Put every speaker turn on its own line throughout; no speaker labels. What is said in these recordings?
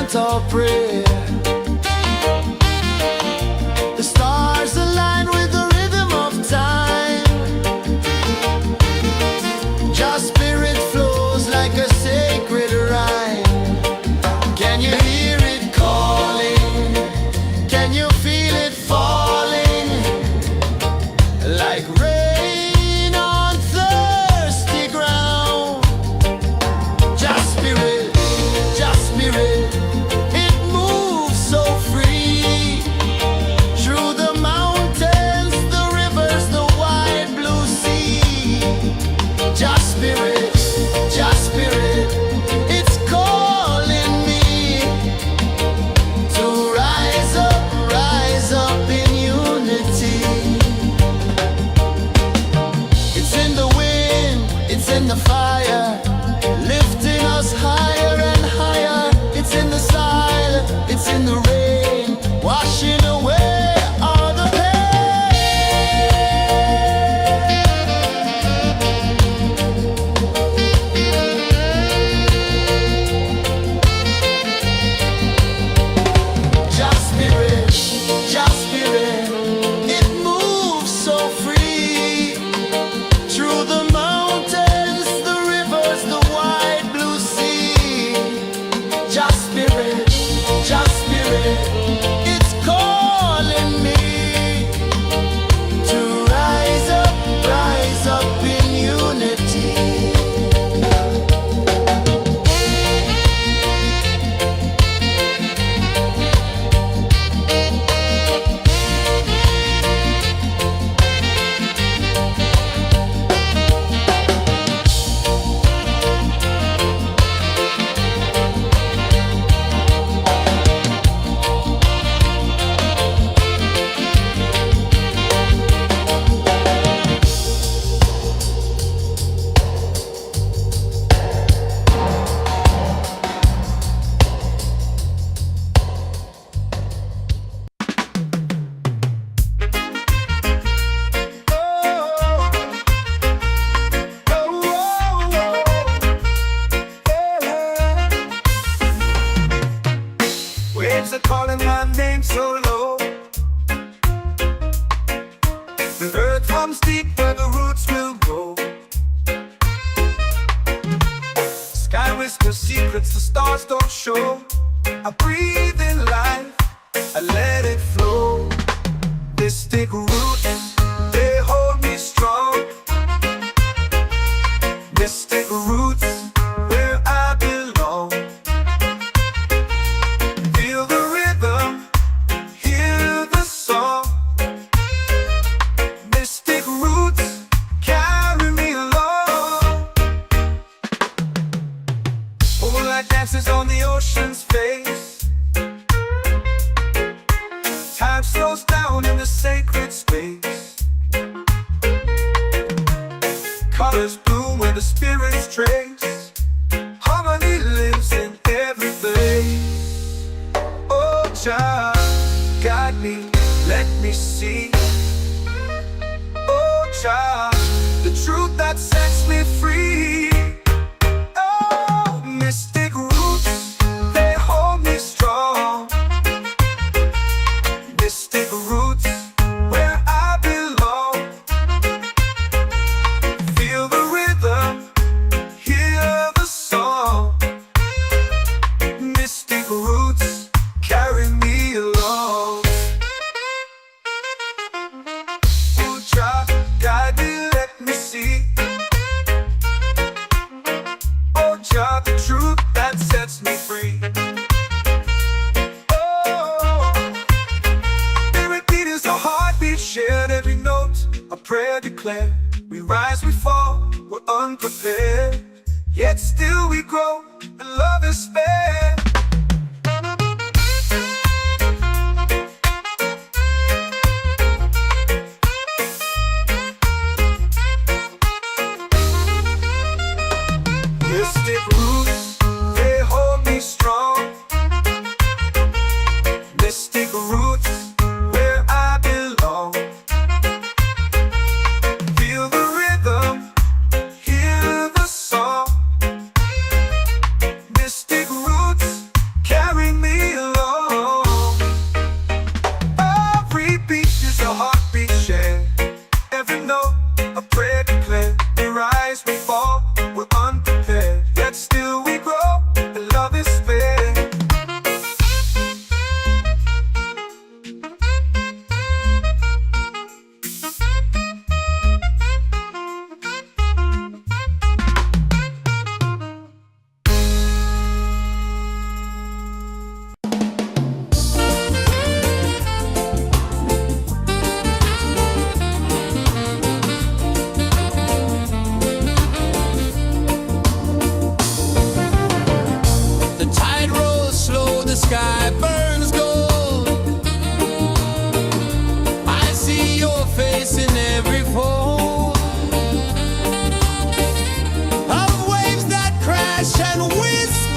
chant or pray. The stars align with the rhythm of time. Your spirit flows like a sacred rhyme. Can you hear it calling? Can you feel it falling? Like rain on thirsty ground. Just spirit, it moves so free. Through the mountains, the rivers, the wide blue sea. Just spirit, it's calling me to rise up in unity. It's in the wind, it's in the fire, lifting us higher and higher. It's in the silence, it's in the rain, washing away all the pain. Just spirit, it moves so free. Through the mountains, the rivers, the wide blue sea. Just spirit, it's calling me to rise up in unity.
Waves are calling my name so low. The earth hums deep where the roots will grow. Sky whispers secrets the stars don't show. I breathe in life, I let it flow. Mystic roots, they hold me strong. Mystic roots, where I belong. Feel the rhythm, hear the song. Mystic roots, carry me along. Moonlight dances on the ocean's face. Time slows down in the sacred space. Colors bloom where the spirits trace. Harmony lives in every place. Oh, child, guide me, let me see. Oh, child, the truth that sets me free. Oh, mystic roots, they hold me strong. Mystic roots, where I belong. Feel the rhythm, hear the song. Mystic roots, carry me along. Oh, child, guide me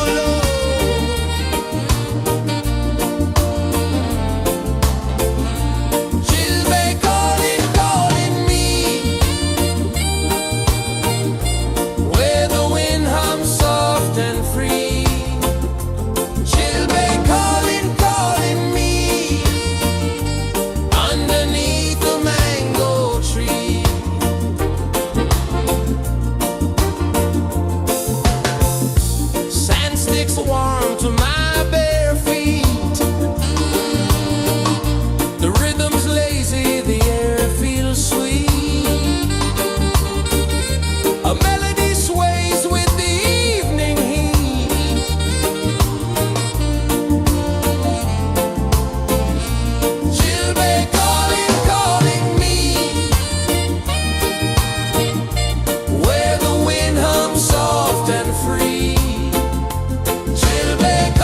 overload. Chilbey calling, calling me, where the wind hums soft and free. Chilbey calling, calling me, underneath the mango tree. Sand sticks warm to my bare feet. The rhythm's lazy, the air feels sweet. A melody sways with the evening heat. Chilbey calling, calling me, where the wind hums soft and free. Chilbey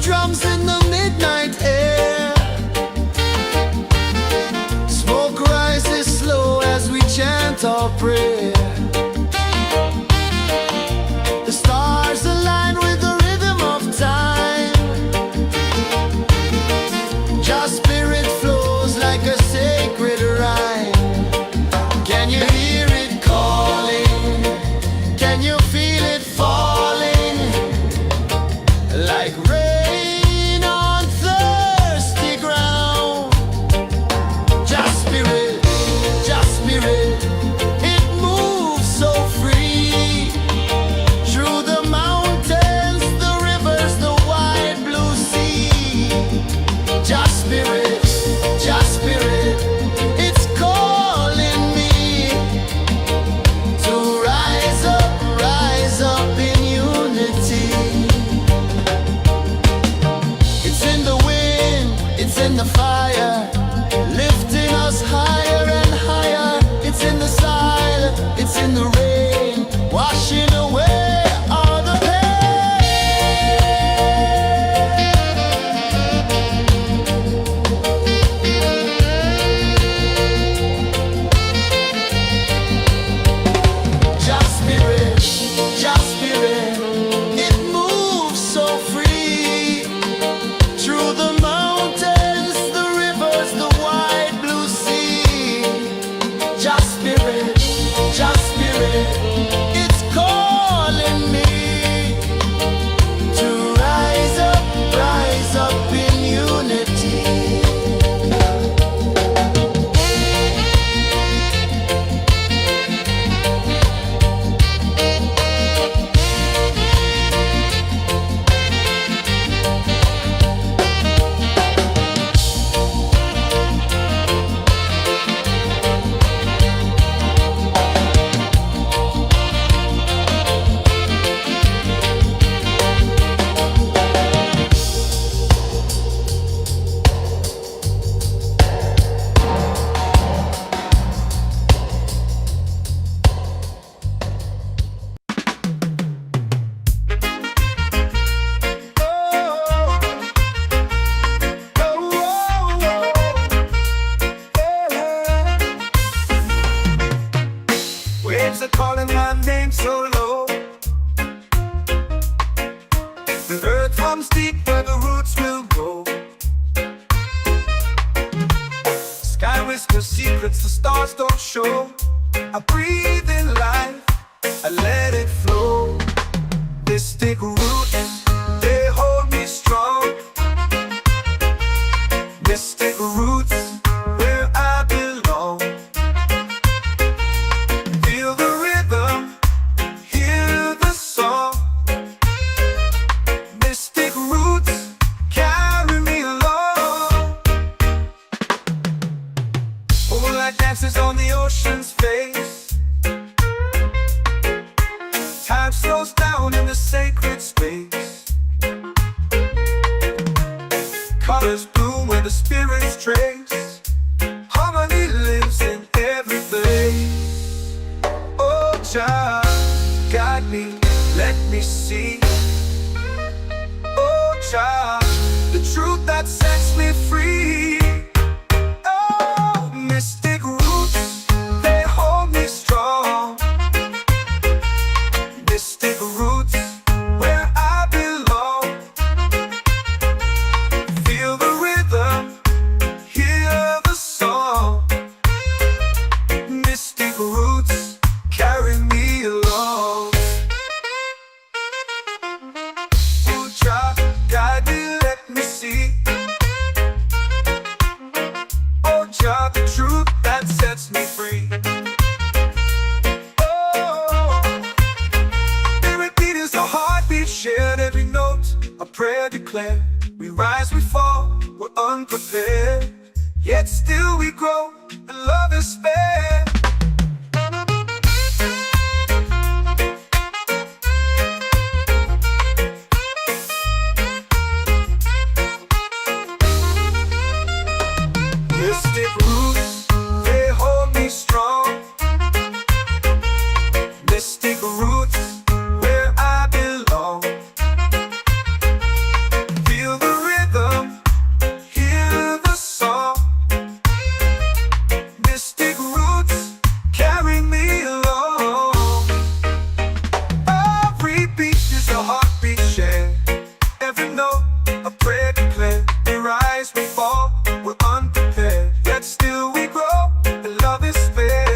drums in the midnight air. Smoke rises slow as we chant our prayer. The stars align with the rhythm of time. Your spirit flows like a sacred rhyme. Can you hear it calling? Can you feel it falling? Like rain on thirsty ground. Just spirit, it moves so free. Through the mountains, the rivers, the wide blue sea. Just spirit, it's calling me to rise up in unity. It's in the wind, it's in the fire, lifting us higher and higher. It's in the silence, it's in the rain, washing away all the Just spirit, it moves so free. Through the mountains, the rivers, the wide blue sea. Just spirit, it's calling me to rise up in unity.
Waves are calling my name so low. The earth runs deep where the roots will grow. Sky whispers secrets the stars don't show. I breathe in life, I let it flow. Mystic roots, they hold me strong. Mystic roots, where I belong. Feel the rhythm, hear the song. Mystic roots, carry me along. Moonlight dances on the ocean's face. Time slows down in the sacred space. Colors bloom where the spirits trace. Harmony lives in every place. Oh, child, guide me, let me see. Oh, child, the truth that sets me free. Oh, mystic roots, they hold me strong. Mystic roots, where I belong. Feel the rhythm, hear the song. Mystic roots, carry me along. Oh, child, guide me, let me see. Oh, child, the truth that sets me free. Oh, spirit beat is a heartbeat, shared every note, a prayer declared. We rise, we fall, we're unprepared, yet still we grow, and love is spared. Mystic roots, they hold me strong. Mystic roots, where I belong. Feel A prayer declared, we rise, we fall, we're unprepared, yet still we grow, and love is spared.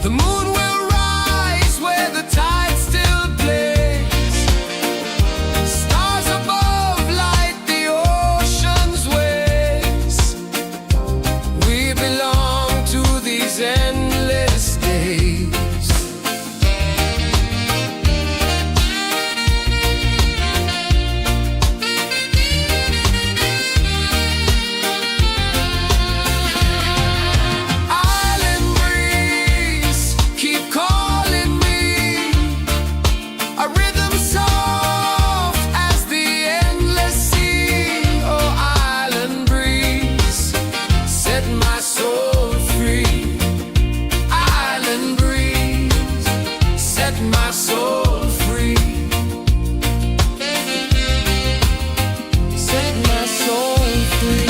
The moon will rise where the tide still plays. Stars above light the ocean's waves. We belong to these endless days. My soul free. Set my soul free.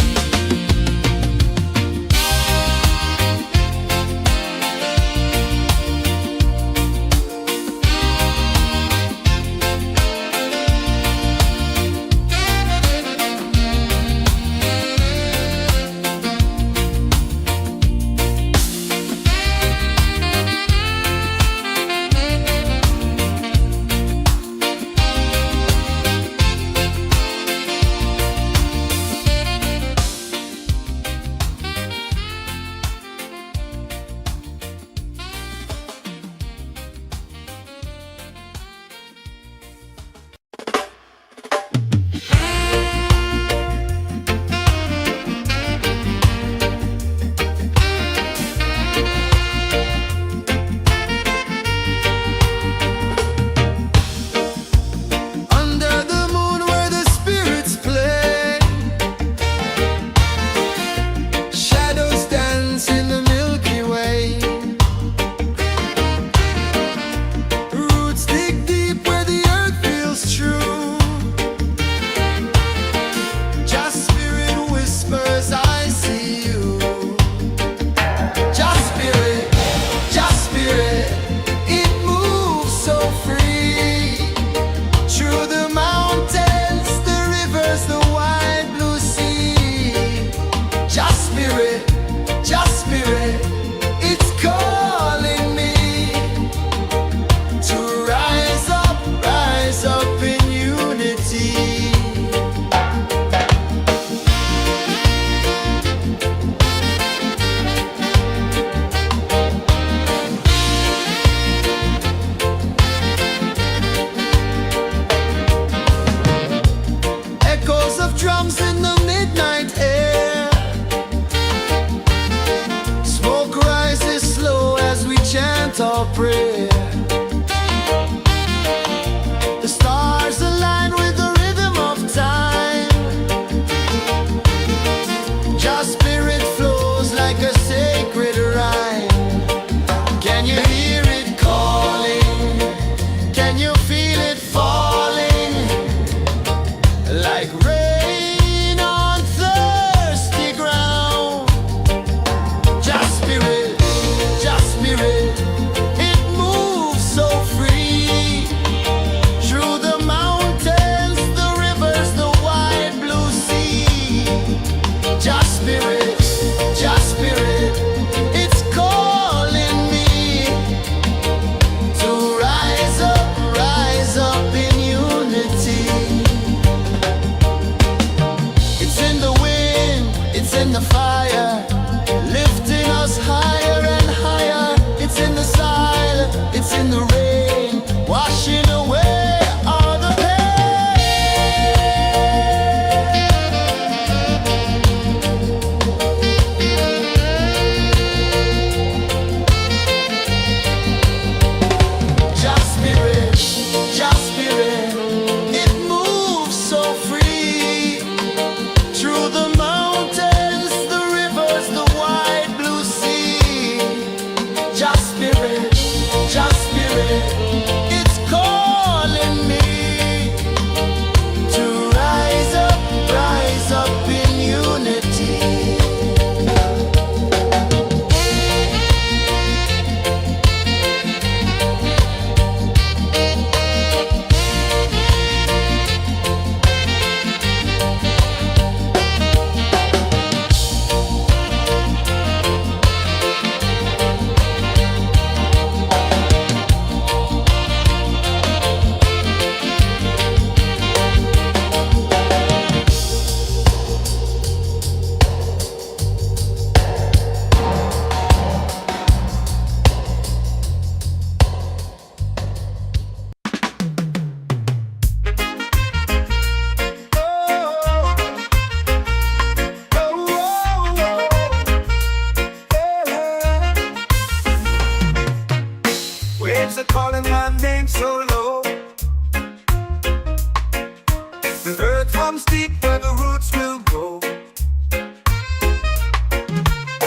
Drums in the midnight air. Smoke rises slow as we chant our prayer. The stars align with the rhythm of time. Your spirit flows like a sacred rhyme. Can you hear it calling? Can you feel it falling? Like rain it moves lips are calling my name so low. The earth comes deep where the roots will go.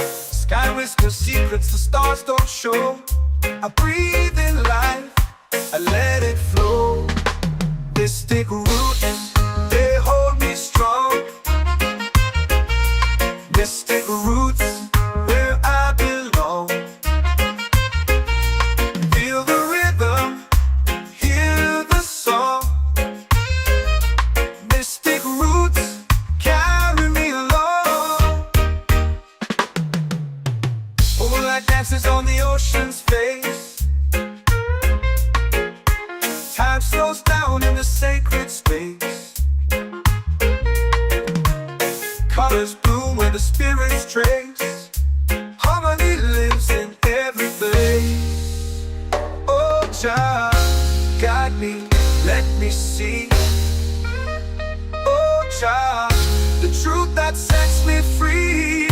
Sky whispers secrets the stars don't show. I breathe in life, I let it flow. Mystic roots, they hold me strong. Mystic roots, where I belong. Feel the rhythm, hear the song. Mystic roots, carry me along. Moonlight dances on the ocean's face. Time slows down in the sacred space. Colors bloom where the spirits trace. Harmony lives in every place. Oh, Jah, guide me, let me see. Oh, Jah, the truth that sets me free.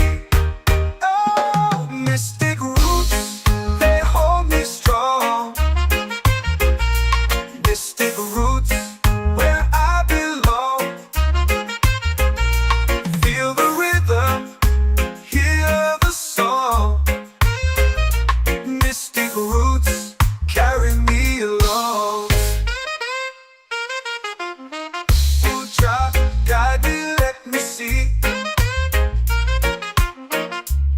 Oh, mystic roots, they hold me strong. Mystic roots, where I belong. Feel the rhythm, hear the song. Mystic roots, carry me along. Oh, Jah, guide me, let me see.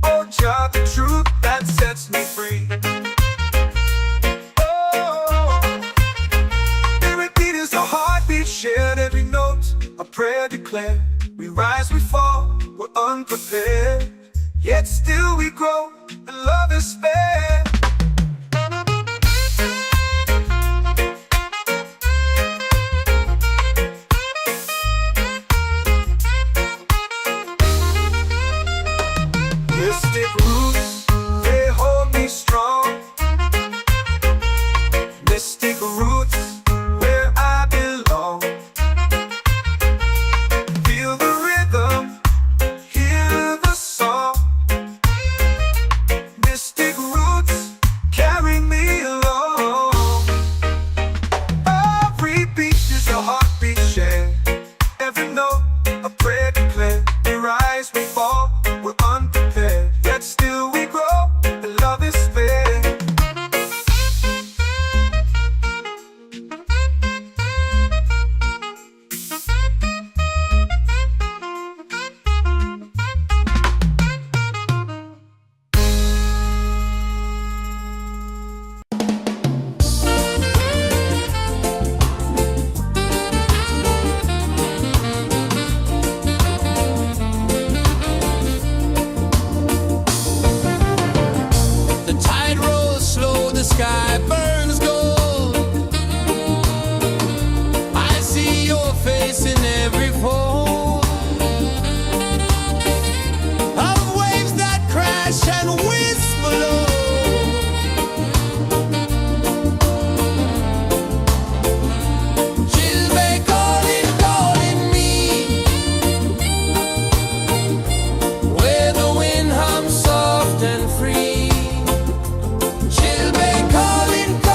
Oh, Jah, the truth that sets me free. Oh, every beat is a heartbeat shared, every note a prayer declared. We rise, we fall, we're unprepared, yet still we grow, and love is spared. Mystic roots, they hold me strong. Mystic roots, where I belong. Feel the rhythm, hear the song. Mystic roots, carry me along. Every beat is a heartbeat shared, every note a prayer declared. We rise, we fall, we're unprepared, yet still we grow, and love is spared.
The tide rolls slow, the sky burns gold. I see your face in every fold of waves that crash and whisper low. She'll be calling, calling me, where the wind hums soft and free. She'll be calling, calling.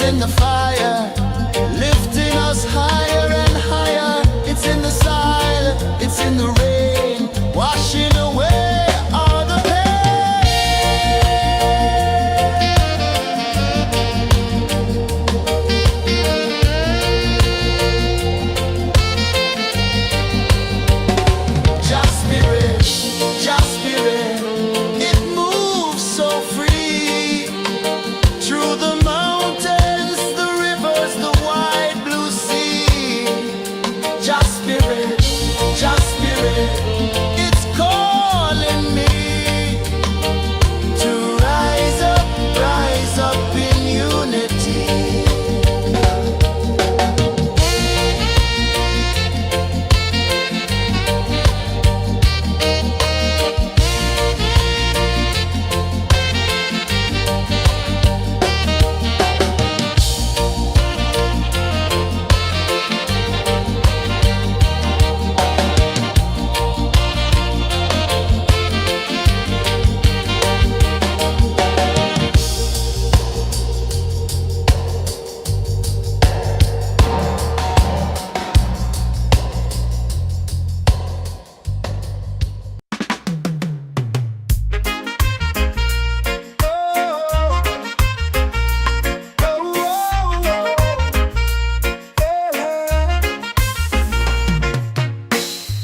it's in the fire, lifting us higher and higher. It's in the silence, it's in the rain, washing away all the pain. Just spirit, it moves so free through the mountains, the rivers, the wide blue sea. Just spirit, it's calling me to rise up in unity.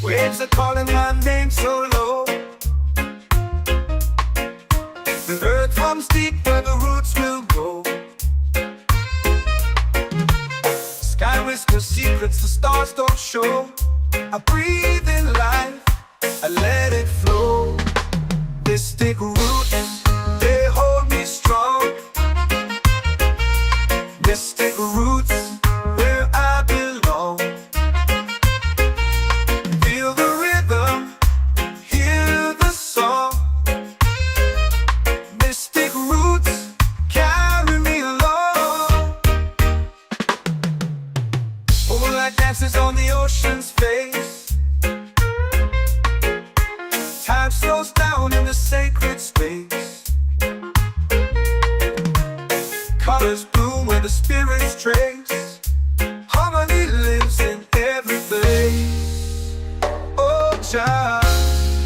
Waves are calling my name so low. The earth comes deep where the roots will go. Sky whispers secrets the stars don't show. I breathe in life, I let it flow. Mystic roots, they hold me strong. Mystic roots, where I belong. Feel the rhythm, hear the song. Mystic roots, carry me along. Moonlight dances on the ocean's face. Time slows down in the sacred space. Colors bloom where the spirits trace. Harmony lives in every place. Oh, Jah,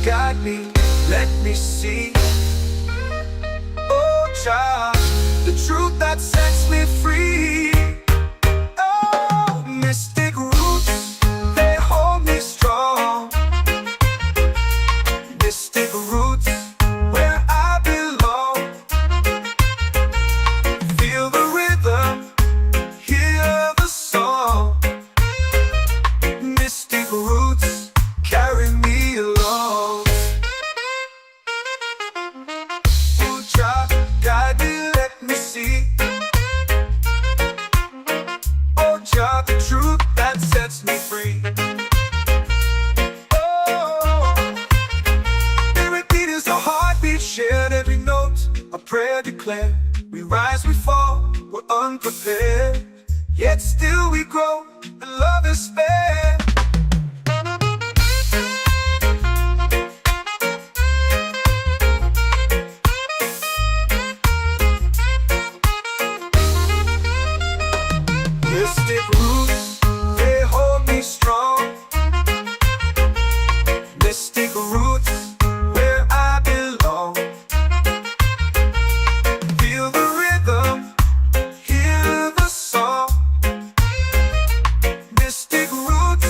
guide me, let me see. Oh, Jah, the truth that sets me free. Oh, mystic roots, they hold me strong. Mystic roots, where I belong. Feel the rhythm, hear the song. Mystic roots, carry me along. Oh, Jah, guide me, let me see. Oh, Jah, the truth that sets me free. Oh, every beat is a heartbeat shared, every note a prayer declared. We rise, we fall, we're unprepared, yet still we grow, and love is spared. Mystic roots, they hold me strong. Mystic roots, where I belong. Feel the rhythm, hear the song. Mystic roots,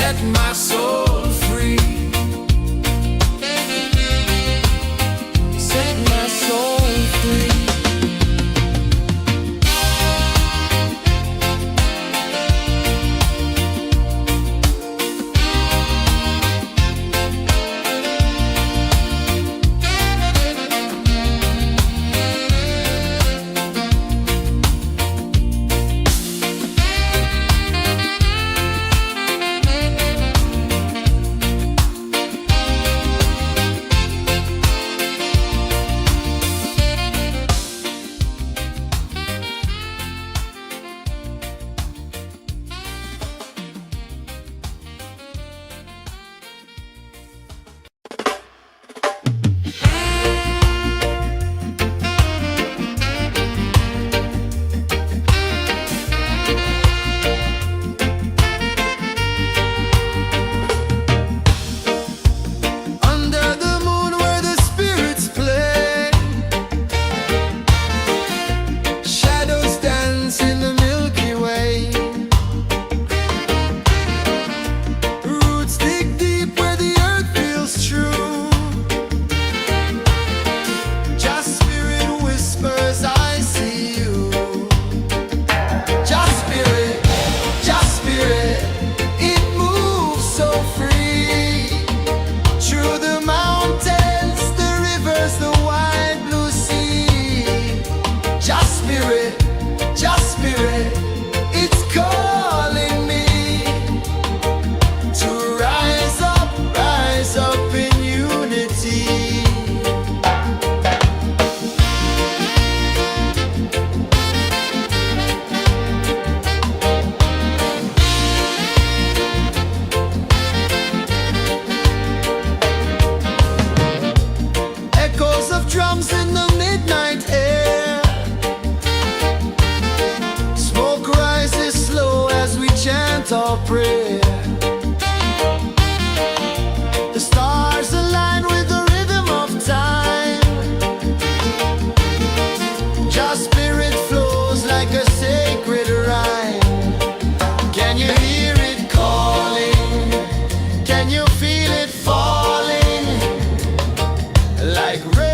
set my soul free. Set my soul free.
Drums in the midnight air. Smoke rises slow as we chant our prayer. The stars align with the rhythm of time. Just spirit flows like a sacred rhyme. Can you hear it calling? Can you feel it falling? Like rain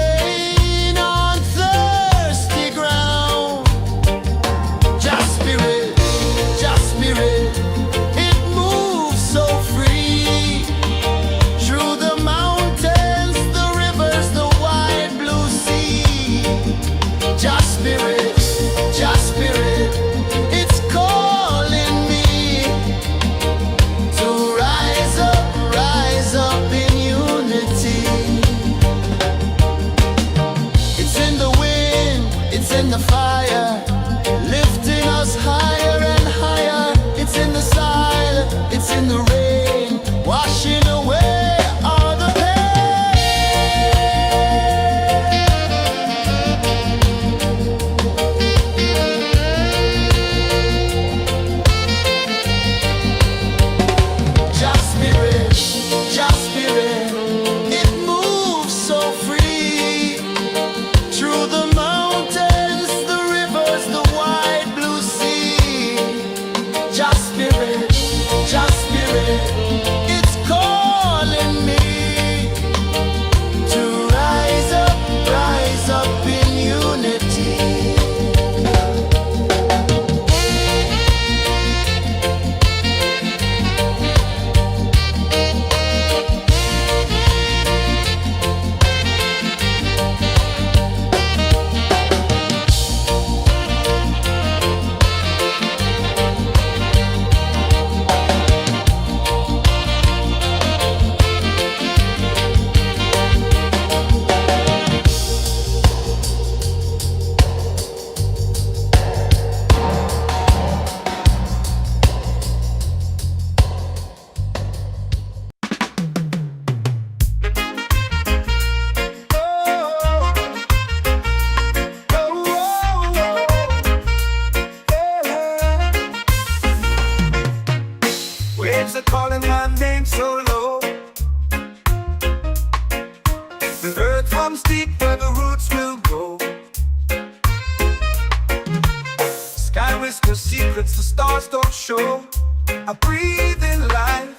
in the fire, lifting us higher and higher. It's in the silence, it's in the rain, washing away all the Just spirit, it moves so free through the mountains, the rivers, the wide blue sea. Just spirit, it's calling me to rise up in unity.
Waves are calling my name so low. The earth runs deep where the roots will grow. Sky whispers secrets the stars don't show. I breathe in life,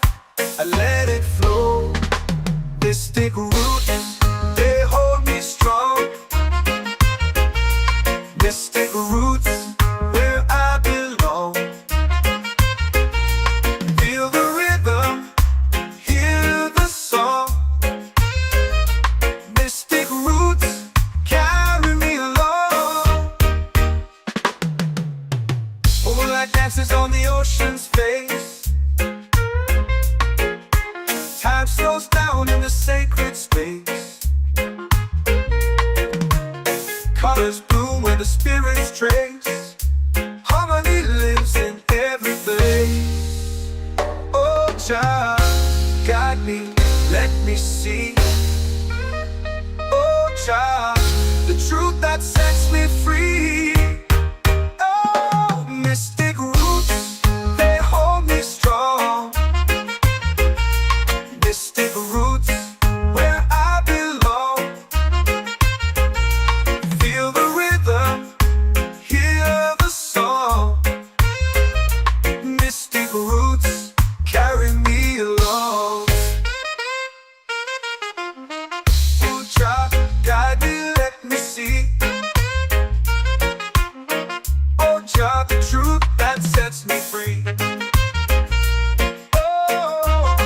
Jah, guide me, let me see. Oh Jah, the truth that sets me free. Oh, mystic roots, they hold me strong. Mystic roots, where I belong. Feel the rhythm, hear the song. Mystic roots carry me along. Oh Jah, guide me, let me see. Oh Jah, the truth that sets me free. Oh,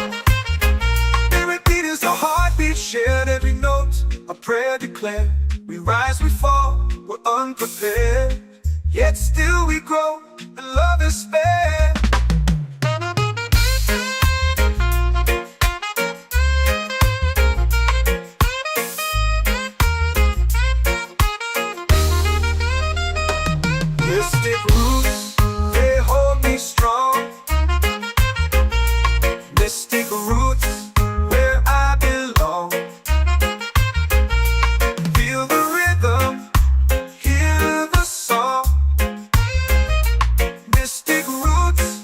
spirit beat is a heartbeat, shared every note, a prayer declared. We rise, we fall, we're unprepared, yet still we grow, and love is spared. Mystic roots, they hold me strong. Mystic roots, where I belong. Feel the rhythm, hear the song. Mystic roots,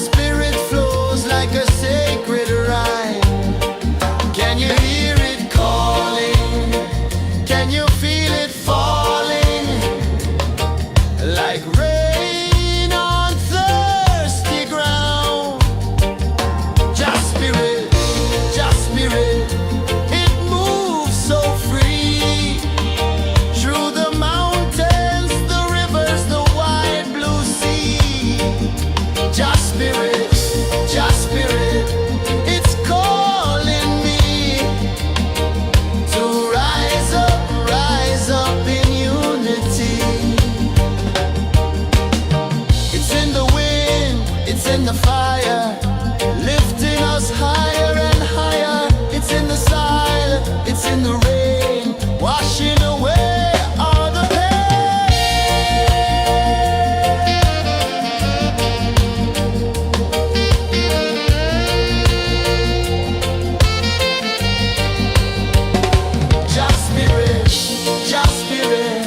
spirit flows like a sacred rhyme. Can you hear it calling? Can you feel it falling? Like rain on thirsty ground. Just spirit, it moves so free. Through the mountains, the rivers, the wide blue sea. Just spirit, it's calling me to rise up in unity. It's in the wind, it's in the fire, lifting us higher and higher. It's in the silence, it's in the rain, washing away all the pain. Just spirit,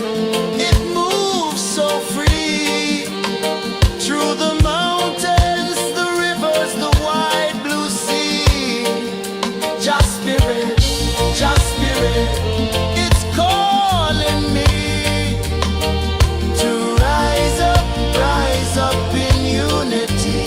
it moves so free. Through the mountains, the rivers, the wide blue sea. Just spirit, it's calling me to rise up in unity.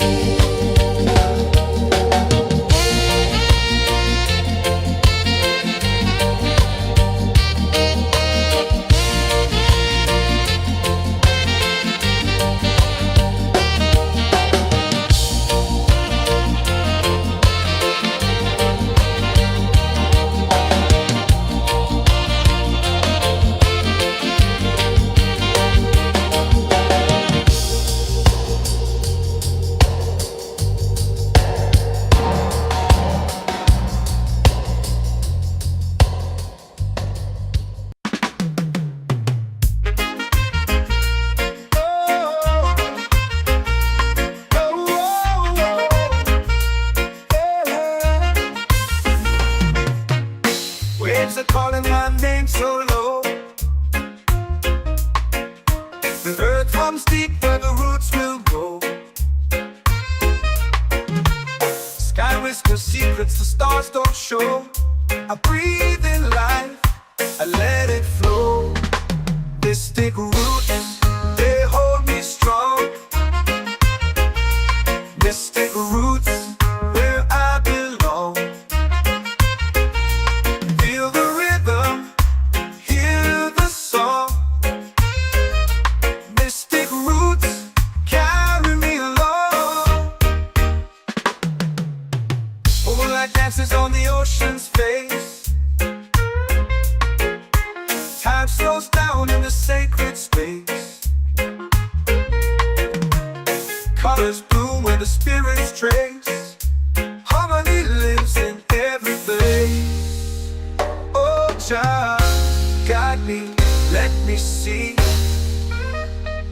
Waves are calling my name so low. The earth comes deep where the roots will go. Sky whispers secrets the stars don't show. I breathe in life, I let it flow. Mystic roots, they hold me strong. Mystic roots, where I belong. Feel the rhythm, hear the song. Mystic roots, carry me along. Moonlight dances on the ocean's face. Time slows down in the sacred space. Colors bloom where the spirits trace. Harmony lives in every face. Oh, child, guide me, let me see.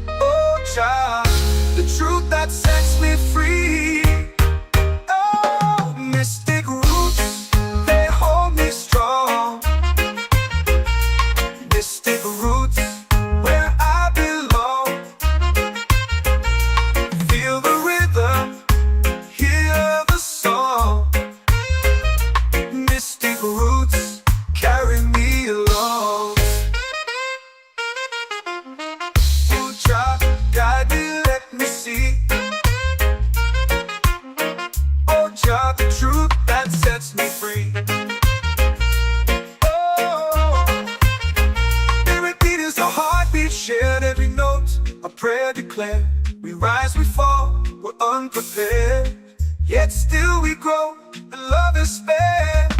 Oh, child, the truth that sets me free. Oh, mystic roots, they hold me strong. Mystic roots, where I belong. Feel the rhythm, hear the song. Mystic roots, carry me along. Oh, child, guide me, let me see. Oh, child, the truth that sets me free. Oh, spirit beat is a heartbeat shared, every note a prayer declared. We rise, we fall, we're unprepared, yet still we grow, and love is spared.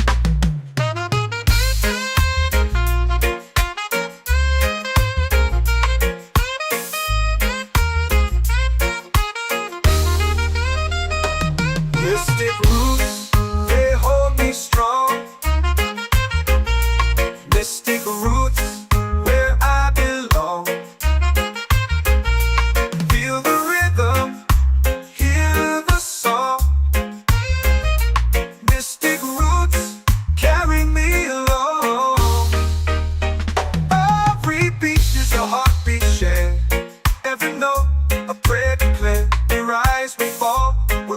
Mystic roots, they hold me strong. Mystic roots, where I belong. Feel the rhythm, hear the song. Mystic roots, carry me along. Every beat is a heartbeat shared, every note a prayer declared. We rise, we fall, we're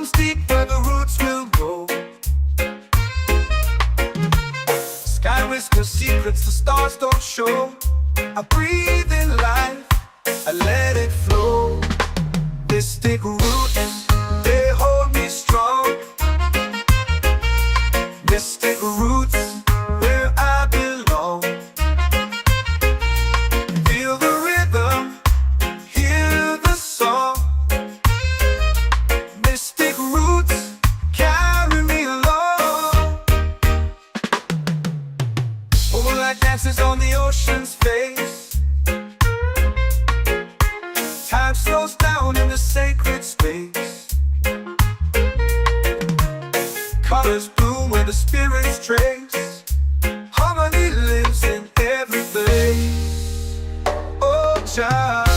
runs deep where the roots will go. Sky whispers secrets the stars don't show. I breathe in life, I let it flow. Mystic roots, they hold me strong. Mystic roots, where I belong. Feel the rhythm, hear the song. Mystic roots, carry me along. Moonlight dances on the ocean's face. Time slows down in the sacred space. Colors bloom where the spirits trace. Harmony lives in every place. Oh, child,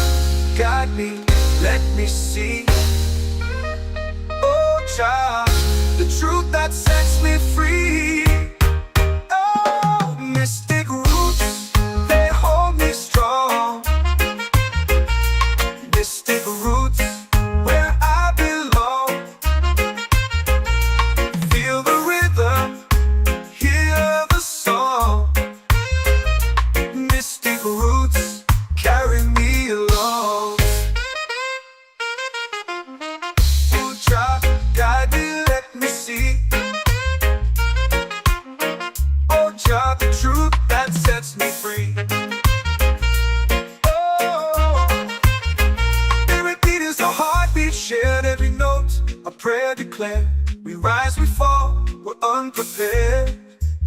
guide me, let me see. Oh, child, the truth that sets me free. Oh, mystic roots, they hold me strong. Mystic roots, where I belong. Feel the rhythm, hear the song. Mystic roots, carry me along. Oh, child, guide me, let me see. Oh, child, the truth that sets me free. Shared every note, a prayer declared. We rise, we fall, we're unprepared.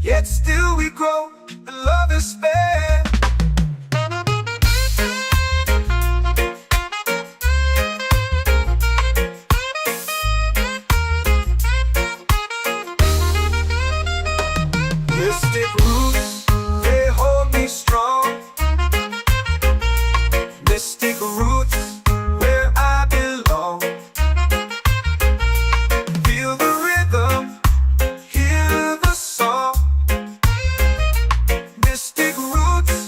Yet still we grow, and love is spared. Mystic roots, they hold me strong. Mystic roots, where I belong. Feel the rhythm, hear the song. Mystic roots,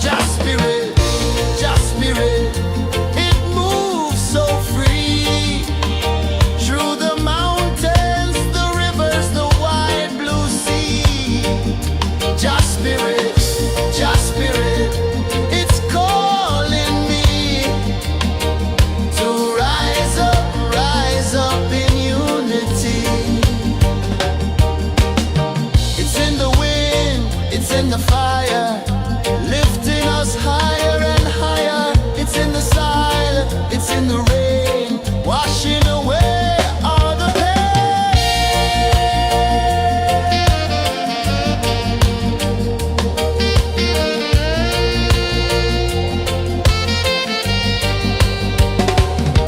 Just spirit, just spirit. It moves so free through the mountains, the rivers, the wide blue sea. Just spirit, just spirit. It's calling me to rise up in unity. It's in the wind, it's in the fire, lifting us higher and higher. It's in the silence, it's in the rain, washing away all the pain.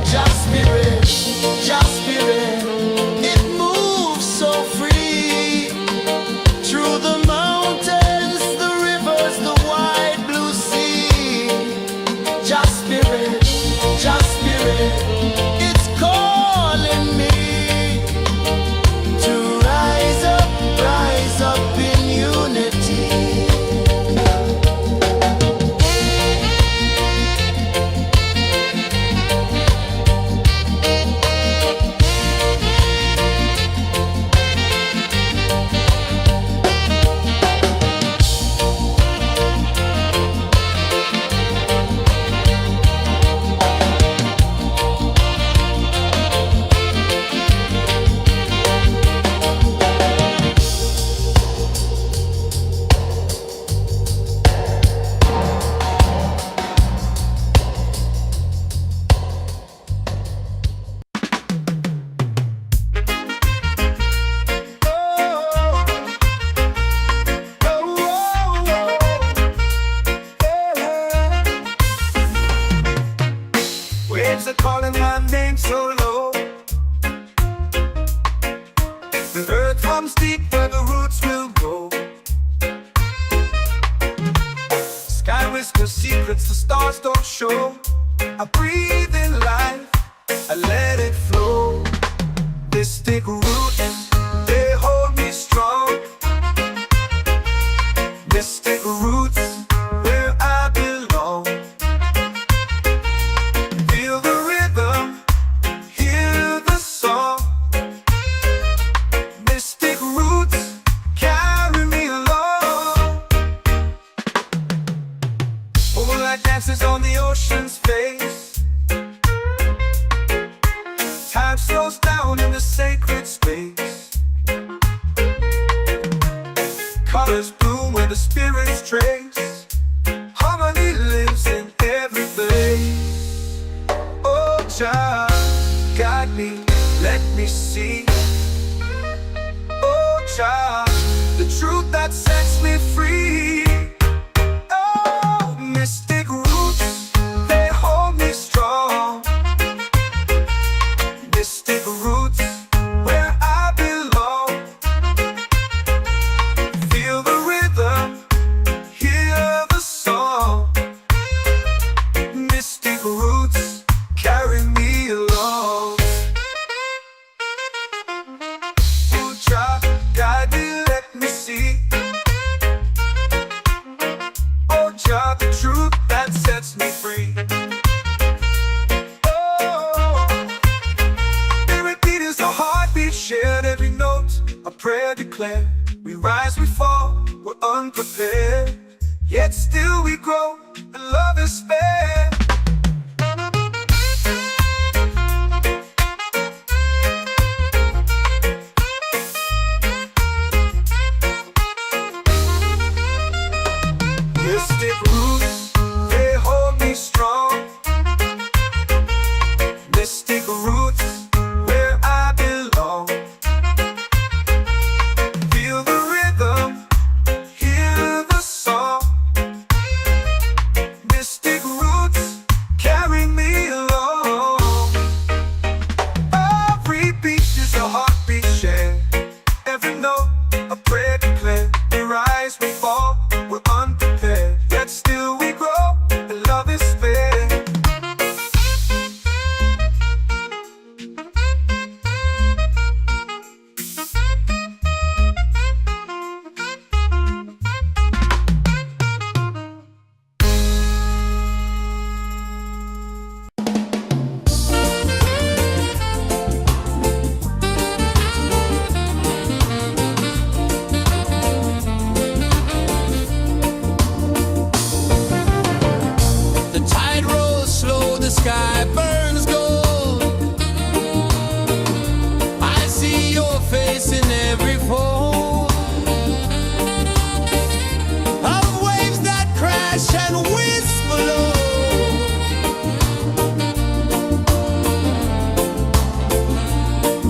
Just spirit, just spirit. It moves so free through the mountains, the rivers, the wide blue sea. Just spirit, just spirit. It's calling me to rise up in unity.
Waves are calling my name so low. The earth comes deep where the roots will go. Sky whispers secrets the stars don't show. I breathe in life, I let it flow. Mystic roots, they hold me strong. Mystic roots, where I belong. Feel the rhythm, hear the song. Mystic roots, carry me along. Moonlight dances on the ocean's face. Time slows down in the sacred space. Colors bloom where the spirits trace. Harmony lives in every place. Oh, child, guide me, let me see. Oh, child, the truth that sets me free. Oh, mystic roots, they hold me strong. Mystic roots, where I belong. Feel the rhythm, hear the song. Mystic roots, carry me along. Oh, child, guide me, let me see. Oh, child, the truth that sets me free. Oh, every beat is a heartbeat shared, every note a prayer declared. We rise, we fall, we're unprepared, yet still we grow, and love is spared. Mystic roots, they hold me strong. Mystic roots, where I belong. Feel the rhythm, hear the song. Mystic roots, carry me along. Every beat is a heartbeat shared, every note a prayer declared. We rise, we fall, we're unprepared, yet still we grow, and love is fair.
sky burns gold. I see your face in every fold of waves that crash and whisper low.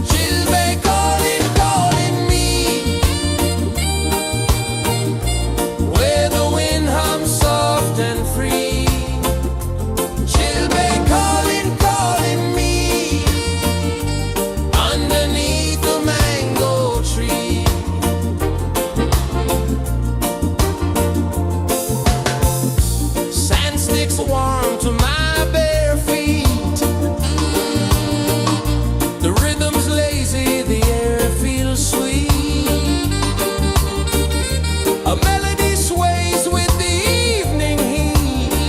She'll be calling, calling me where the wind hums soft and free. She'll be calling, calling me underneath the mango tree. Sand sticks warm to my bare feet. The rhythm's lazy, the air feels sweet. A melody sways with the evening heat.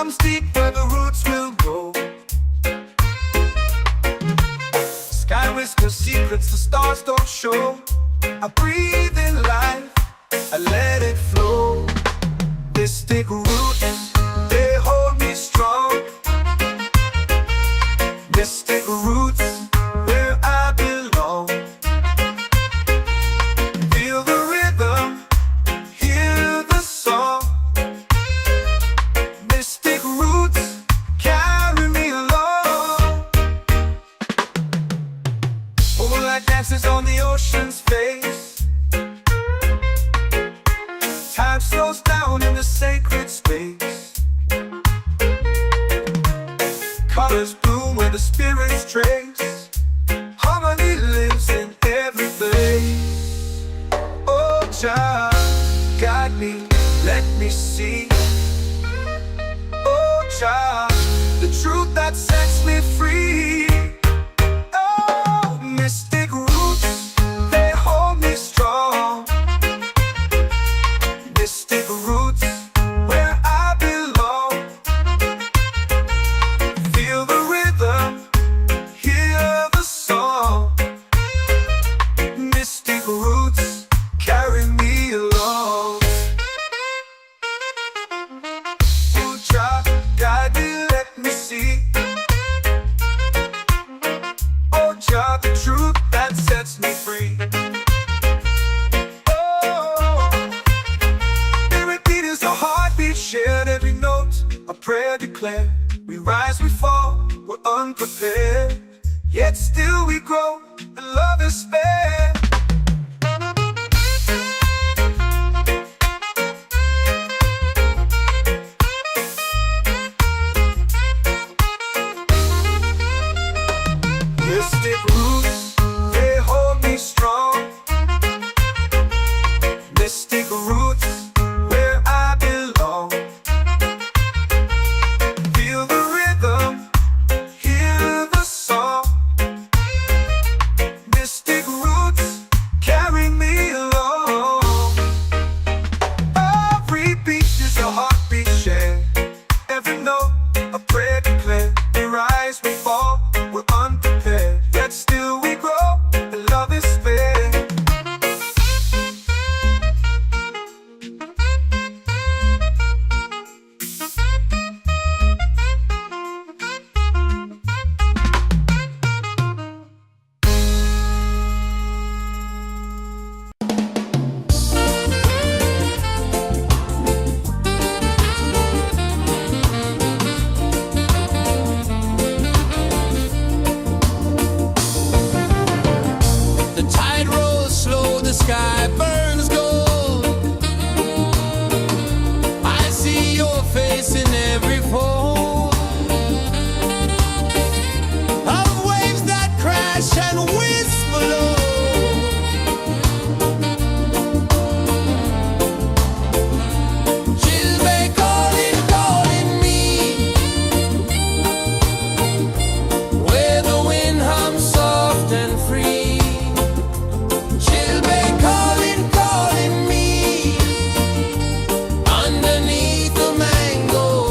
comes deep where the roots will grow. Sky whispers secrets the stars don't show. I breathe in life, I let it flow. They stick roots, they hold me strong. They stick roots where I belong. Feel the rhythm, hear the song. Mystic roots carry me along. Moonlight dances on the ocean's face. Time slows down in the sacred space. Colors bloom where the spirits trace. Harmony lives in every place. Oh, Jah, guide me, let me see. Oh, Jah, the truth that sets me free. Oh, mystic roots, they hold me strong. Mystic roots where I belong. Feel the rhythm, hear the song. Mystic roots carry me along. Oh, Jah, guide me, let me see. Oh, Jah, the truth that sets me free. Oh, spirit beat is a heartbeat shared, every note a prayer declared. We rise, we fall, we're unprepared, yet still we grow, and love is spared. Mystic roots, they hold me strong. Mystic roots where I belong. Feel the rhythm, hear the song. Mystic roots carry me along. Every beat is a heartbeat shared, every note a prayer declared. We rise, we fall, we're unprepared, yet still we grow, and love is spared.
The tide rolls slow, the sky burns gold. I see your face in every fold of waves that crash and whisper low. She'll be calling, calling me where the wind hums soft and free. She'll be calling, calling me underneath the mango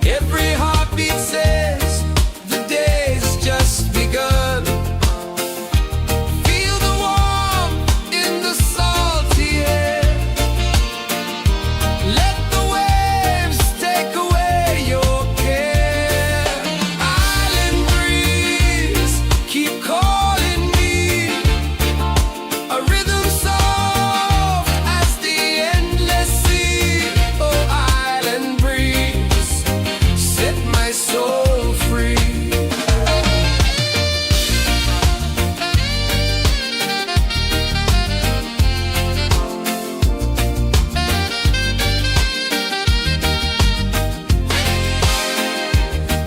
Every heartbeat says the day's just begun. Feel the warmth in the salty air. Let the waves take away your care. Island breeze, keep calling me. A rhythm soft as the endless sea. Oh, island breeze, set my soul free.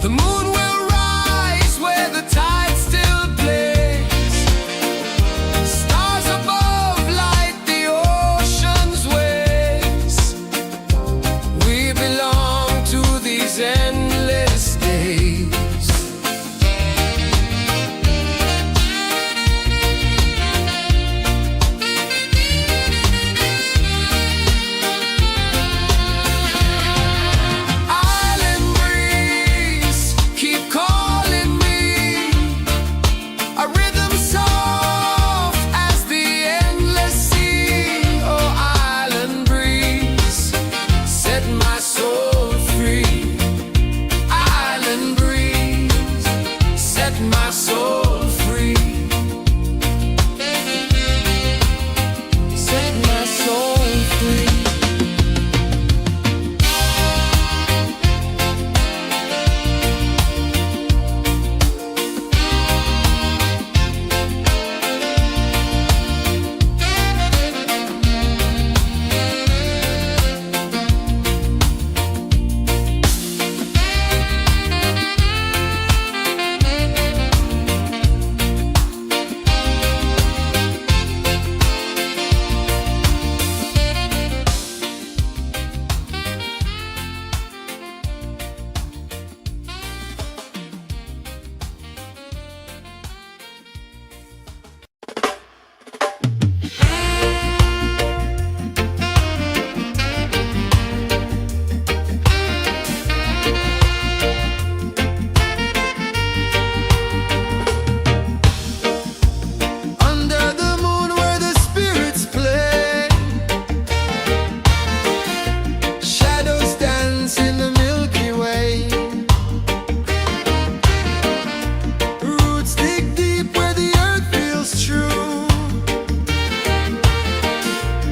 The moon will rise where the tide still plays. Stars above light the ocean's waves. We belong to these endless days. Island breeze, keep calling me. A rhythm soft as the endless sea. Oh, island breeze, set my soul free. Island breeze, set my soul free. Set my soul free. Under the moon where the spirits play, shadows dance in the Milky Way. Roots dig deep where the earth feels true.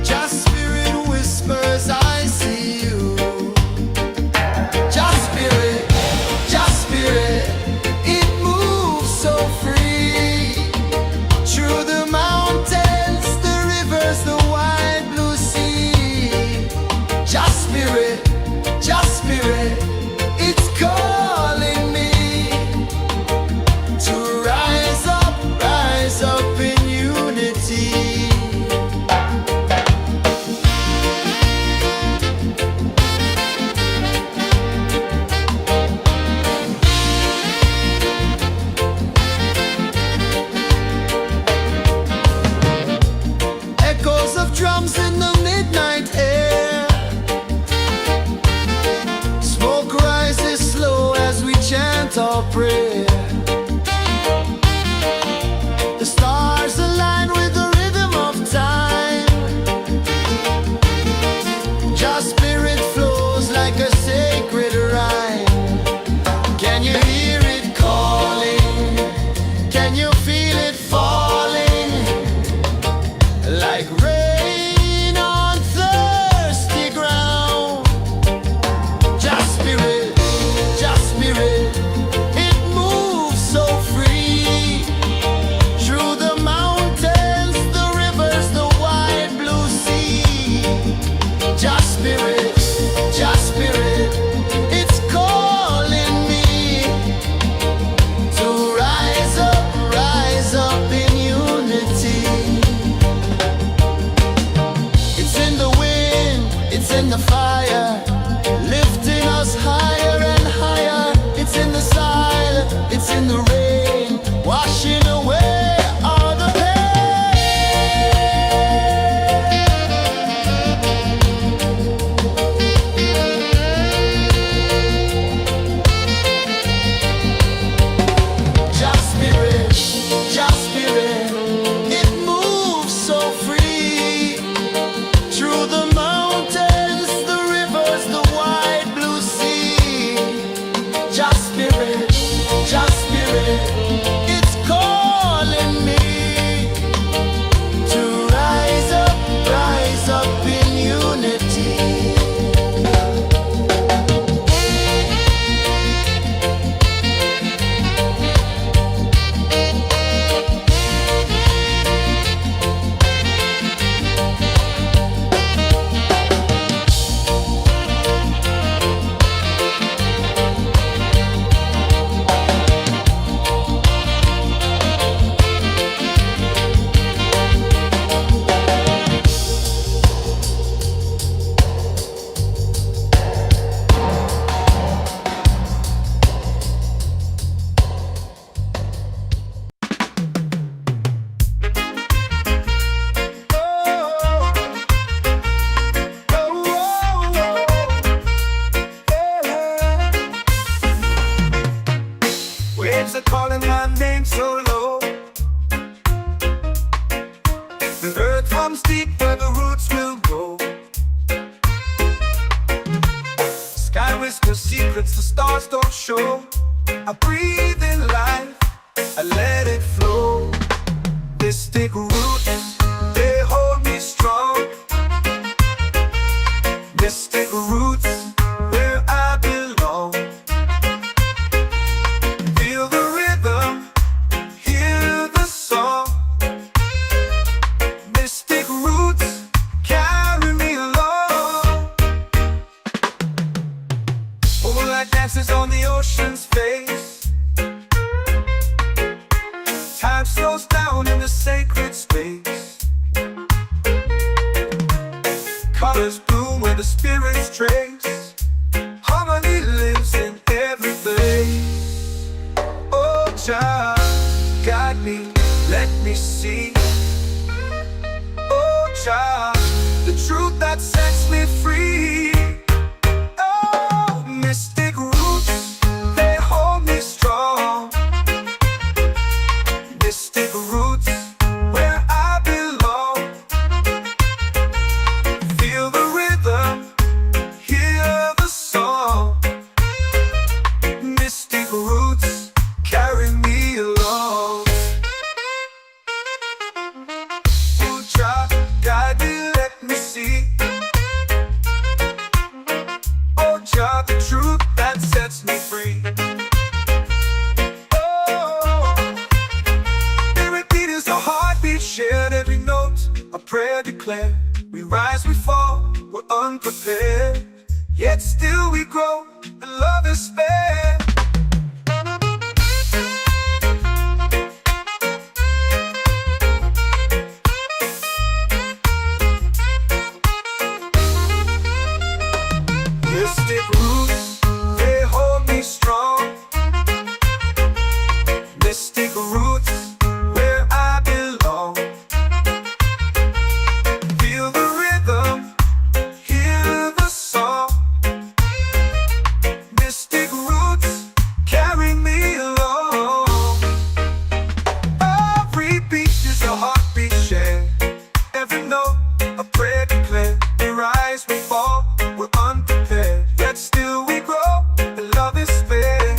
Just spirit whispers, I see you. Just spirit, it moves so free. Through the mountains, the rivers, the wide blue sea. Just spirit, it's calling me to rise up in unity. Echoes of drums in the midnight air. Smoke rises slow as we chant our prayer. The stars align with the rhythm of time. Just spirit flows like a sacred rhyme. Can you hear it calling? Can you feel it falling? Like rain on thirsty ground. Just spirit, it moves
Just spirit, it's calling me to rise up in unity.
Waves are calling my name so low. The earth comes deep where the roots will grow. Sky whispers secrets the stars don't show. I breathe in life, I let it flow. Mystic roots, they hold me strong. Mystic roots, where I belong. Feel the rhythm, hear the song. Mystic roots, carry me along. Moonlight dances on the ocean's face. Time slows down in the sacred space. Colors bloom where the spirits trace. Harmony lives in every place. Oh, child, guide me, let me see. Oh, child, the truth that sets me free. Oh, mystic roots, they hold me strong. Mystic roots, where I belong. Feel the rhythm, hear the song. Mystic roots, carry me along. Oh, child, guide me, let me see. Oh, child, the truth that sets me free. Oh, every beat is a heartbeat shared, every note a prayer declared. We rise, we fall, we're unprepared, yet still we grow, and love is spared. Mystic roots, they hold me strong. Mystic roots, where I belong. Feel the rhythm, hear the song. Mystic roots, carry me along. Every beat is a heartbeat shared, every note a prayer declared. We rise, we fall, we're unprepared, yet still we grow, and love is spared.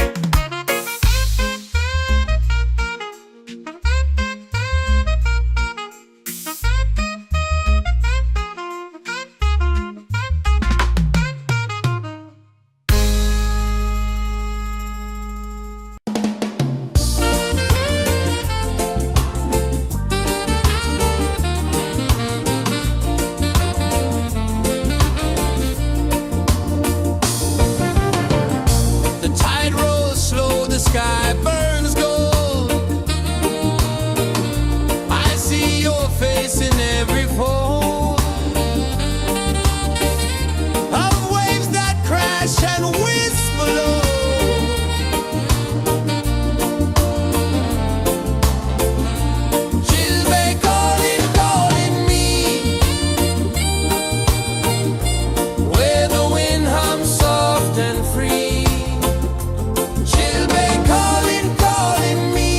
The tide rolls slow, the sky burns gold. I see your face in every fold of waves that crash and whisper low. She'll be calling me, where the wind hums soft and free. She'll be calling me,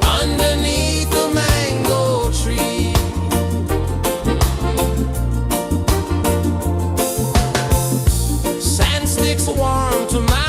underneath the mango tree. Sand sticks warm to my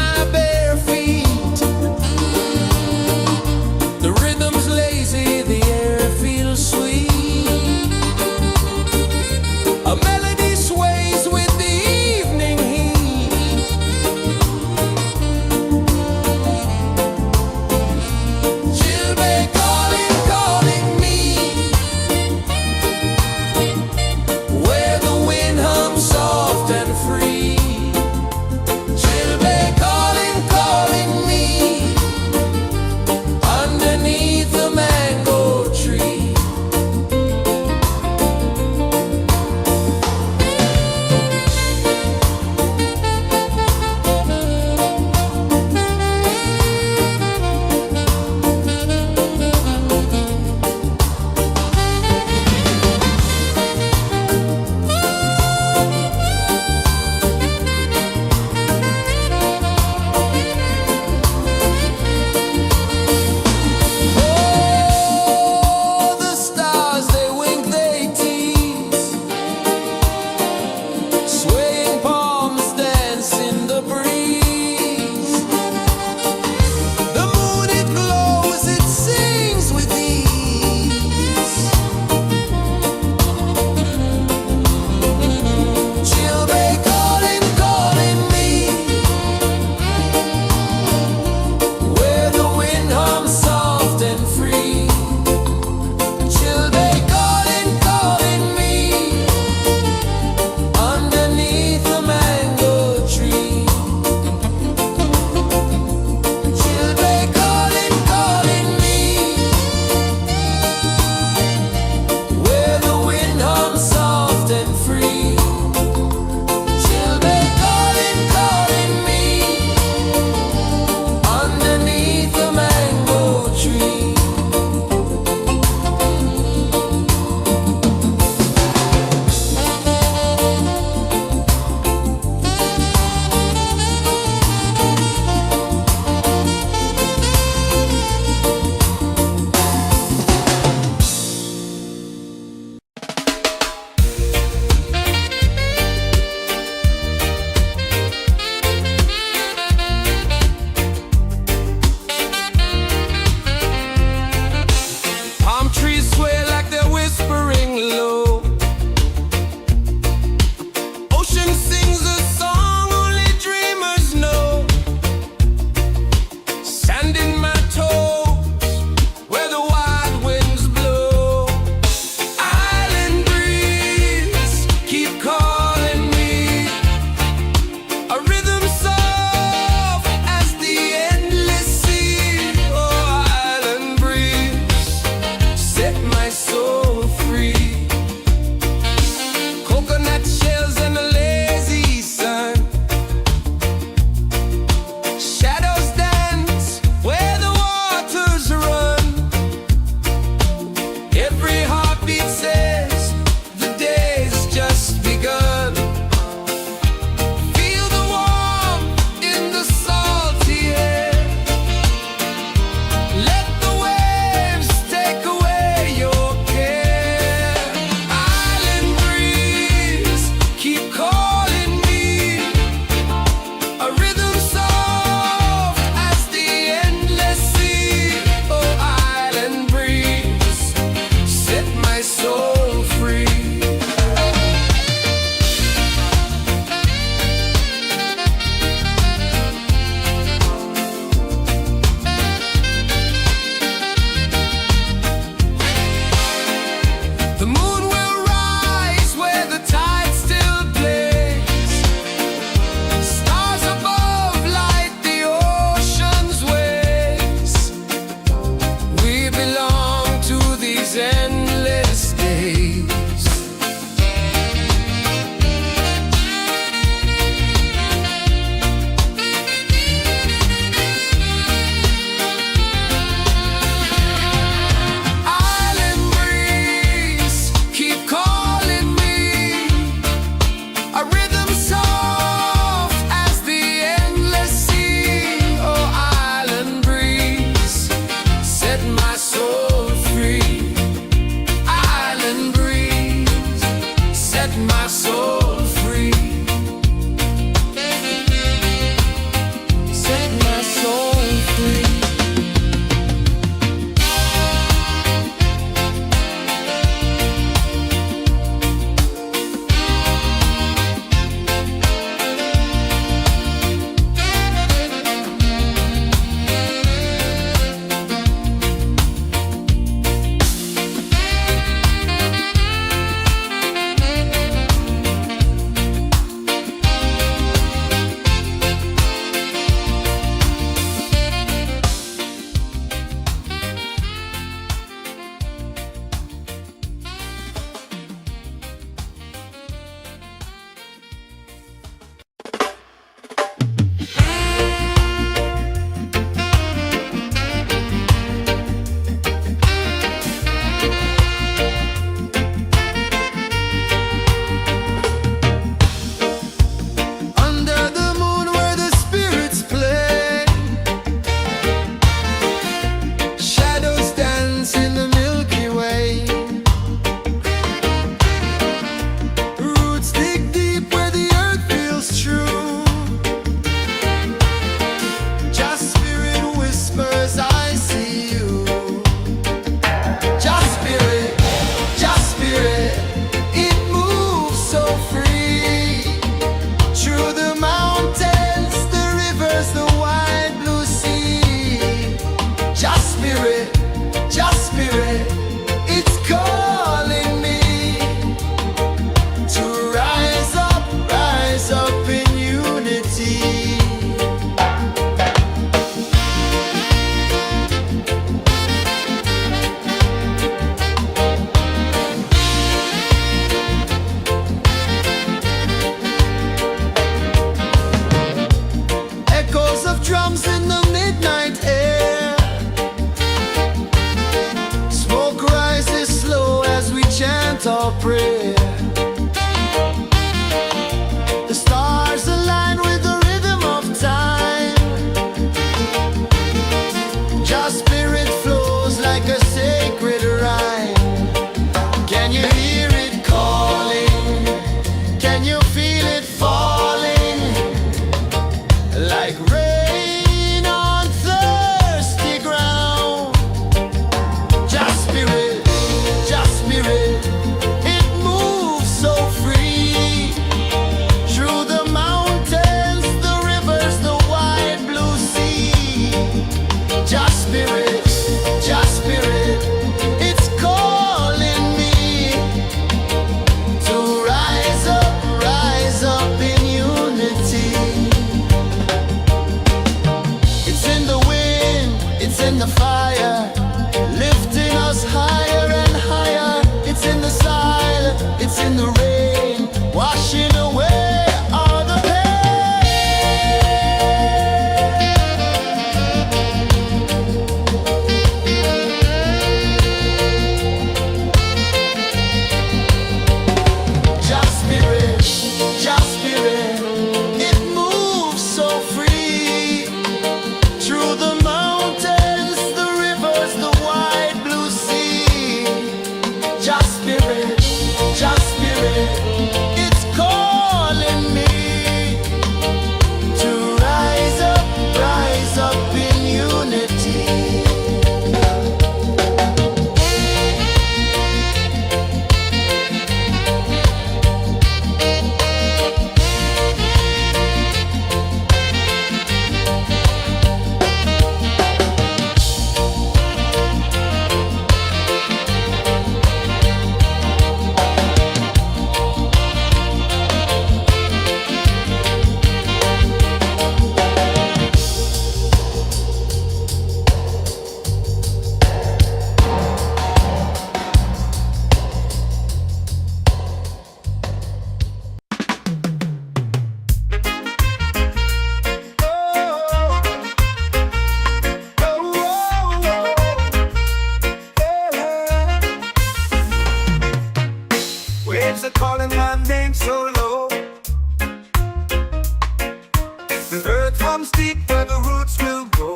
deep where the roots will go.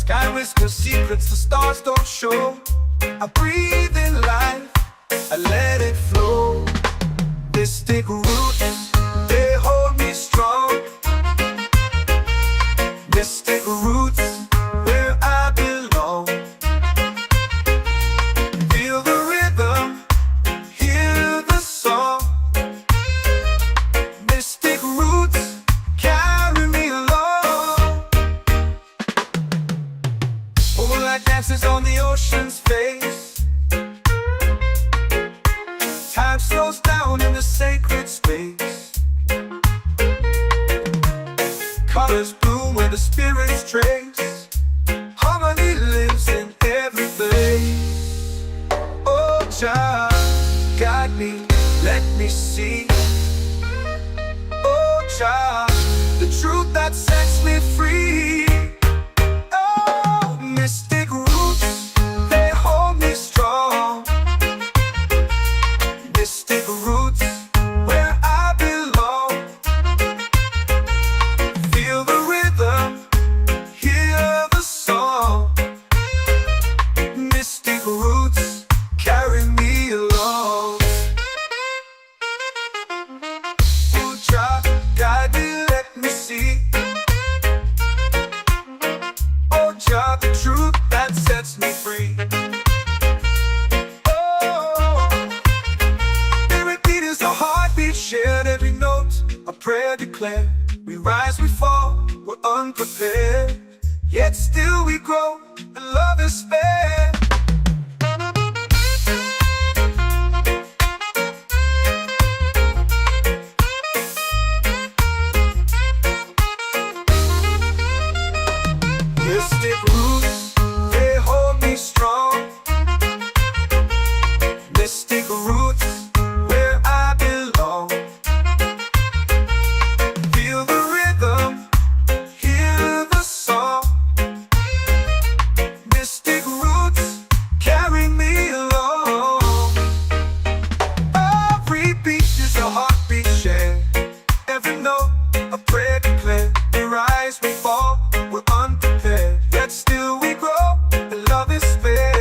Sky whispers secrets the stars don't show. I breathe in life, I let it flow. Mystic roots, they hold me strong. Mystic roots, where I belong. Feel the rhythm, hear the song. Mystic roots, carry me along. Moonlight dances on the ocean's face. Time slows down in the sacred space. Colors bloom where the spirits trace. Harmony lives in every place. Oh, Jah, guide me, let me see. Oh, Jah, the truth that sets me free. Oh, mystic roots, they hold me strong. Mystic roots, where I belong. Feel the rhythm, hear the song. Mystic roots, carry me along. Oh, Jah, guide me, let me see. Oh, Jah, the truth that sets me free. A heartbeat shared, every note a prayer declared. We rise, we fall, we're unprepared, yet still we grow, and love is fair. Mystic roots, they hold me strong. Mystic roots, where I belong. Feel the rhythm, hear the song. Mystic roots, carry me along. Every beat is a heartbeat shared. Every note a prayer declared. We rise, we fall, we're unprepared, yet still we grow, and love is fair.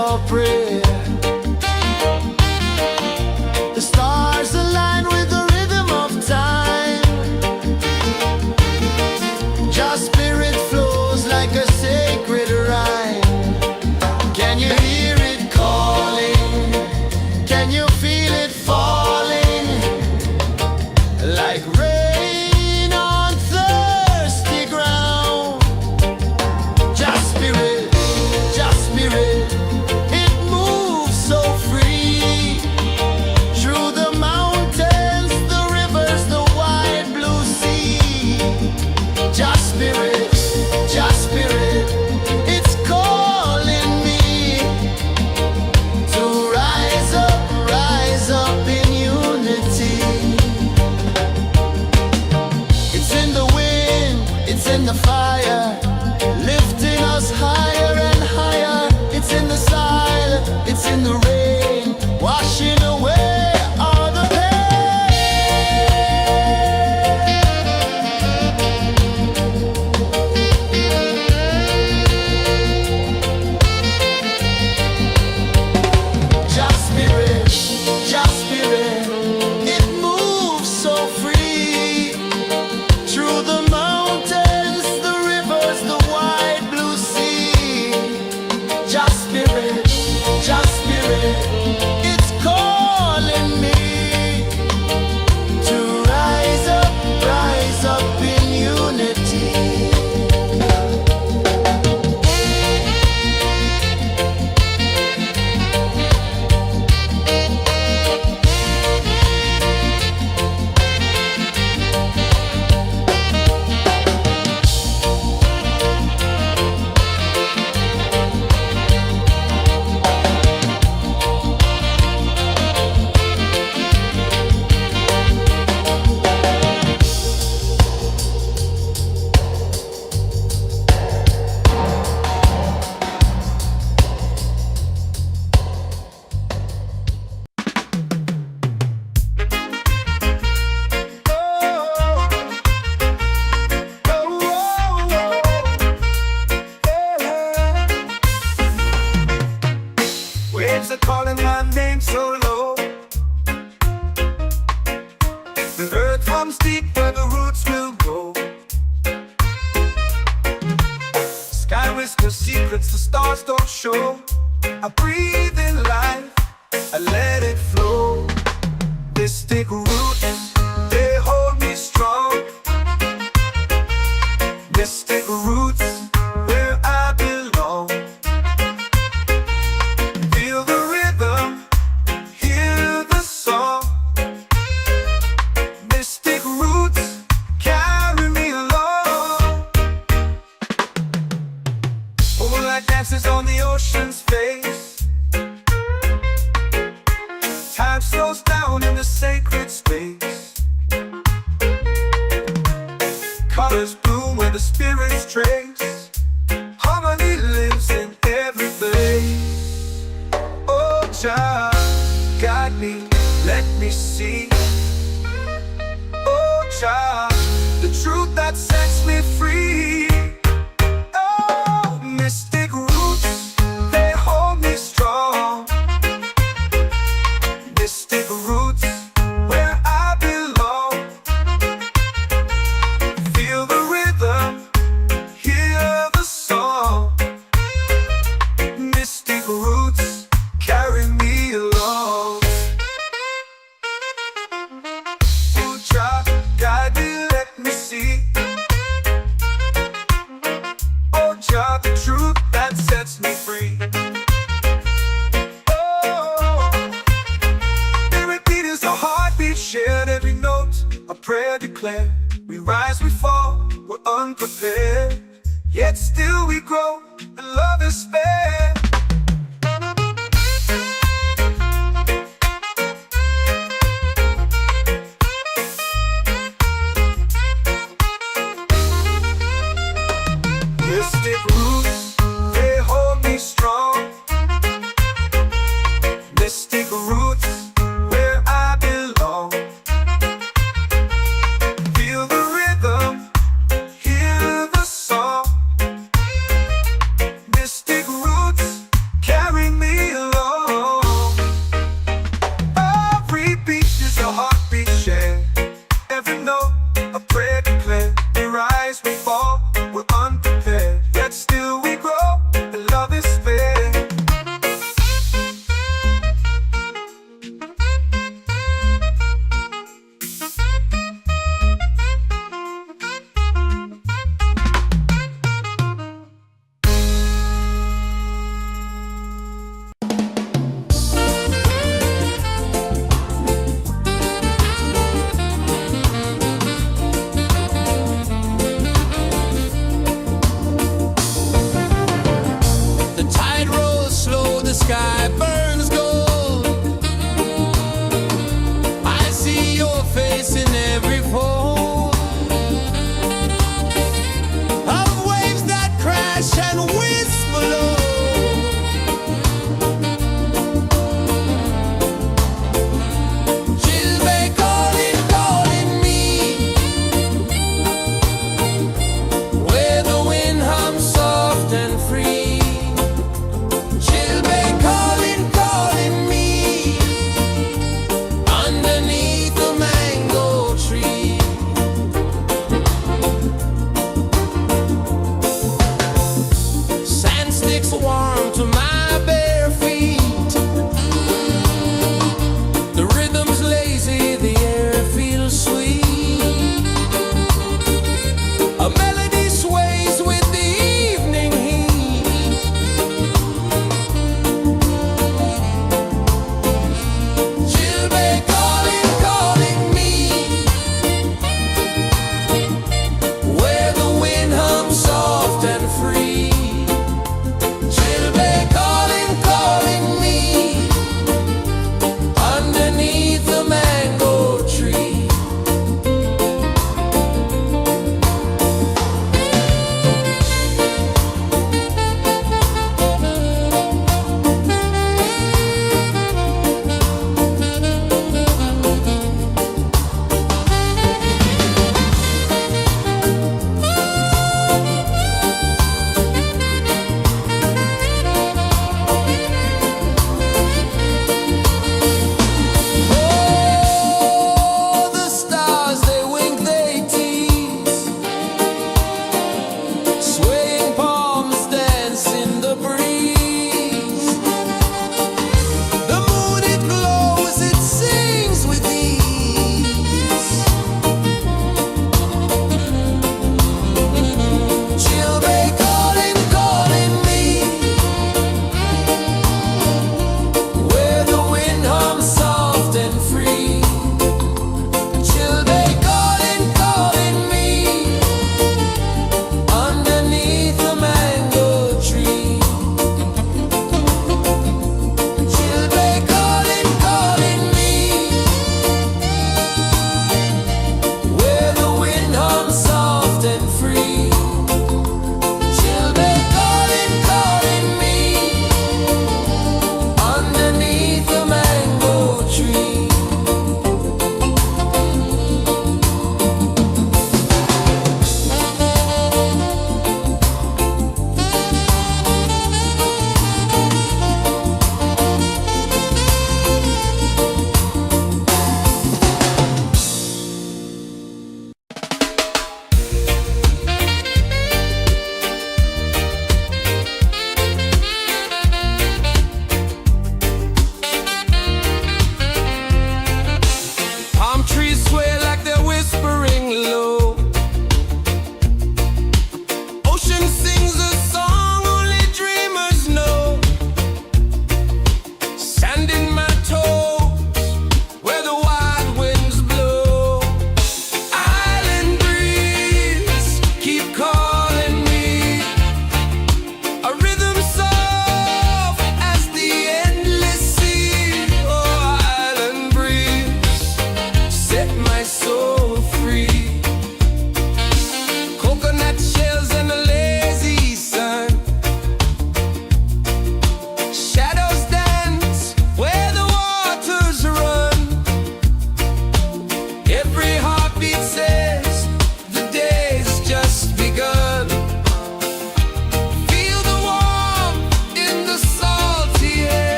our prayer. The stars align with the rhythm of time. Just spirit flows like a sacred rhyme. Can you hear it calling? Can you feel it falling? Like rain on thirsty ground. Just spirit, it moves so free. Through the mountains, the rivers, the wide blue sea. Just spirit, it's calling me to rise up in unity. It's in the wind, it's in the fire, lifting us higher and higher. It's in the silence, it's in the rain, washing away all the Just spirit, it moves so free. Through the mountains, the rivers, the wide blue sea. Just spirit, it's calling me to rise up in unity.
Waves are calling my name so low. The earth runs deep where the roots will go. Sky whispers secrets the stars don't show. I breathe in life, I let it flow. This take roots, they hold me strong. This take roots where I belong. Feel the rhythm, hear the song. Mystic roots carry me along. Moonlight dances on the ocean's face. Time slows down in the sacred space. Colors bloom where the spirits trace. Harmony lives in every place. Oh, Jah, guide me, let me see. Oh, Jah, the truth that sets me free. Oh, mystic roots, they hold me strong. Mystic roots, where I belong. Feel the rhythm, hear the song. Mystic roots carry me along. Oh, Jah, guide me, let me see. Oh, Jah, the truth that sets me free. Oh, spirit beat is a heartbeat shared, every note a prayer declared. We rise, we fall, we're unprepared, yet still we grow, and love is spared. Mystic roots, they hold me strong. Mystic roots, where I belong. Feel the rhythm, hear the song. Mystic roots.
sky burns gold. I see your face in every fold of waves that crash and whisper low. Chilbay calling, calling me, where the wind hums soft and free. Chilbay calling,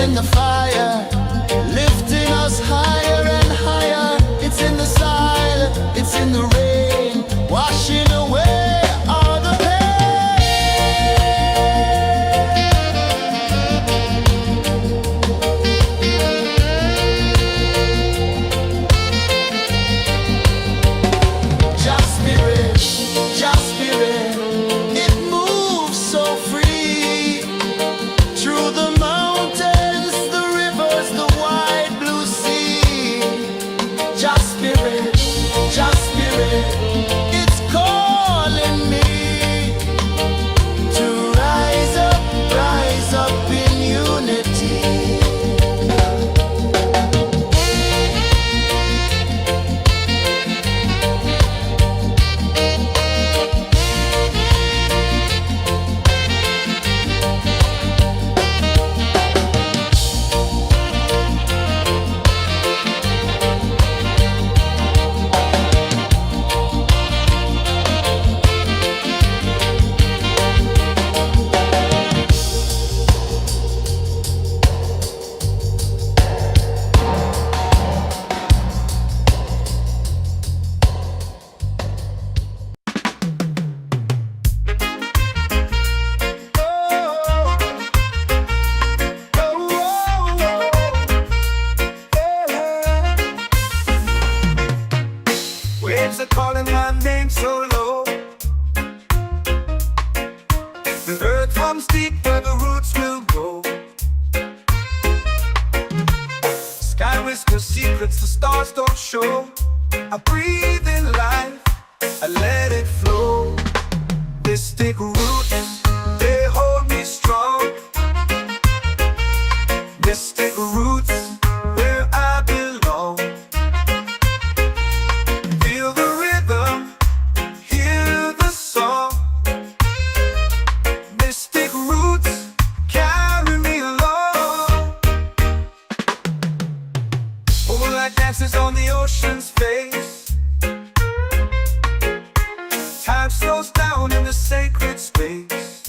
in the fire, lifting us higher and higher. It's in the silence, it's in the rain, washing away all the Just spirit, just spirit, it moves so free through the mountains, the rivers, the wide blue sea. Just spirit, it's calling me to rise up in unity.
Waves are calling my name so low. The earth comes deep where the roots will grow. Sky whispers secrets the stars don't show. I breathe in life, I let it flow. Mystic roots, they hold me strong. Mystic roots, where I belong. Feel the rhythm, hear the song. Mystic roots, carry me along. Moonlight dances on the ocean's face. Time slows down in the sacred space.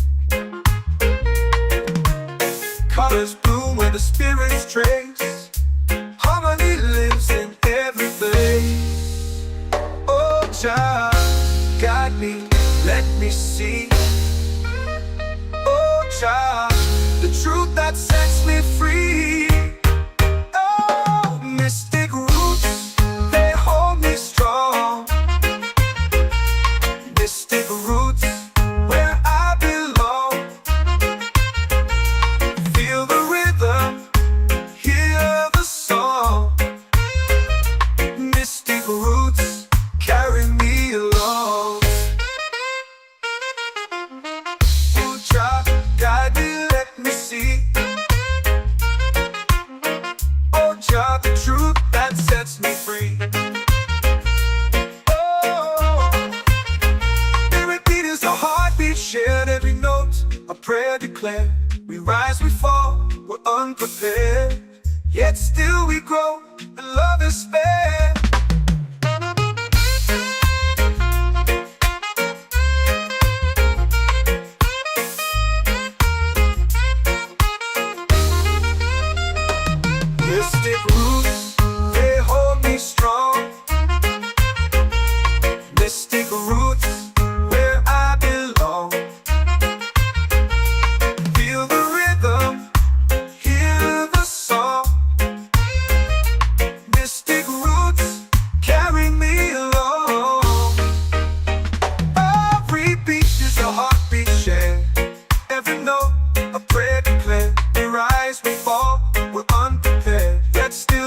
Colors bloom where the spirits trace. Harmony lives in every place. Oh, child, guide me, let me see. Oh, child, the truth that sets me free. Oh, mystic roots, they hold me strong. Mystic roots, where I belong. Feel the rhythm, hear the song. Mystic roots, carry me along. Oh, child, guide me, let me see. Oh, child, the truth that sets me free. Oh, spirit beat is a heartbeat shared, every note a prayer declared. We rise, we fall, we're unprepared, yet still we grow, and love is spared. Mystic roots, they hold me strong. Mystic roots, where I belong. Feel the rhythm, hear the song. Mystic roots, carry me along. Every beat is a heartbeat shared, every note a prayer declared. We rise, we fall, we're unprepared, yet still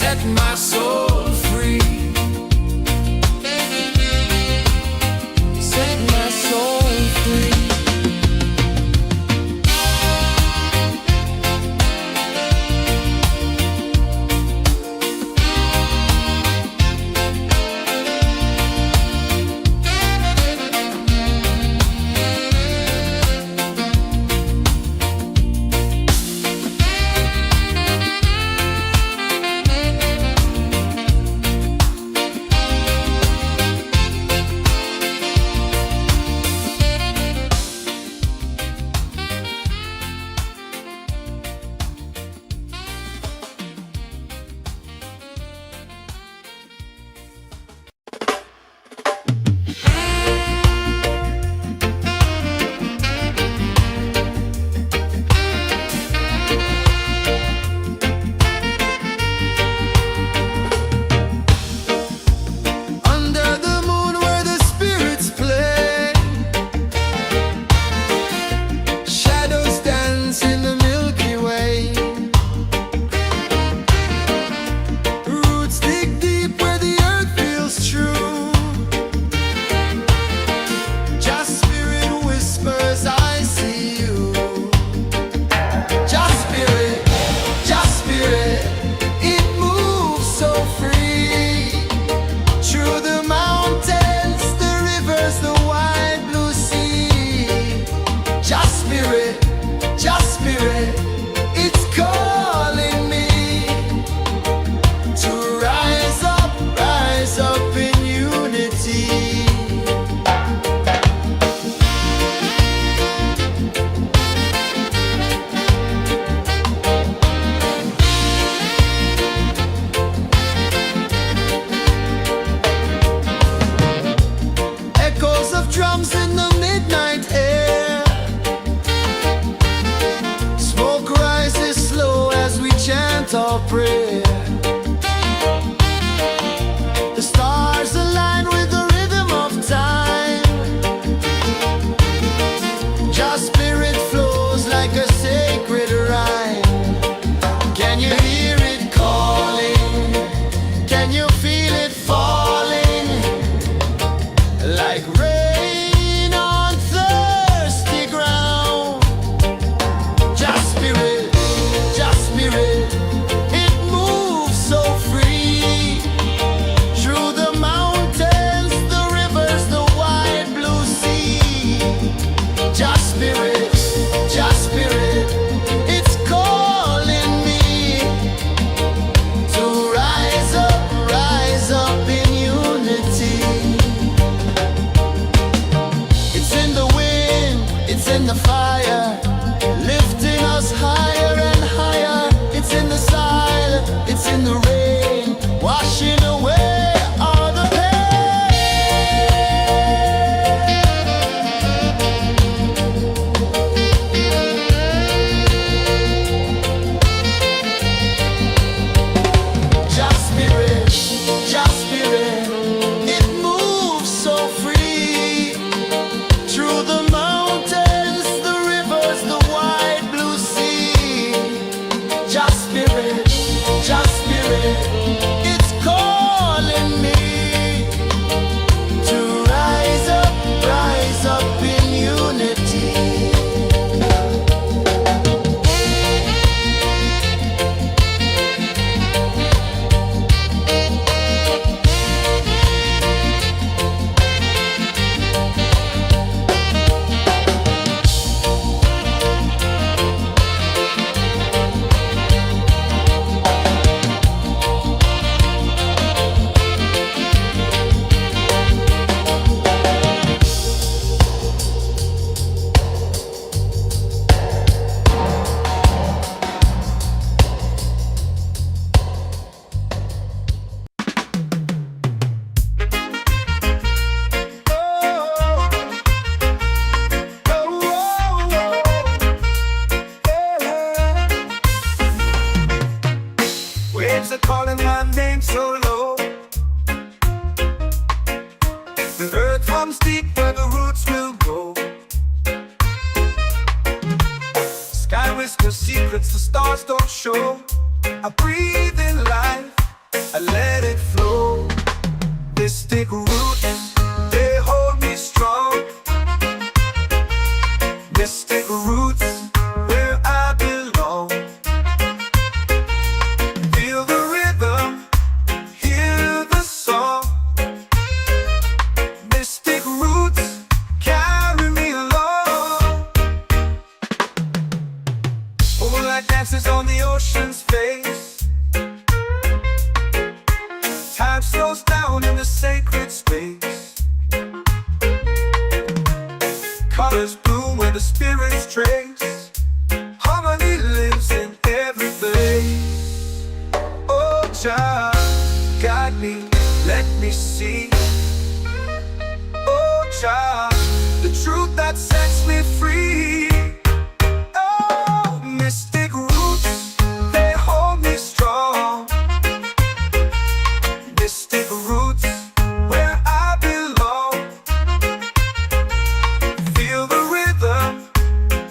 set my soul free.
Set my soul free. Our prayer. The stars align with the rhythm of time. Your spirit flows like a sacred rhyme. Can you hear it calling? Can you feel it falling? Like rain on thirsty ground. Just spirit, just spirit. In the fire, lifting us higher and higher. It's in the silence, it's in the rain, washing away all the pain. Just spirit, it moves so free through the mountains. It's calling me to rise up in unity.
Waves are calling my name so low. The earth runs deep where the roots will go. Sky whispers secrets the stars don't show. I breathe in life, I let it flow. Mystic roots, they hold me strong. Mystic roots, where I belong. Feel the rhythm, hear the song. Mystic roots, carry me along. Moonlight dances on the ocean's face. Time slows down in the sacred space. Colors bloom where the spirits trace. Harmony lives in every place. Oh, Jah, guide me, let me see. Oh, Jah, the truth that sets me free. Oh, mystic roots, they hold me strong. Mystic roots, where I belong. Feel the rhythm,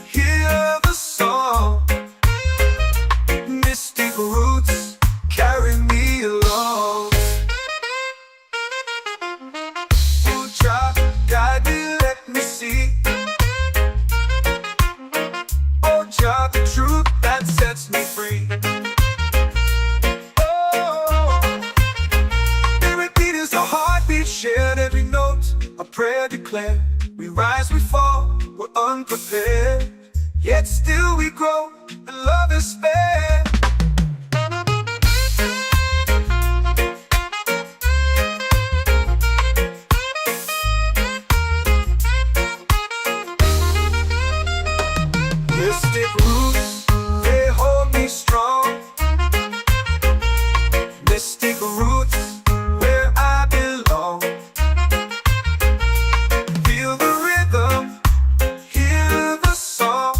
hear the song. Mystic roots, carry me along. Oh, Jah, guide me, let me see. Oh, Jah, the truth that sets me free. Shared every note, a prayer declared. We rise, we fall, we're unprepared. Yet still we grow, and love is spared. Mystic roots, they hold me strong. Mystic roots, where I belong. Feel the rhythm, hear the song.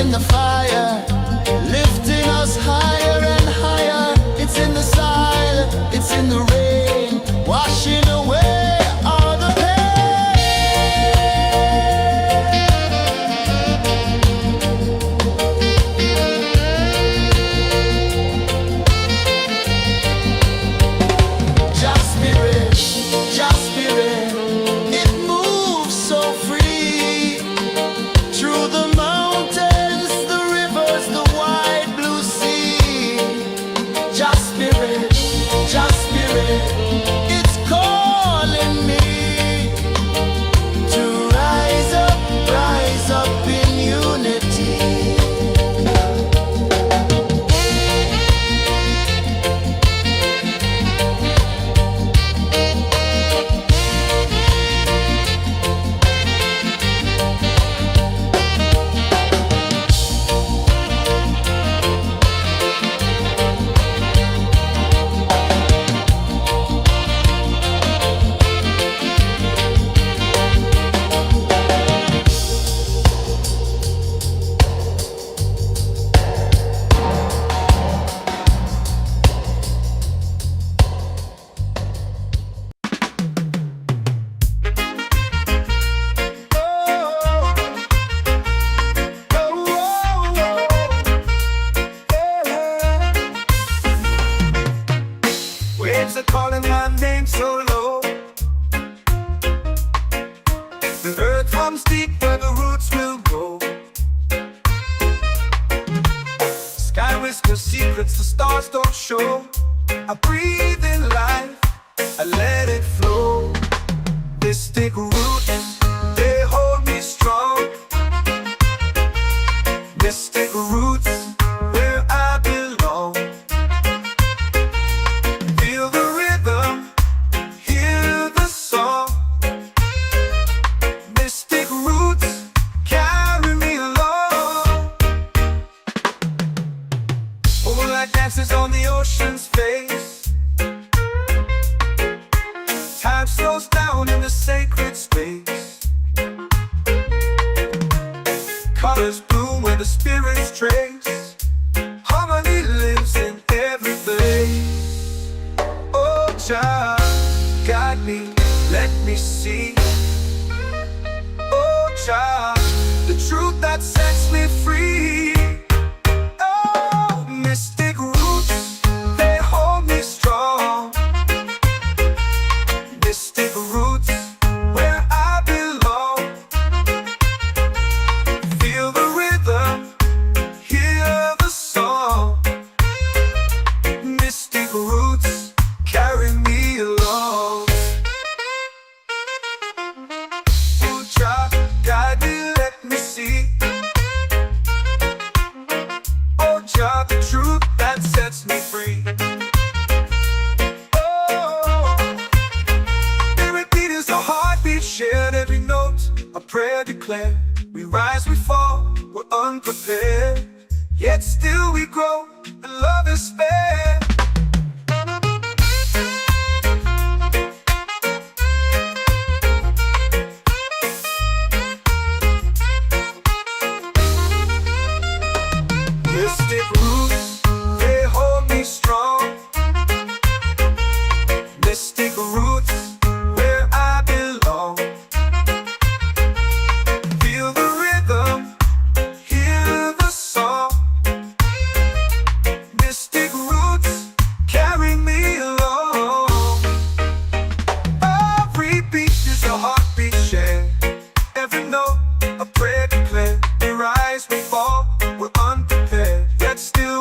in the fire, lifting us higher and higher. It's in the silence, it's in the rain, washing away all the Just spirit, just spirit, it moves so free through the mountains, the rivers, the wide blue sea. Just spirit, it's calling me to rise up in unity.
Waves are calling my name so low. The earth runs deep where the roots will grow. Sky whispers secrets the stars don't show. I breathe in life, I let it flow. Mystic roots, they hold me strong. Mystic roots, where I belong. Feel the rhythm, hear the song. Mystic roots, carry me along. Moonlight dances on the ocean's face. Time slows down in the sacred space. Colors bloom where the spirits trace. Harmony lives in every place. Oh, child, guide me, let me see. Oh, child, the truth that sets me free. Oh, mystic roots, they hold me strong. Mystic roots, where I belong. Feel the rhythm, hear the song. Mystic roots, carry me along. Oh, child, guide me, let me see. Oh, child, the truth that sets me free. Oh, spirit beat is a heartbeat shared, every note a prayer declared. We rise, we fall, we're unprepared, yet still we grow, and love is spared. Mystic roots, they hold me strong. Mystic roots, where I belong. Feel the rhythm, hear the song. Mystic roots, carry me along. Every beat is a heartbeat shared, every note a prayer declared. We rise, we fall, we're unprepared, yet still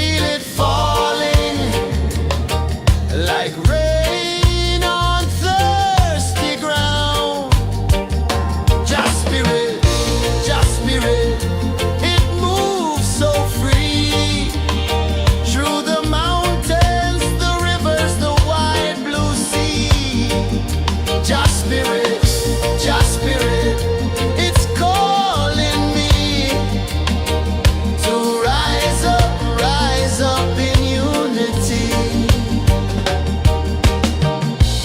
feel it falling like rain on thirsty ground. Just spirit, it moves so free through the mountains, the rivers, the wide blue sea. Just spirit, it's calling me to rise up in unity.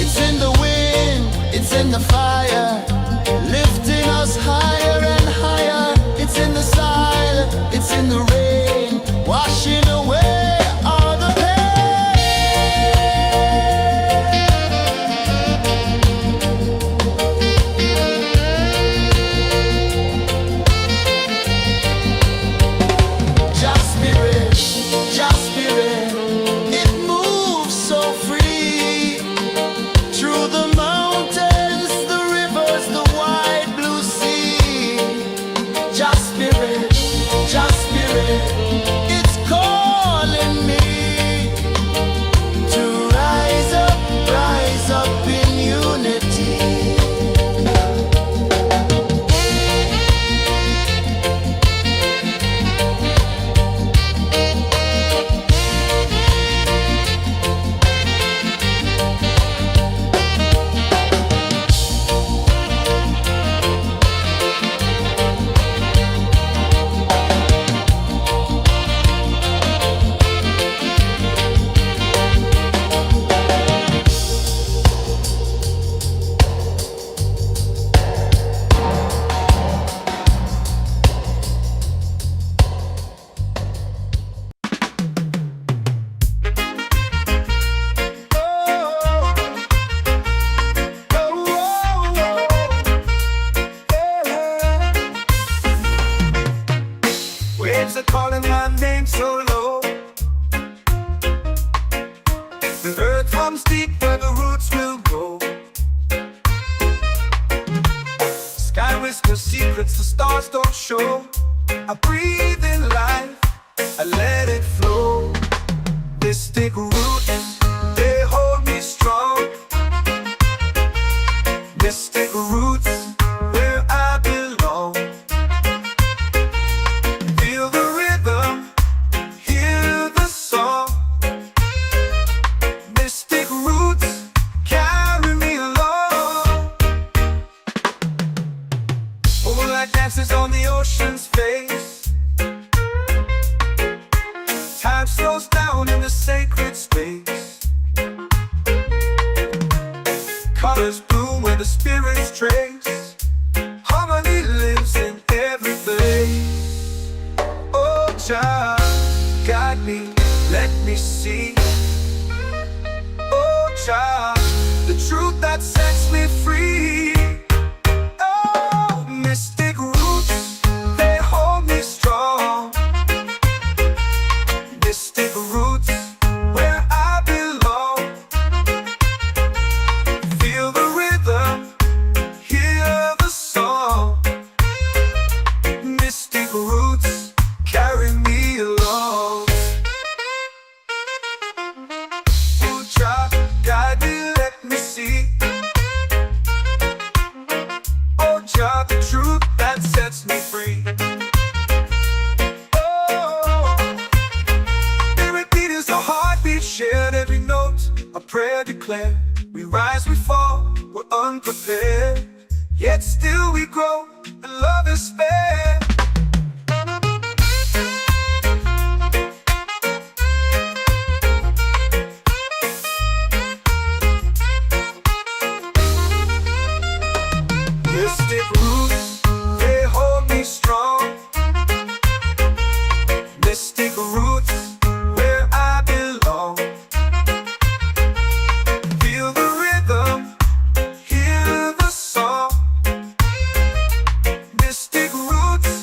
It's in the wind, it's in the fire, lifting us higher and higher. It's in the silence, it's in the rain, washing away all the Just spirit, it moves so free through the mountains, the rivers, the wide blue sea. Just spirit, it's calling me to rise up in unity.
Waves are calling my name so low. The earth comes deep where the roots will grow. Sky whispers secrets the stars don't show. I breathe in life, I let it flow. Mystic roots, they hold me strong. Mystic roots, where I belong. Feel the rhythm, hear the song. Mystic roots, carry me along. Moonlight dances on the ocean's face. Time slows down in the sacred space. Colors bloom where the spirits trace. Harmony lives in every place. Oh, child, guide me, let me see. Oh, child, the truth that sets me free. Oh, mystic roots, they hold me strong. Mystic roots, where I belong. Feel the rhythm, hear the song. Mystic roots, carry me along. Oh, child, guide me, let me see. Oh, child, the truth that sets me free. Oh, spirit beat is a heartbeat shared, every note a prayer declared. We rise, we fall, we're unprepared, yet still we grow, and love is spared. Mystic roots, they hold me strong. Mystic roots, where I belong. Feel the rhythm, hear the song. Mystic roots,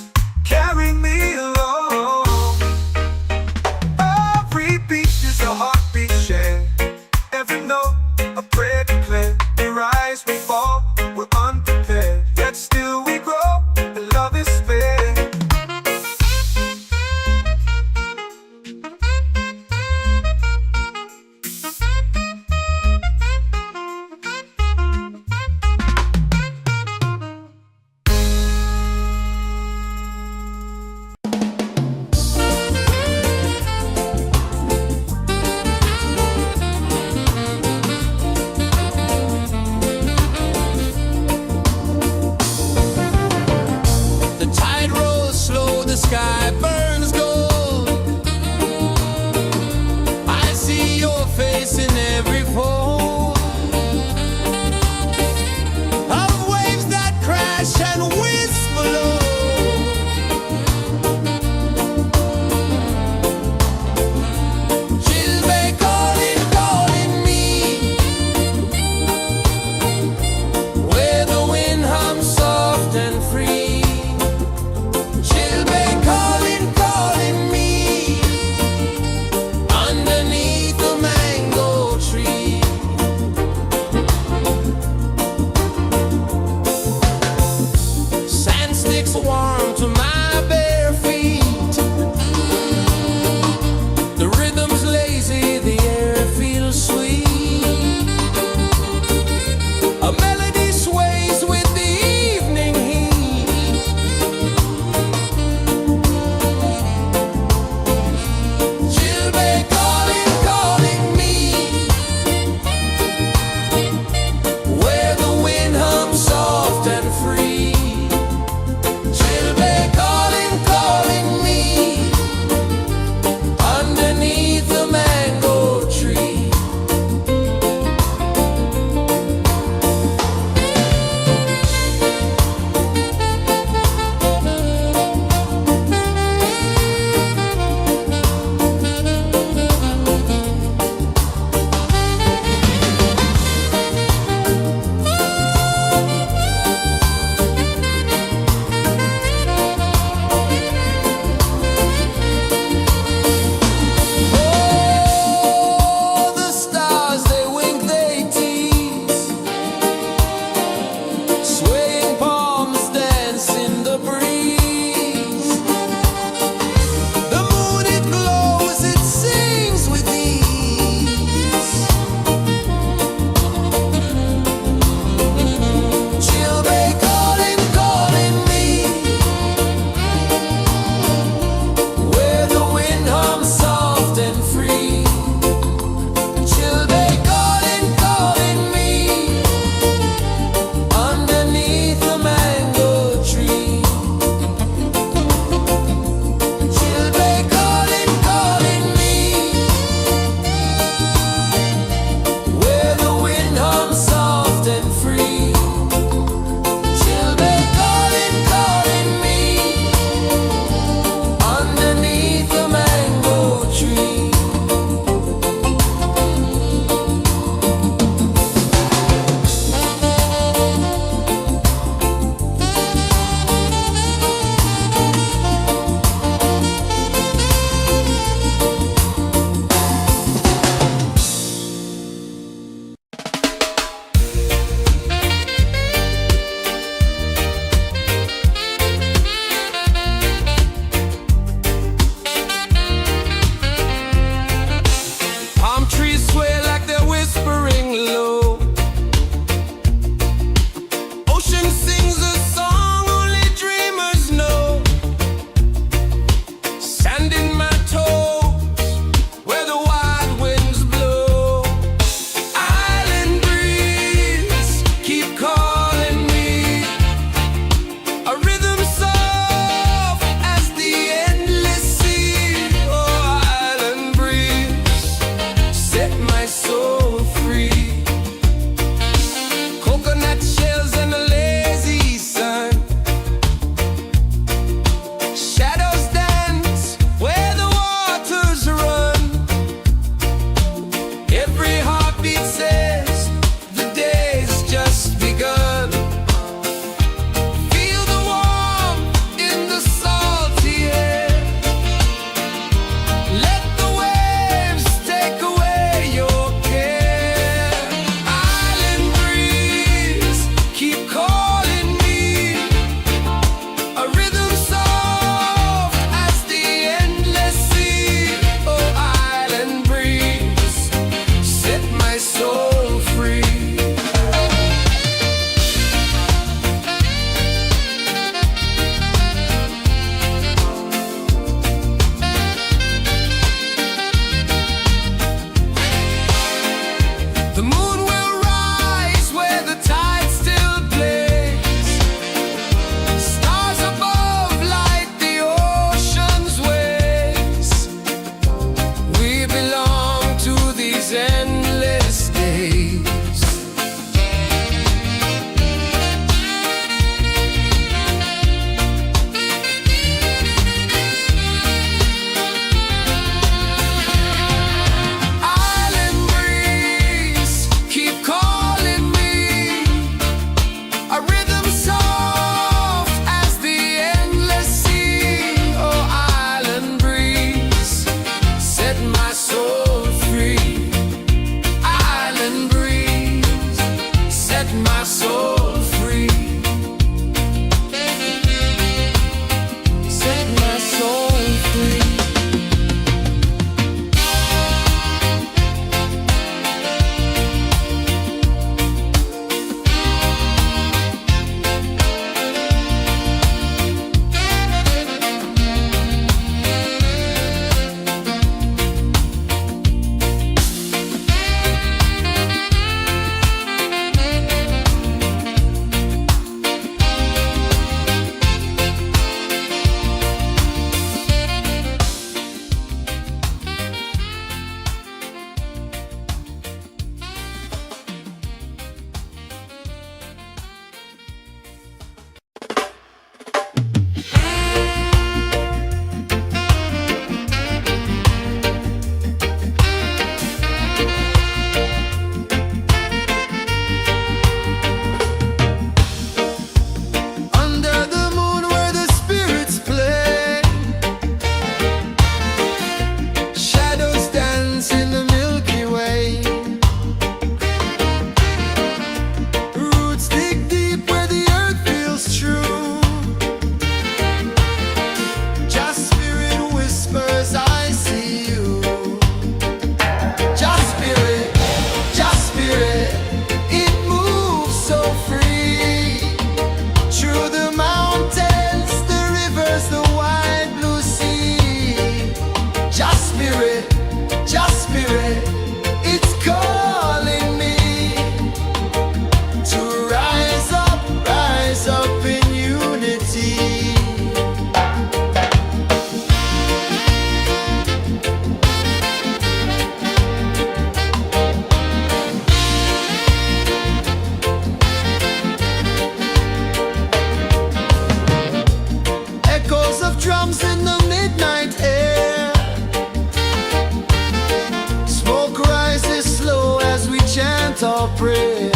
chant or pray.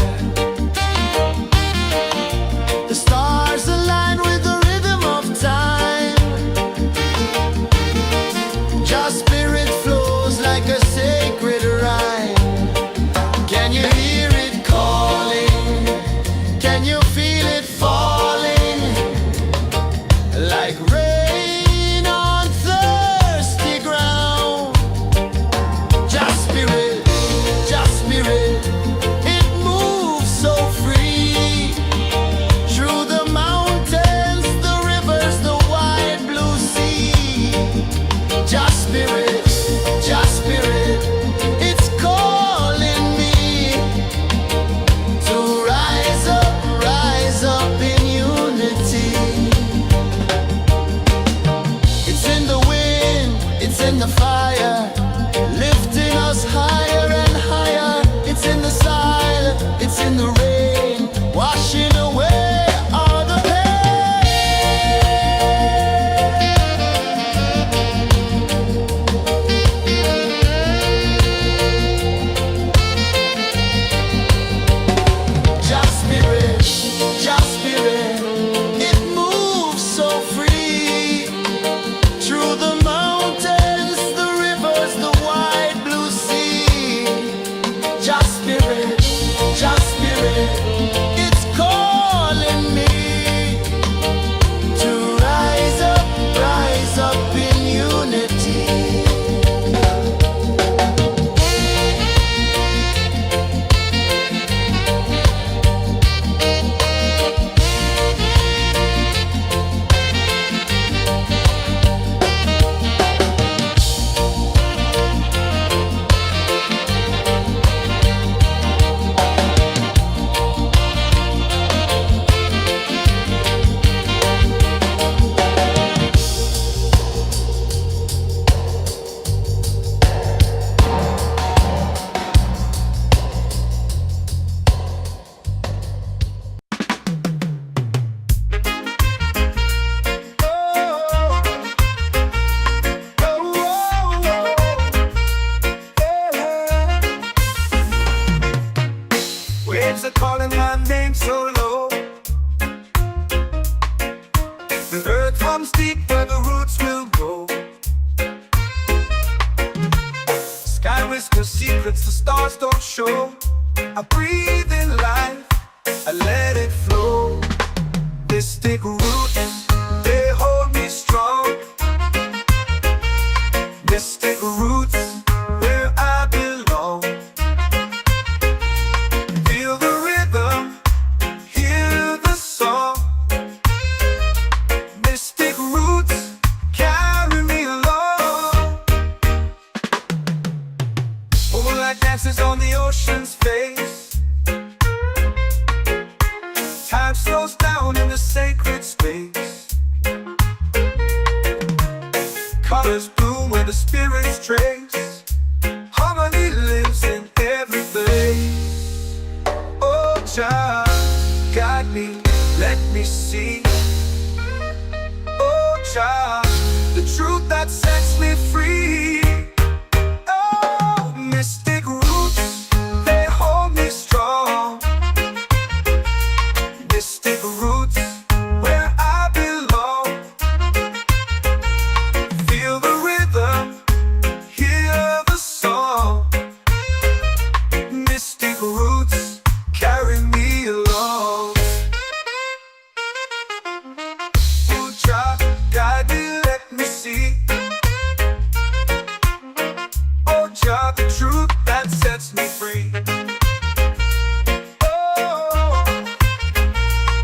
The stars align with the rhythm of time. Your spirit flows like a sacred rhyme. Can you hear it calling? Can you feel it falling? Like rain on thirsty ground. Just spirit, it moves so free. Through the mountains, the rivers, the wide blue sea. Just spirit, it's calling me to rise up in unity. It's in the wind, it's in the fire, lifting us higher and higher. It's in the silence, it's in the rain, washing away all the Just spirit, it moves so free. Through the mountains, the rivers, the wide blue sea. Just spirit, it's calling me to rise up in unity.
Waves are calling my name so low. The earth comes deep where the roots will go. Sky whispers secrets the stars don't show. I breathe in life, I let it flow. Mystic roots, they hold me strong. Mystic roots, where I belong. Feel the rhythm, hear the song. Mystic roots, carry me along. Moonlight dances on the ocean's face. Time slows down in the sacred space. Colors bloom where the spirits trace. Harmony lives in every place. Oh, child, guide me, let me see. Oh, child, the truth that sets me free. Oh, mystic roots, they hold me strong. Mystic roots, where I belong. Feel the rhythm, hear the song. Mystic roots, carry me along. Oh, child, guide me, let me see. Oh, child, the truth that sets me free. Oh,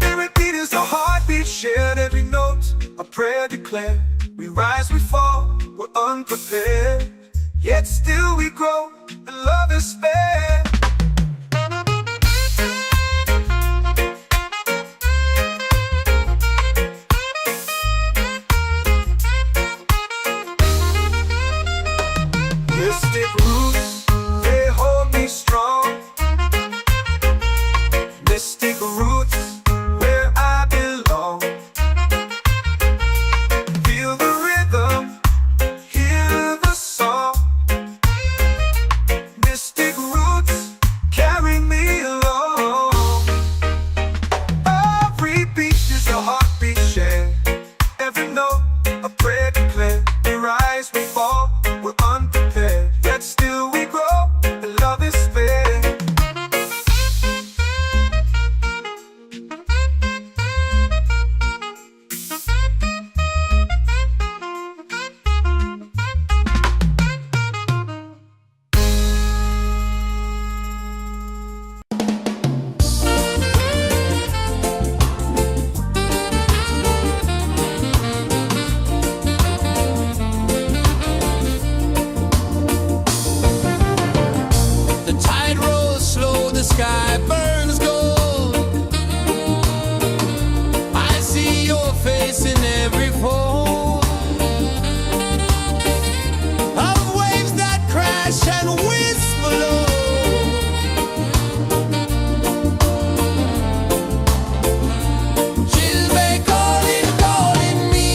every beat is a heartbeat shared, every note a prayer declared. We rise, we fall, we're unprepared, yet still we grow, and love is spared. Mystic roots, they hold me strong. Mystic roots, where I belong. Feel the rhythm, hear the song. Mystic roots,
and whisper low. She'll be calling, calling me,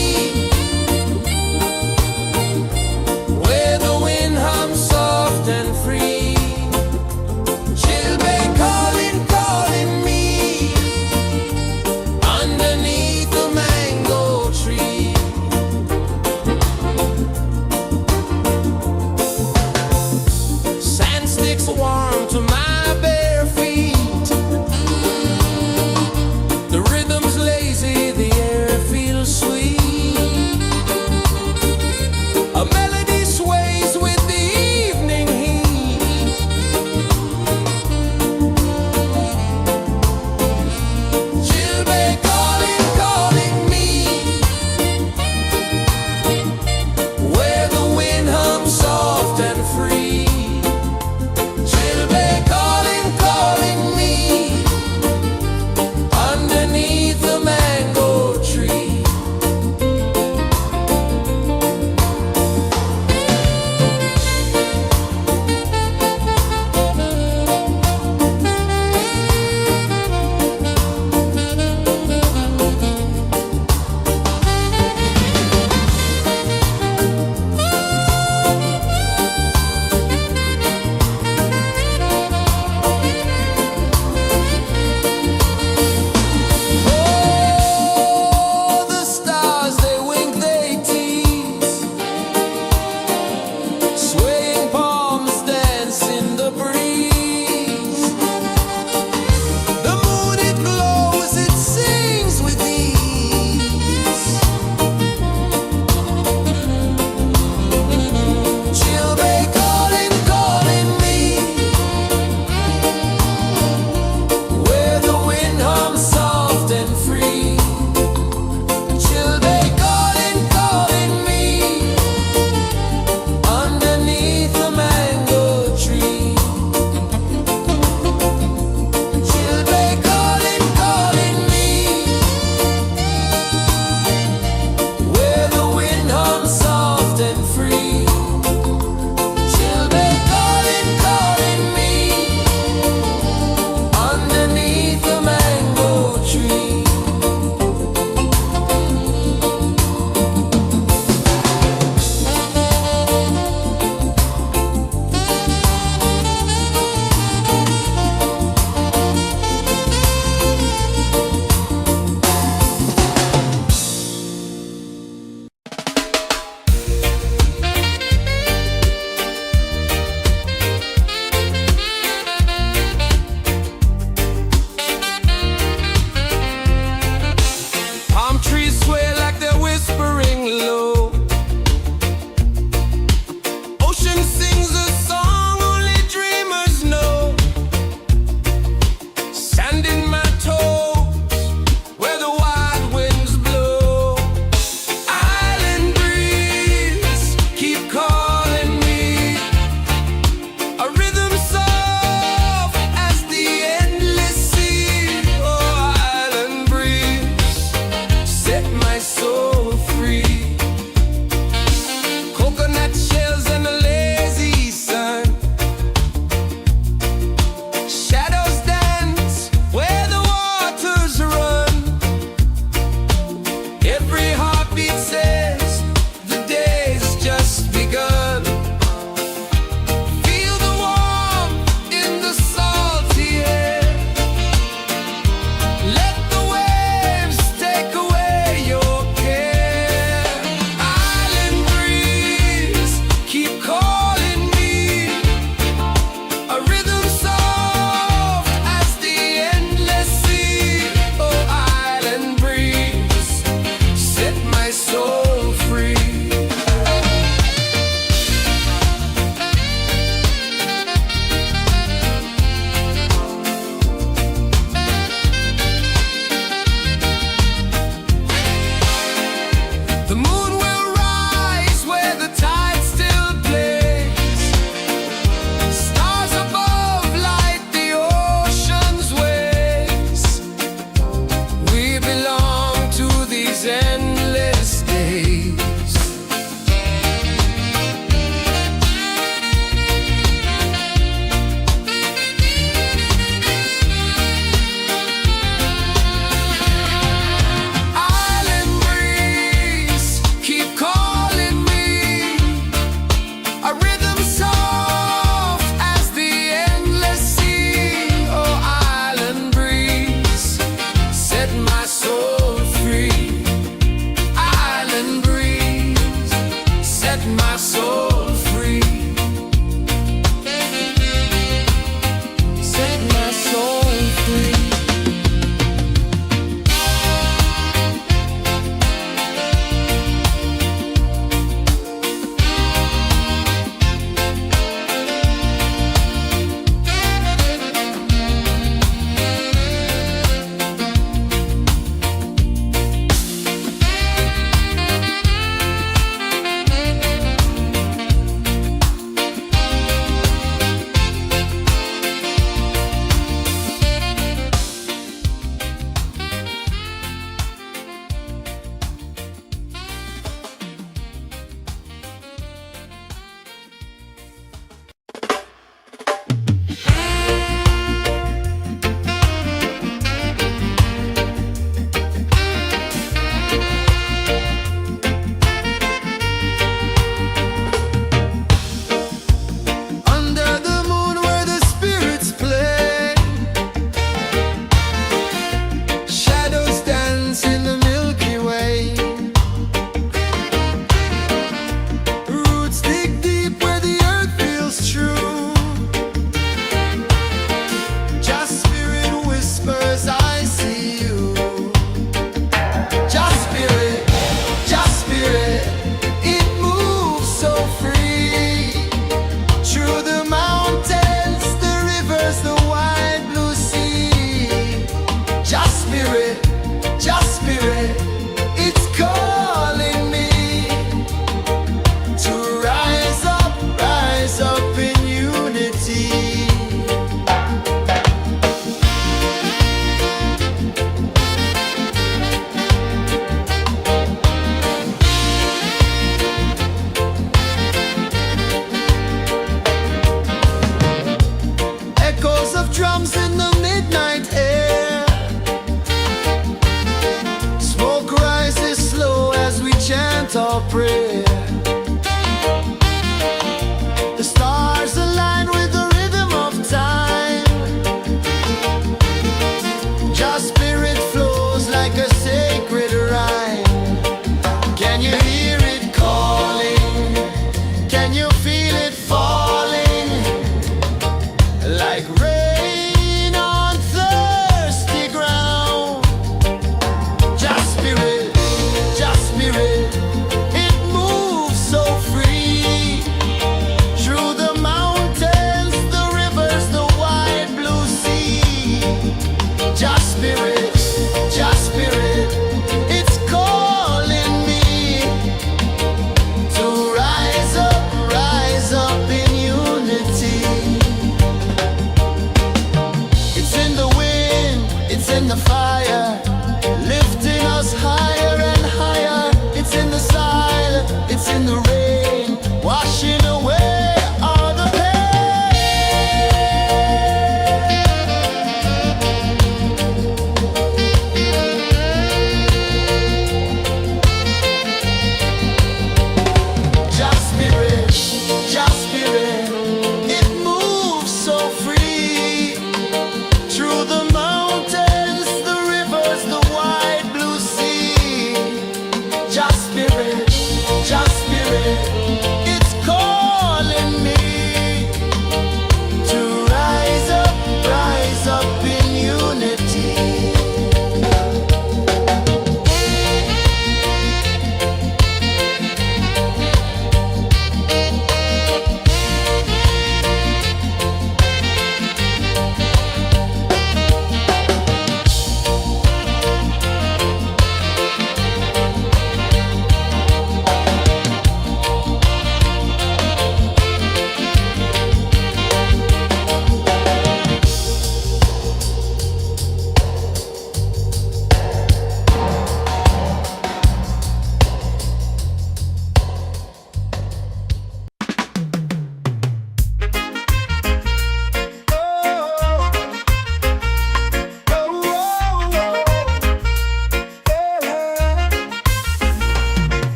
where the wind hums soft and free. She'll be calling, calling me, underneath the mango tree.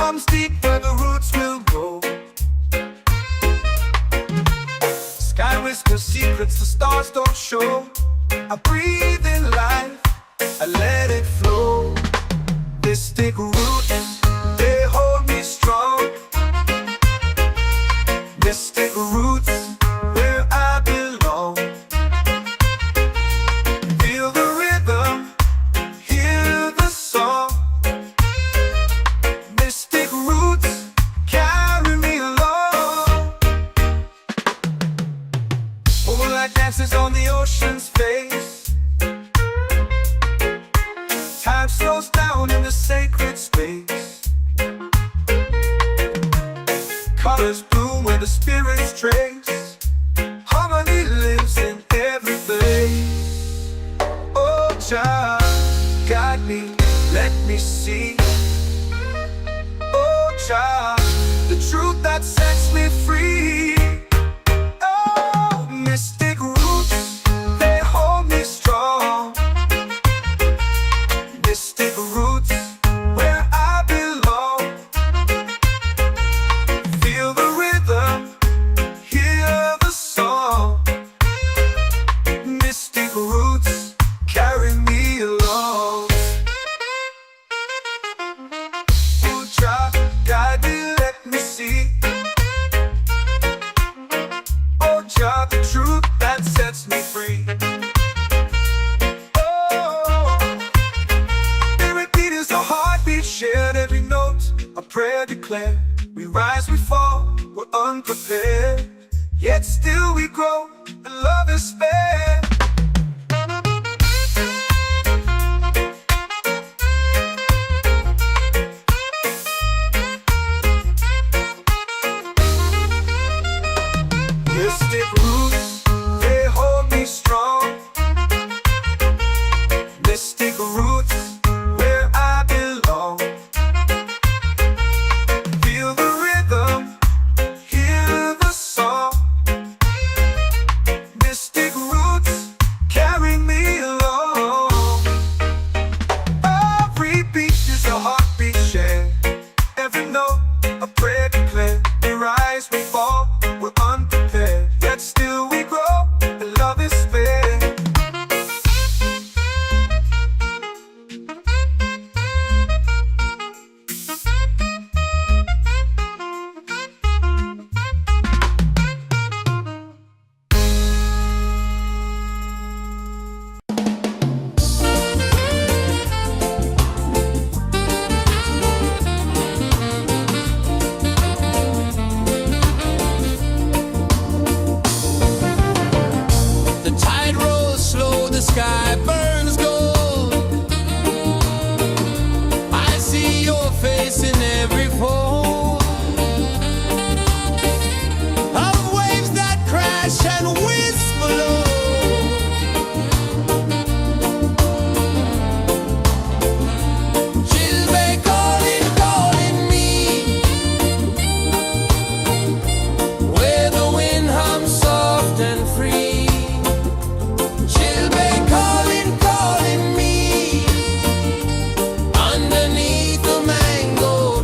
comes deep where the roots will grow. Sky whispers secrets the stars don't show. I breathe in life, I let it flow. Mystic roots, they hold me strong. Mystic roots, where I belong. Feel the rhythm, hear the song. Mystic roots, carry me along. Moonlight dances on the ocean's face. Time slows down in the sacred space. Colors bloom where the spirits trace. Harmony lives in every place. Oh, child, guide me, let me see. Oh, child, the truth that sets me free. Oh, mystic roots, they hold me strong. Mystic roots, where I belong. Feel the rhythm, hear the song. Mystic roots, carry me along. Oh, child, guide me, let me see. Oh, child, the truth that sets me free. Oh, every beat is a heartbeat shared, every note a prayer declared. We rise, we fall, we're unprepared, yet still we grow, and love is fair. Mystic roots, they hold me strong. Mystic roots, where I belong. Feel the rhythm, hear the song. Mystic roots, carry me along. Every beat is a heartbeat shared, every note a prayer declared. We rise, we fall, we're unprepared, yet still we grow, and love is fair.
The tide rolls slow, the sky burns gold. I see your face in every fold of waves that crash and whisper low. She'll be calling, calling me, where the wind hums soft and free. She'll be calling, calling me, underneath the mango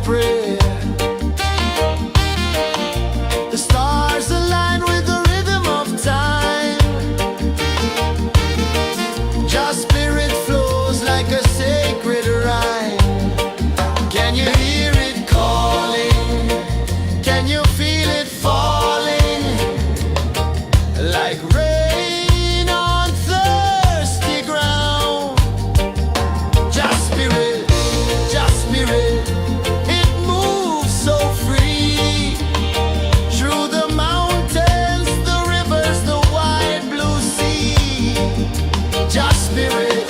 prayer. The stars align with the rhythm of time. Your spirit flows like a sacred rhyme. Can you hear it calling? Can you feel it falling? Like rain on thirsty ground. Just spirit, it moves so free. Through the mountains, the rivers, the wide blue sea. Just spirit,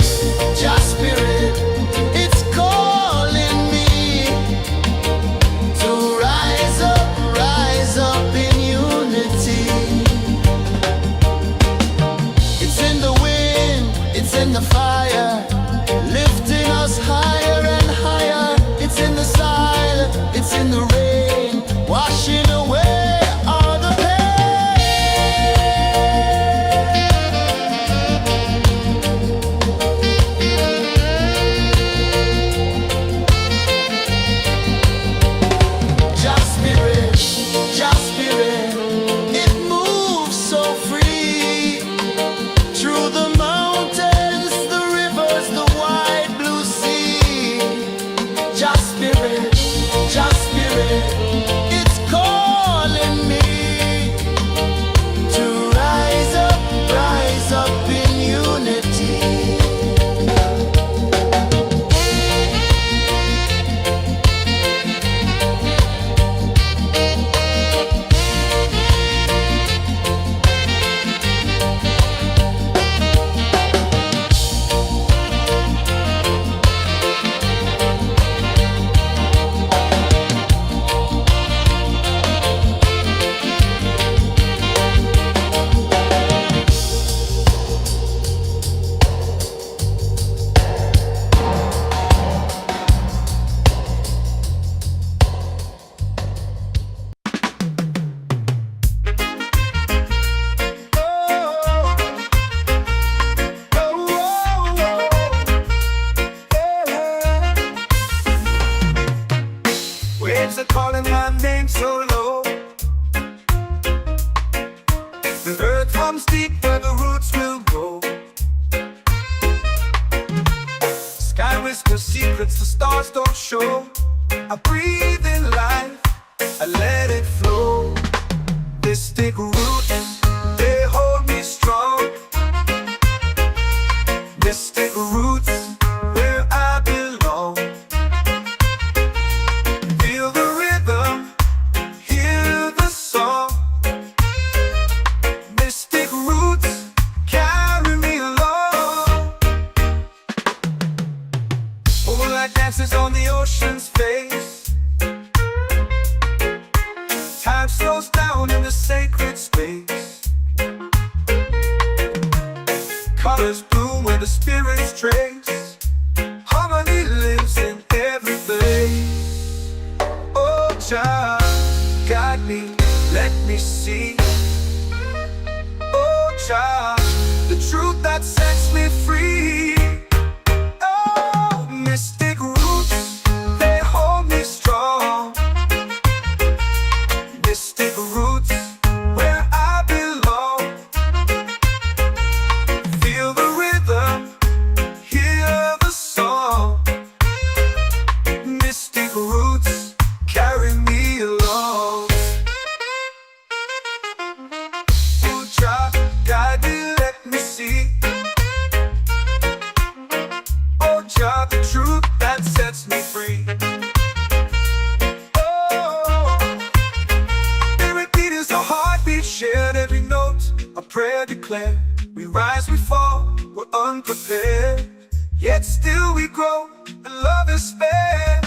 it's calling me to rise up in unity. It's in the wind, it's in the fire, lifting us higher and higher. It's in the silence, it's in the rain, washing away all the pain. Just spirit, it moves so free. Through the mountains, the rivers, the wide blue sea. Just spirit, it's calling me to rise up in unity.
Waves are calling my name so low. The earth comes deep where the roots will go. Sky whispers secrets the stars don't show. I breathe in life, I let it flow. Mystic roots, they hold me strong. Mystic roots, where I belong. Feel the rhythm, hear the song. Mystic roots, carry me along. Moonlight dances on the ocean's face. Time slows down in the sacred space. Colors bloom where the spirits trace. Harmony lives in every face. Oh, child, guide me, let me see. Oh, child, the truth that sets me free. Oh, mystic roots, they hold me strong. Mystic roots, where I belong. Feel the rhythm, hear the song. Mystic roots, carry me along. Oh, child, guide me, let me see. Oh, child, the truth that sets me free. Oh, spirit beat is a heartbeat, shared every note, a prayer declared. We rise, we fall, we're unprepared, yet still we grow, and love is spared.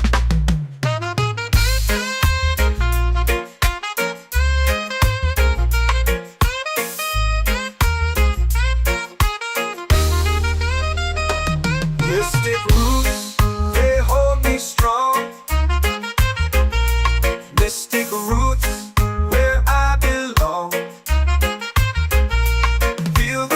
Mystic roots, they hold me strong. Mystic roots, where I belong. Feel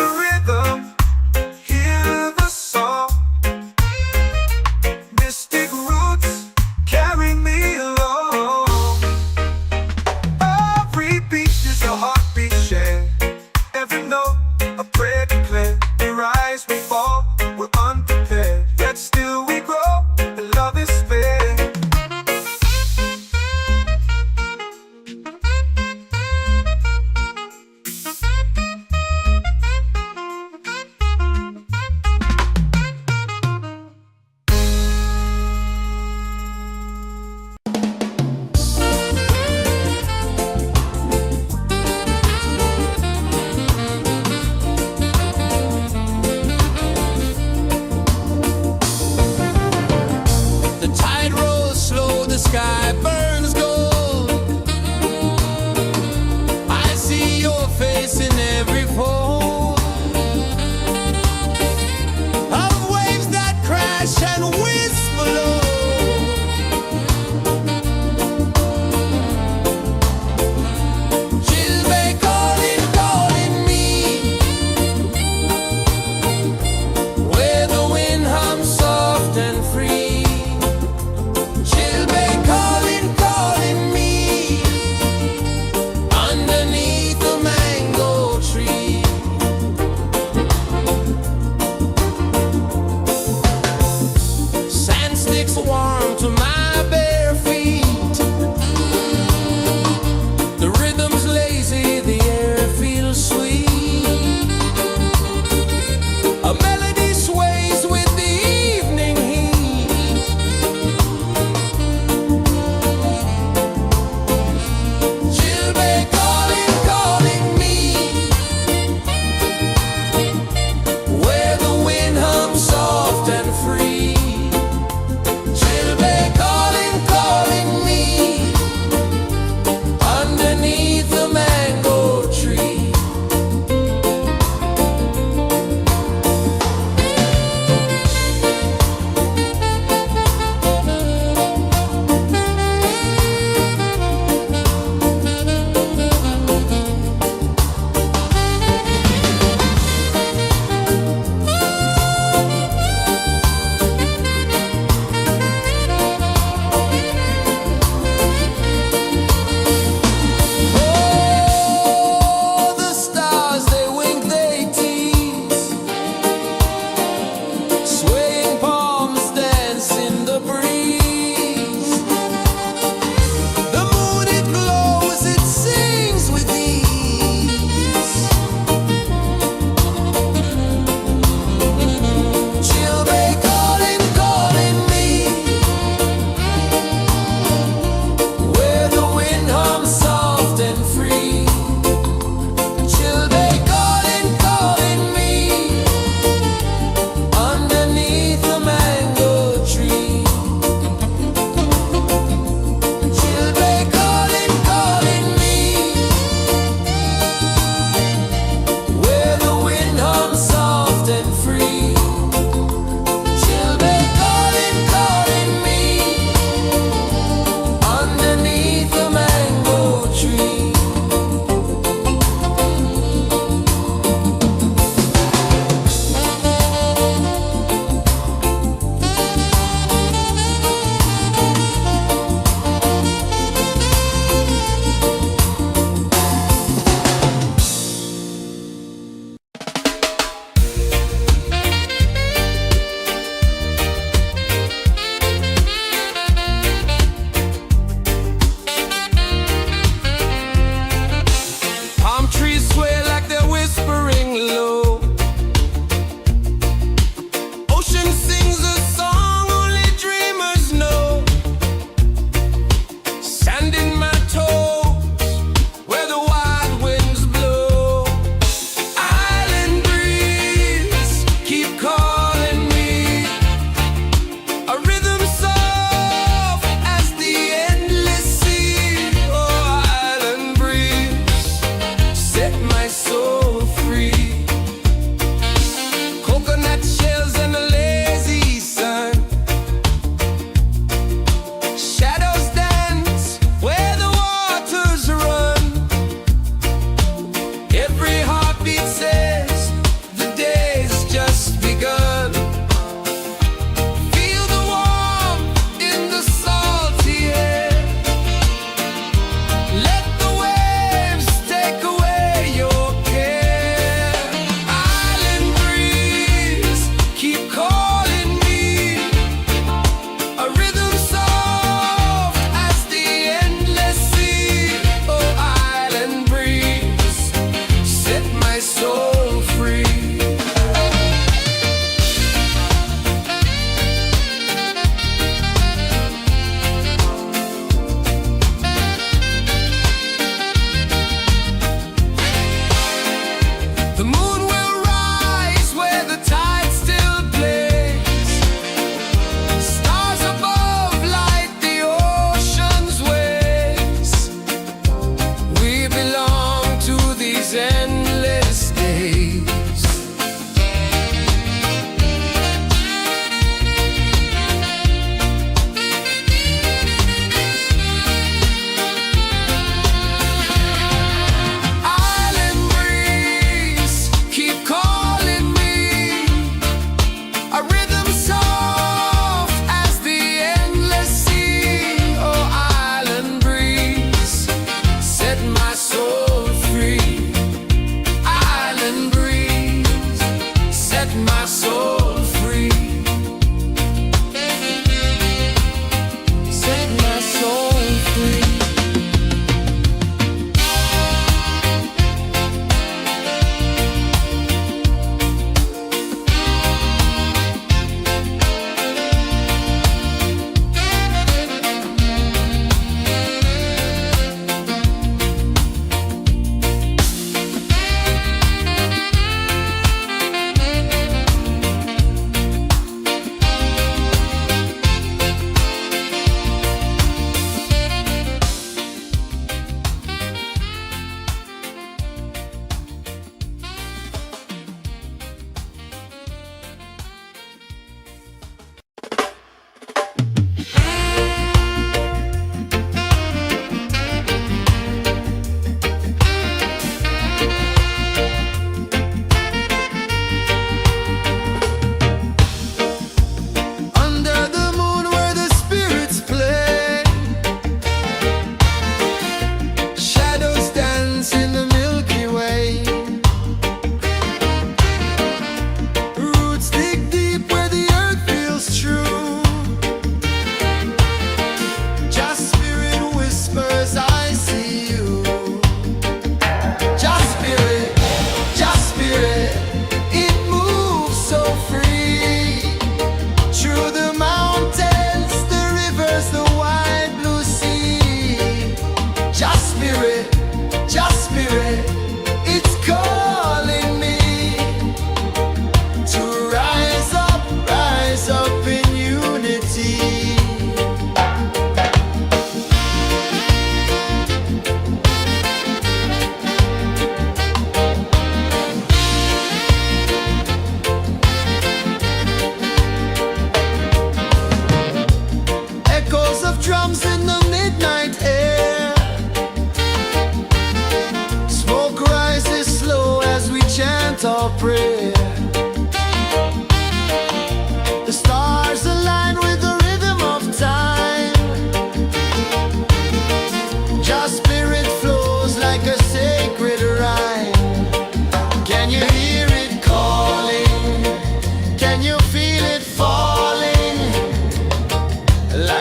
sky burns gold. I see your face in every fold of waves that crash and whisper low. She'll be calling, calling me where the wind hums soft and free. She'll be calling.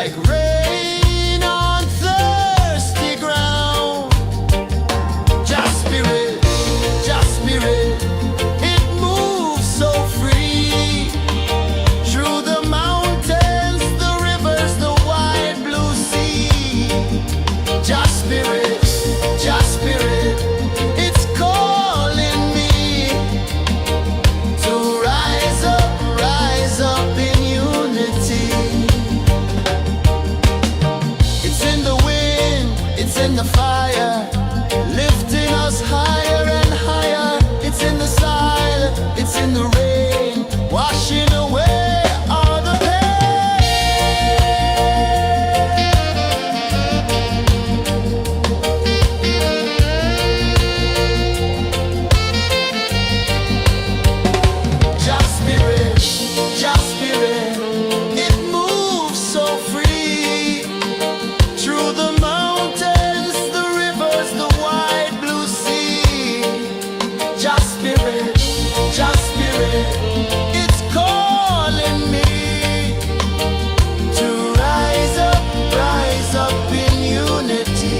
like rain on thirsty ground. Just spirit, it moves so free through the mountains, the rivers, the wide blue sea. Just spirit, it's calling me to rise up in unity. It's in the wind, it's in the fire, lifting us higher and higher. It's in the silence, it's in the rain, washing away all the Just spirit, it moves so free through the mountains, the rivers, the wide blue sea. Just spirit, it's calling me to rise up in unity.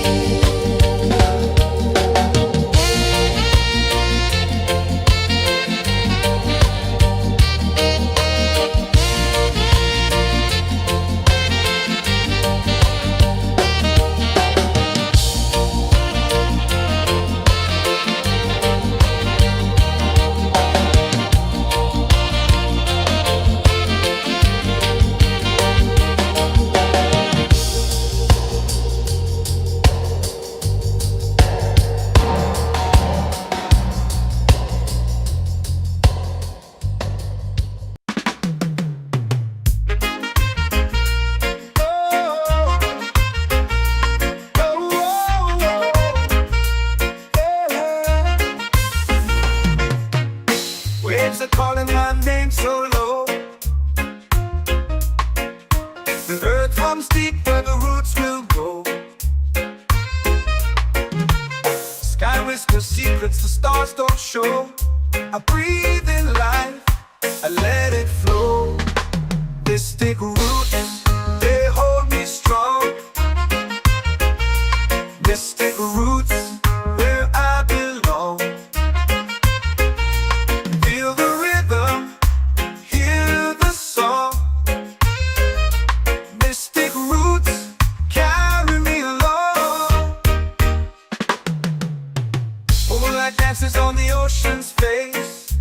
Waves are calling my name so low. The earth comes deep where the roots will go. Sky whispers secrets the stars don't show. I breathe in life, I let it flow. Mystic roots, they hold me strong. Mystic roots, where I belong. Feel the rhythm, hear the song. Mystic roots, carry me along. Moonlight dances on the ocean's face.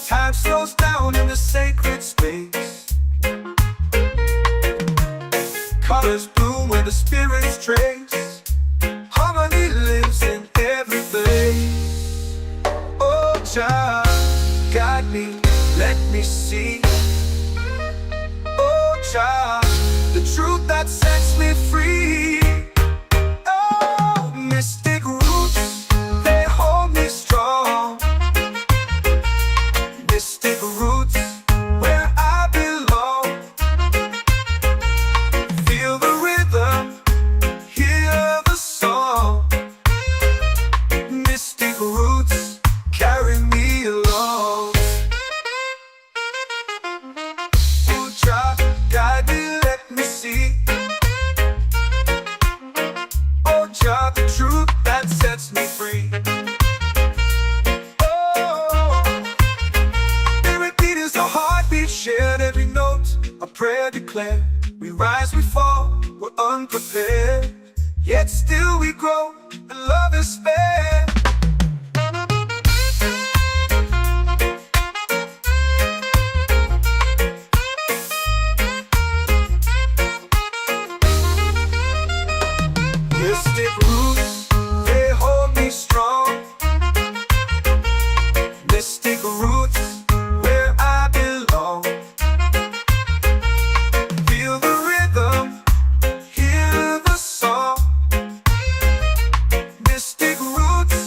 Time slows down in the sacred space. Colors bloom where the spirits trace. Harmony lives in every place. Oh, child, guide me, let me see. Oh, child, the truth that sets me free. Oh, mystic roots, they hold me strong. Mystic roots, where I belong. Feel the rhythm, hear the song. Mystic roots, carry me along. Oh, child, guide me, let me see. Oh, child, the truth that sets me free. Oh, every beat is a heartbeat shared, every note a prayer declared. We rise, we fall, we're unprepared, yet still we grow, and love is spared. Mystic roots, they hold me strong. Mystic roots, where I belong. Feel the rhythm, hear the song. Mystic roots,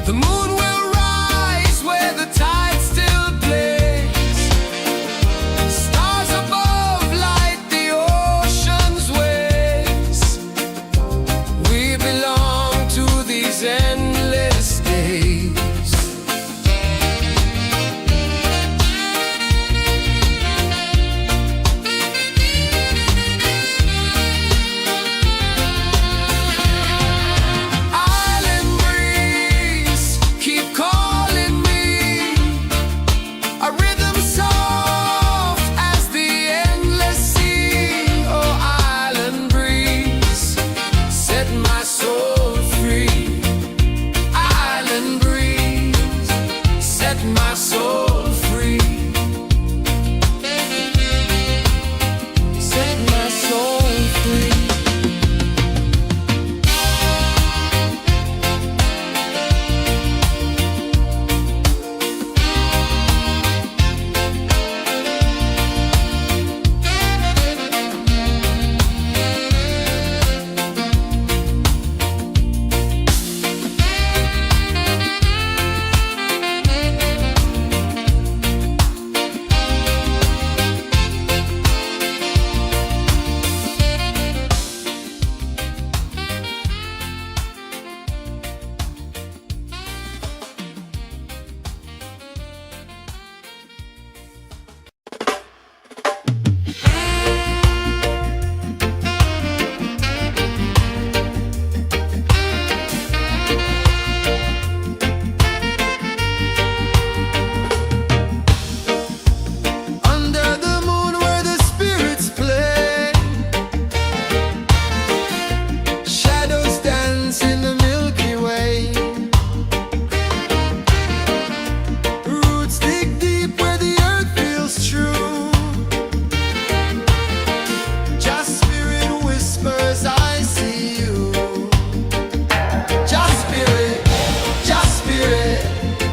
The moon will rise where the tide still plays. Stars above light the ocean's waves. We belong to these endless days. Island breeze, keep calling me. A rhythm soft as the endless sea. Oh, island breeze, set my soul free. Island breeze, set my soul free. Set my soul free. Under the moon where the spirits play, shadows dance in the Milky Way. Roots dig deep where the earth feels true. Just spirit whispers, I see you. Just spirit,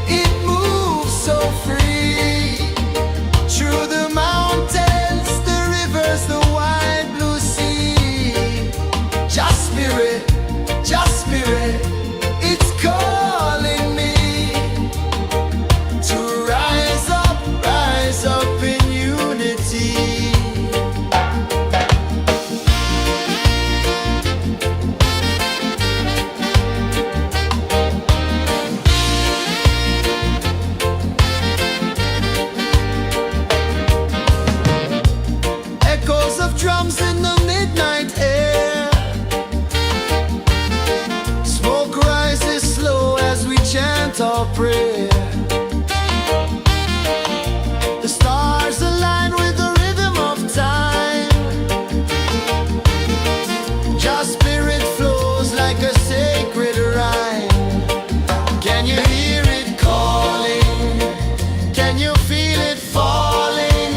it moves so free. Through the mountains, the rivers, the wide blue sea. Just spirit, it's calling me to rise up in unity. Echoes of drums in the midnight air. Smoke rises slow as we chant our prayer. The stars align with the rhythm of time. Just spirit flows like a sacred rhyme. Can you hear it calling? Can you feel it falling?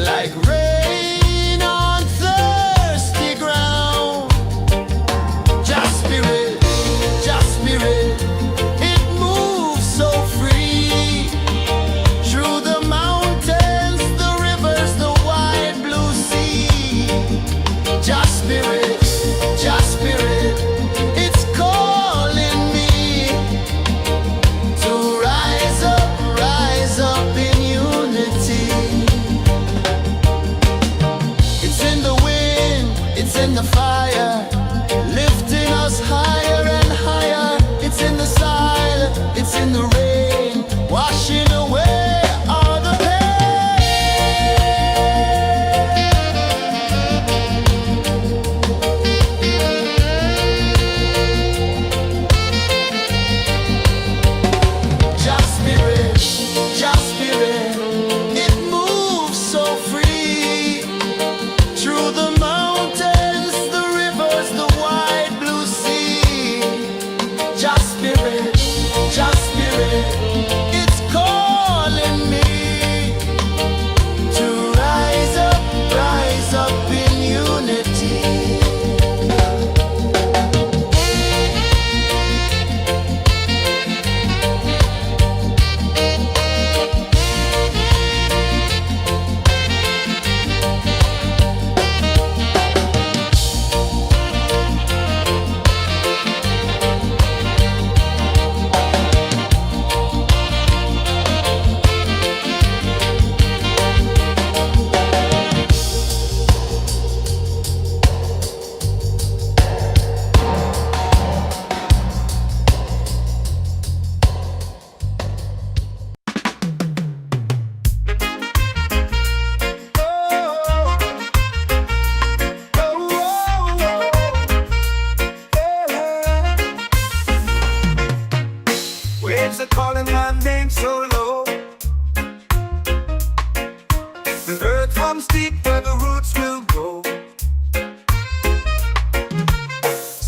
Like rain on thirsty ground. Just spirit, it moves waves are calling my name so low. The earth comes deep where the roots will grow.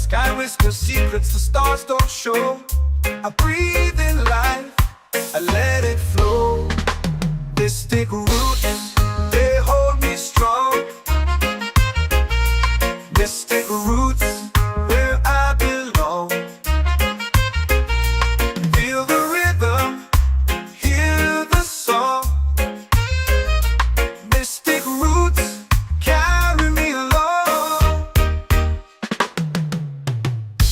Sky whispers secrets the stars don't show. I breathe in life, I let it flow. Mystic roots, they hold me strong. Mystic roots, where I belong. Feel the rhythm, hear the song. Mystic roots, carry me along.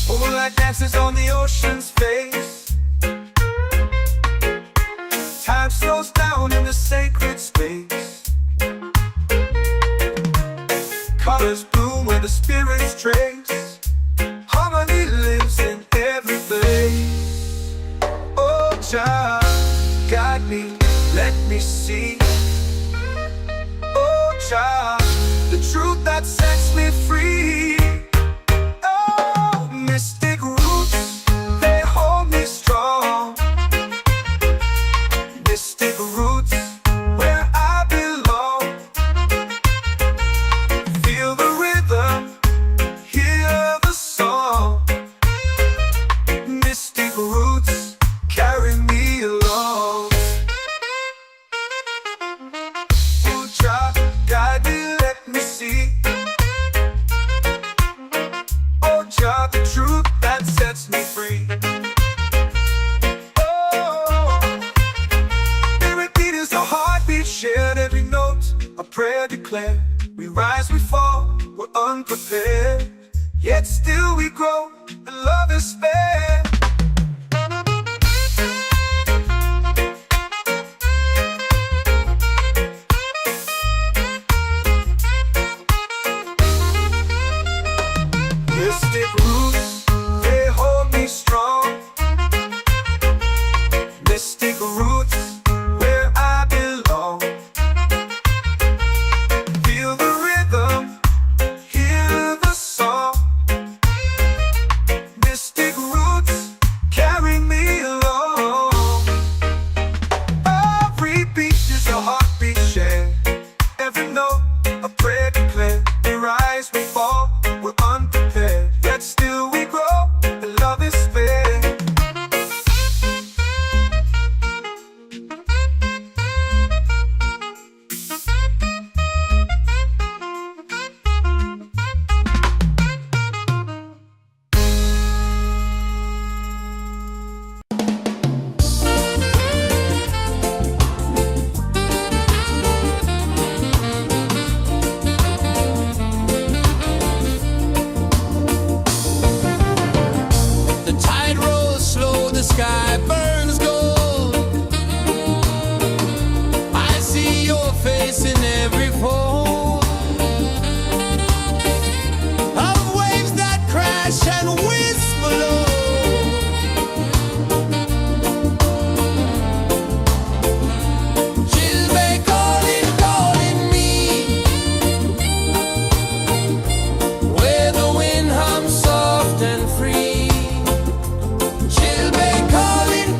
Moonlight dances on the ocean's face. Time slows down in the sacred space. Colors bloom where the spirits trace. Harmony lives in every place. Oh, Jah, guide me, let me see. Oh, Jah, the truth that sets me free. Oh, mystic roots, they hold me strong. Mystic roots, where I belong. Feel the rhythm, hear the song. Mystic roots, carry me along. Oh, Jah, guide me, let me see. Oh, Jah, the truth that sets me free. Shared every note, a prayer declared. We rise, we fall, we're unprepared. Yet still we grow, and love is fair. Mystic roots, they hold me strong. Mystic roots, where I belong. Feel the rhythm, hear the song. Mystic roots, carry me along. Every beat is a heartbeat shared. Every note, a prayer declared. We rise, we fall, we're unprepared. Yet still we grow, and love is fair.
The tide rolls slow, the sky burns gold. I see your face in every fold of waves that crash and whisper low. She'll be calling, calling me, where the wind hums soft and free. She'll be calling,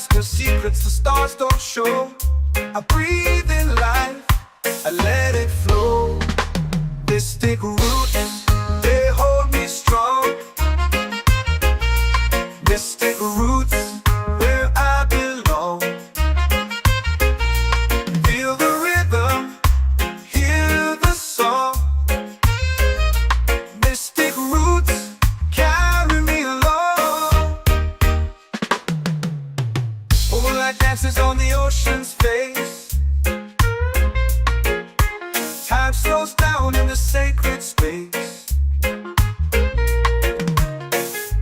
whisper secrets the stars don't show. I breathe in life, I let it flow. Mystic roots, they hold me strong. Mystic roots, where I belong. Feel the rhythm, hear the song. Mystic roots, carry me along. Moonlight dances on the ocean's face. Time slows down in the sacred space.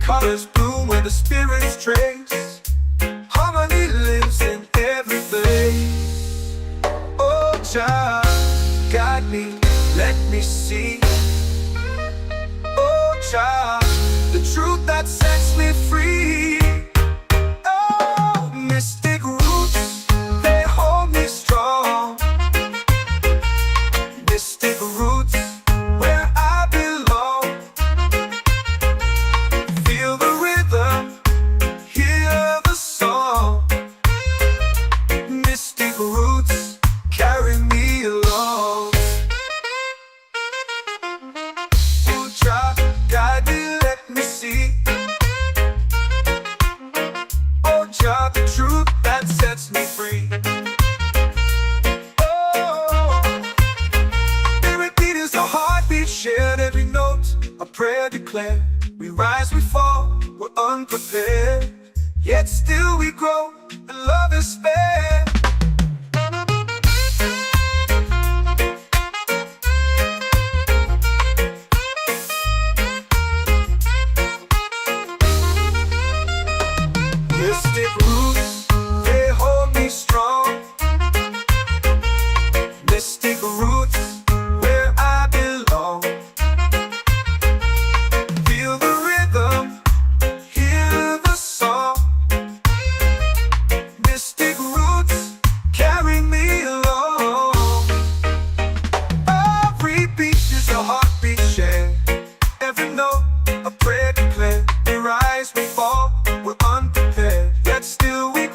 Colors bloom where the spirits trace. Harmony lives in every place. Oh, Jah, guide me, let me see. Oh, Jah, the truth that sets me free. Oh, mystic roots, they hold me strong. Mystic roots, where I belong. Feel the rhythm, hear the song. Mystic roots, carry me along. Oh, Jah, guide me, let me see. Oh, Jah, the truth that sets me free. Shared every note, a prayer declared. We rise, we fall, we're unprepared. Yet still we grow, and love is spared. Mystic roots, they hold me strong. Mystic roots, where I belong. Feel the rhythm, hear the song. Mystic roots, carry me along. Every beat is a heartbeat shared. Every note, a prayer declared. We rise, we fall, we're unprepared. Yet still we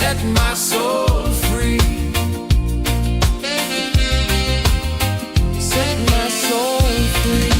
set my soul free. Set my soul free.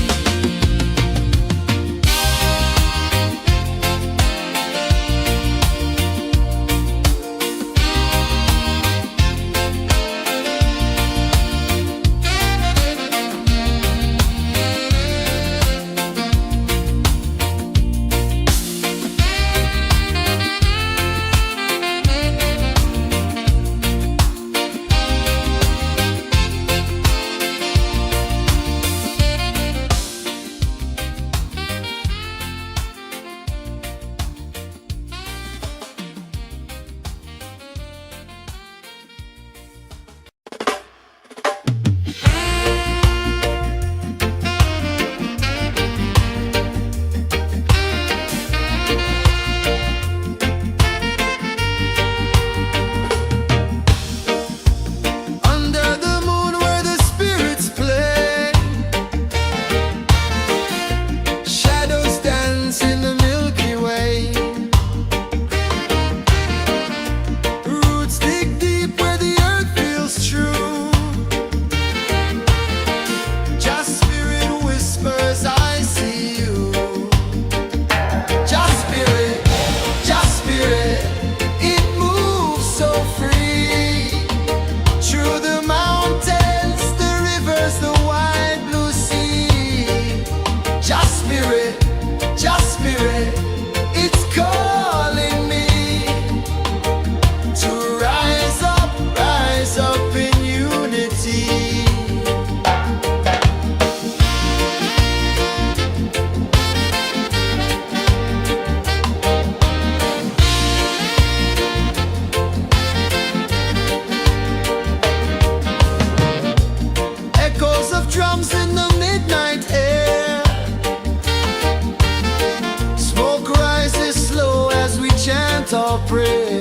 Our prayer.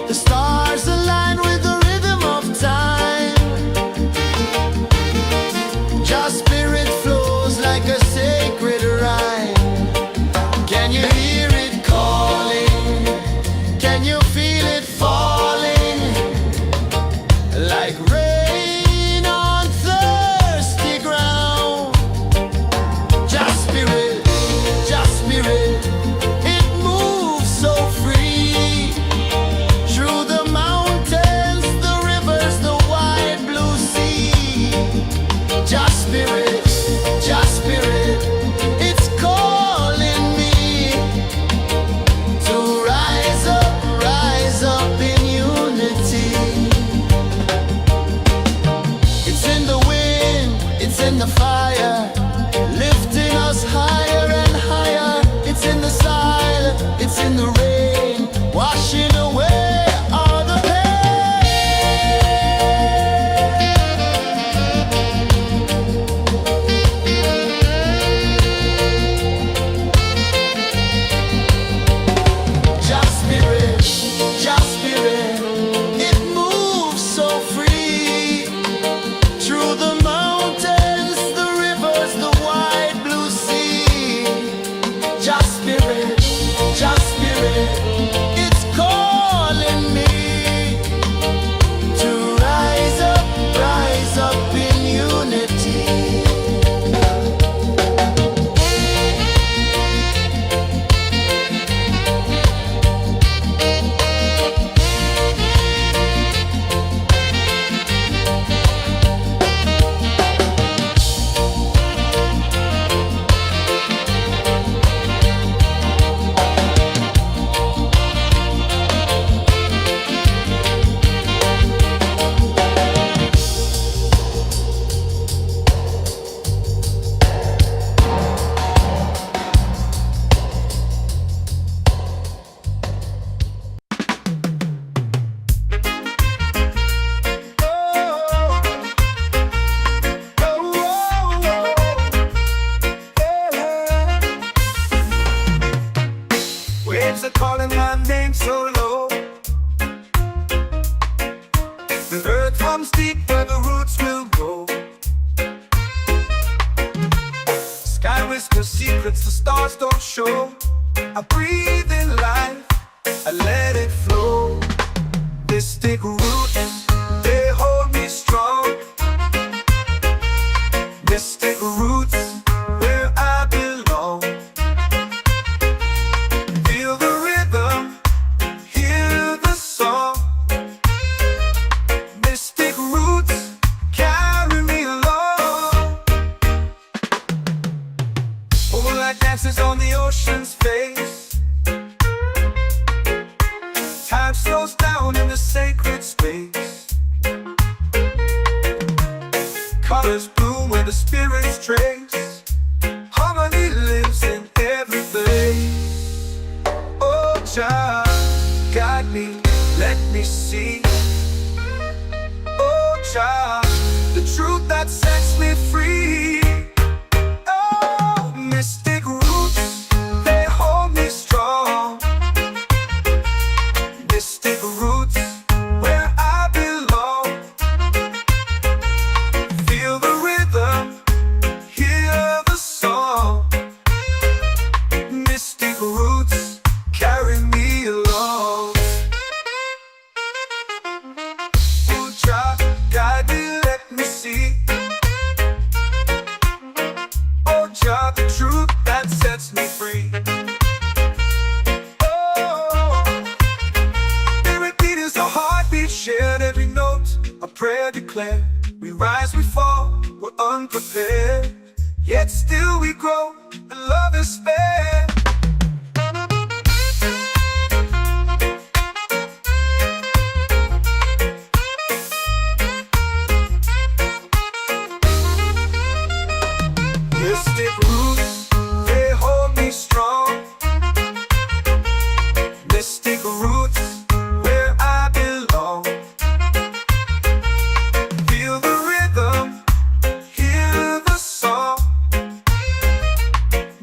The stars align with the rhythm of time. Your spirit flows like a sacred rhyme. Can you hear it calling? Can you feel it falling? Like rain on thirsty ground. Just spirit, just spirit. In the fire, lifting us higher and higher. It's in the silence, it's in the rain, washing away all the pain. Just spirit, it moves so free through the mountains, the rivers, the wide blue sea. Just spirit, it's calling me to rise up in unity.
Waves are calling my name so low. The earth comes deep where the roots will grow. Sky whispers secrets the stars don't show. I breathe in life, flows down in the sacred space. Colors bloom where the spirits trace. Harmony lives in every place. Oh, Jah, guide me, let me see. Oh, Jah, the truth that sets me free. Oh, mystic roots, they hold me strong. Mystic roots, where I belong. Feel the rhythm, hear the song. Mystic roots, carry me along. Oh, Jah, guide me, let me see. Oh, Jah, the truth that sets me free. Oh, every beat is a heartbeat shared, every note a prayer declared. We rise, we fall, we're unprepared, yet still we grow, and love is spared. Mystic roots, they hold me strong. Mystic roots, where I belong. Feel the rhythm, hear the song.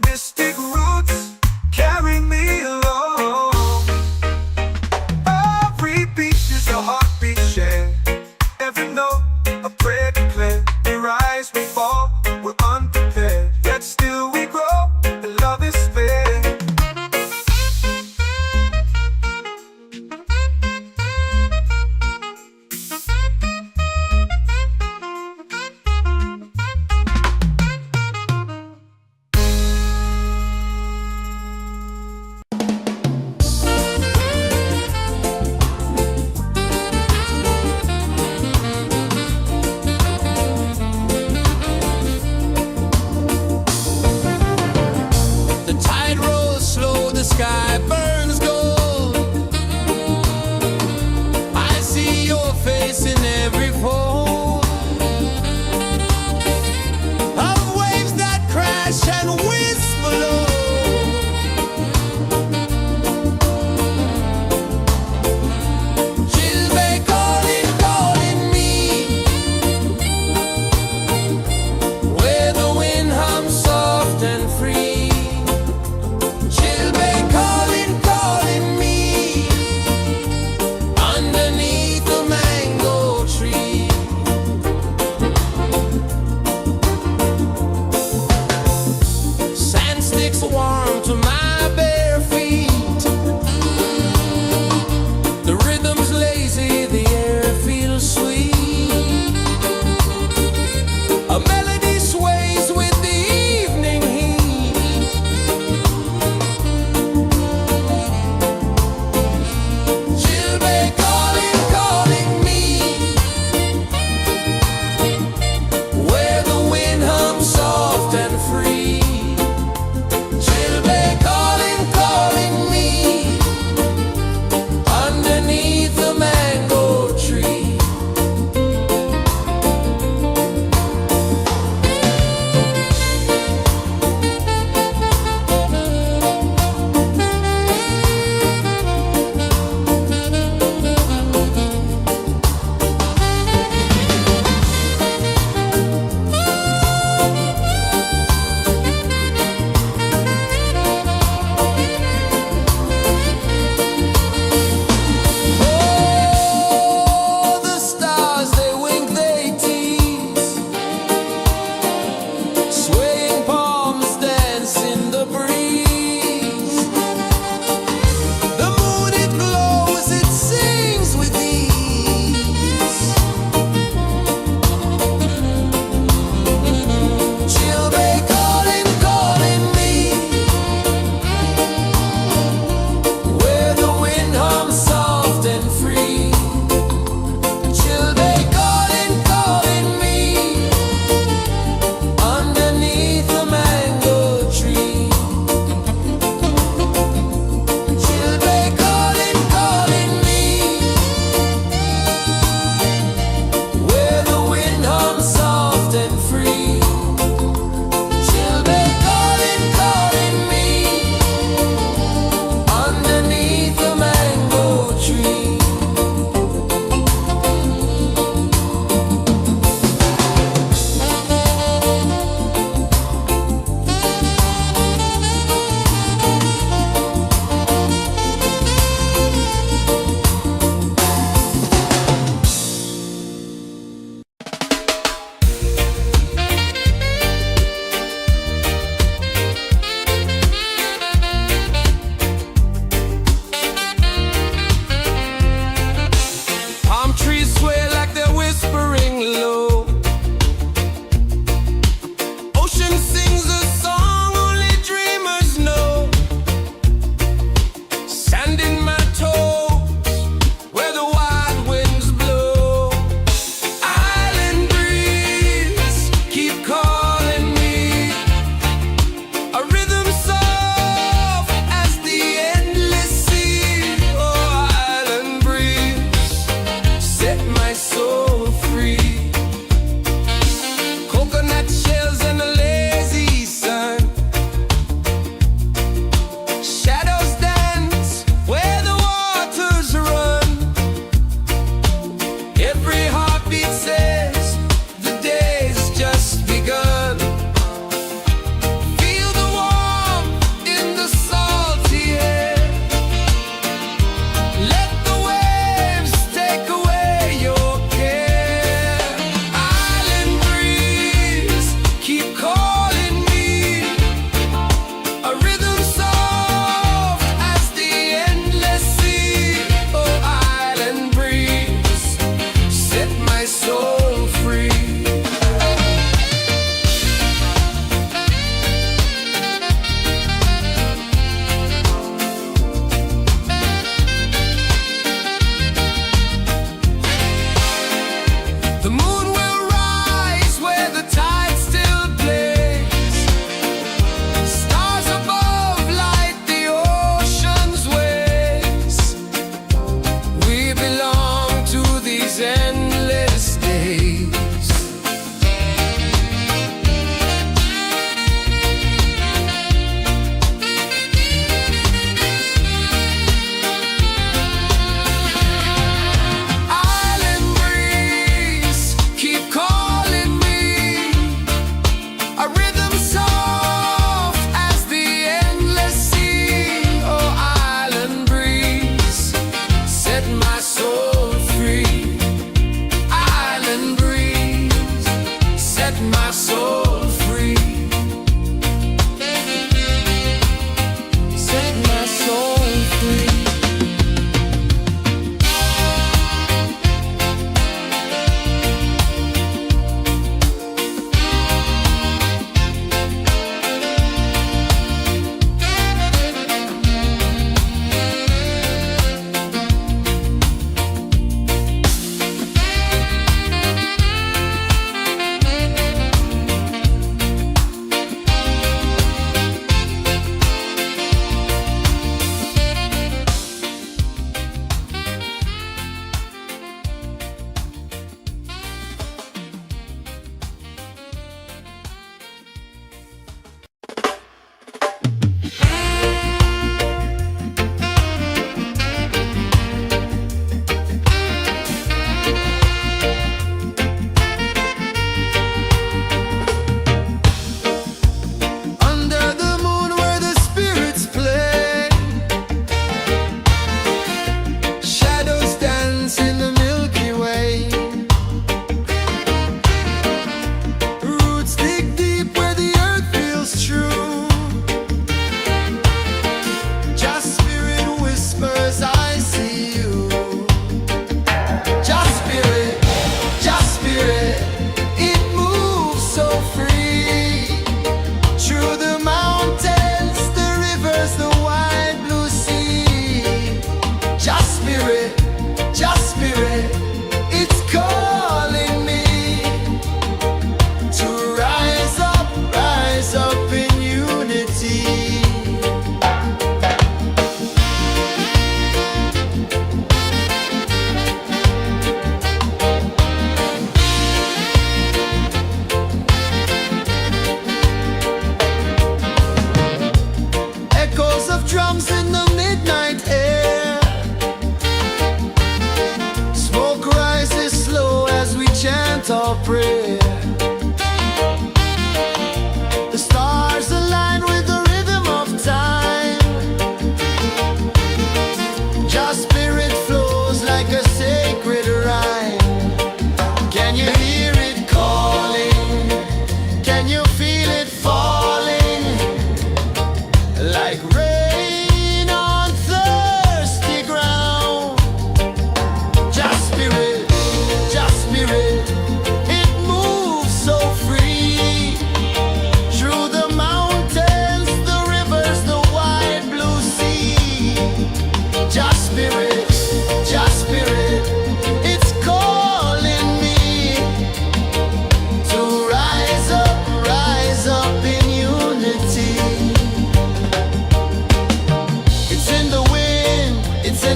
Mystic roots,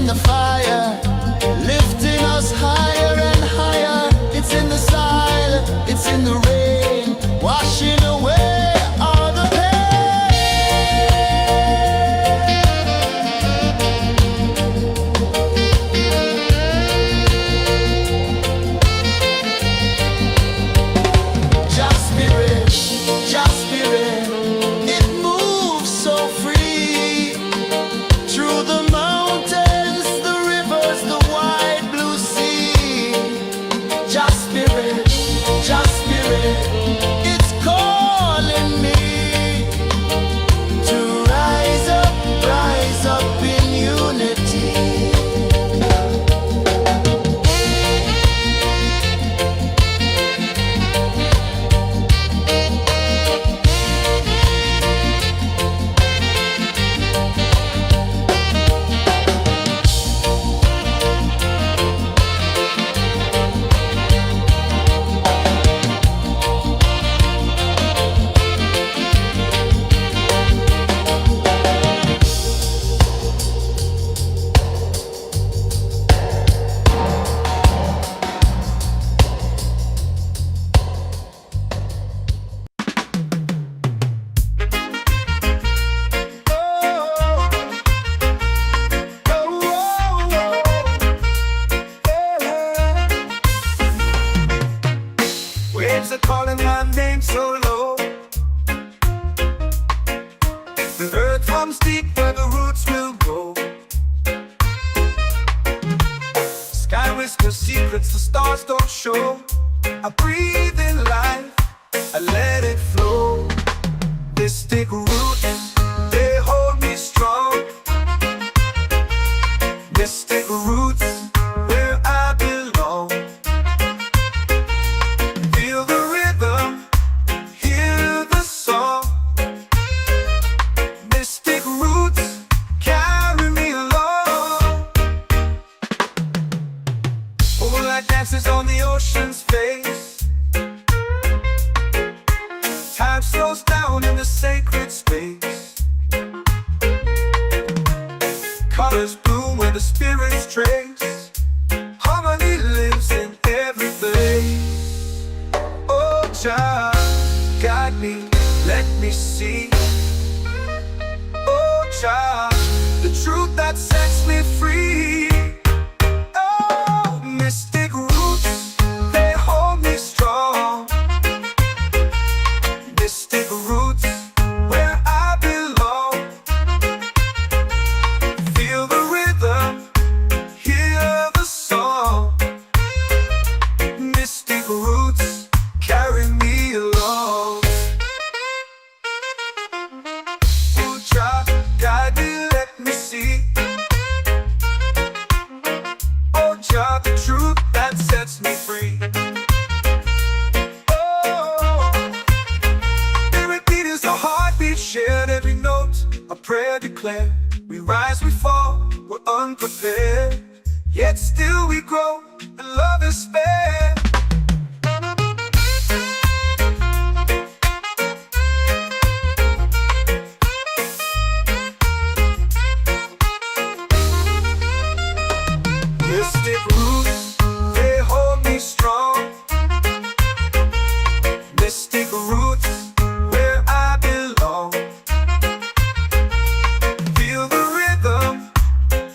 the fire, lifting us higher and higher. It's in the silence, it's in the rain, washing away all the Just spirit, it moves so free through the mountains, the rivers, the wide blue sea. Just spirit, it's calling me to rise up in unity.
Waves are calling my name so low. The earth comes deep where the roots will grow. Sky whispers secrets the stars don't show. I breathe in life, I let it flow. Mystic roots, they hold me strong. Mystic roots, where I belong. Feel the rhythm, hear the song. Mystic roots, carry me along. Moonlight dances on the ocean's face. Time slows down in the sacred space. Colors bloom where the spirits trace. Harmony lives in every place. Oh, child, guide me, let me see. Oh, child, the truth that sets me free. Oh, mystic roots, they hold me strong. Mystic roots, where I belong. Feel the rhythm, hear the song. Mystic roots, carry me along. Oh, child, guide me, let me see. Oh, child, the truth that sets me free. Oh, every beat is a heartbeat shared, every note a prayer declared. We rise, we fall, we're unprepared, yet still we grow, and love is spared. Mystic roots, they hold me strong. Mystic roots, where I belong. Feel the rhythm,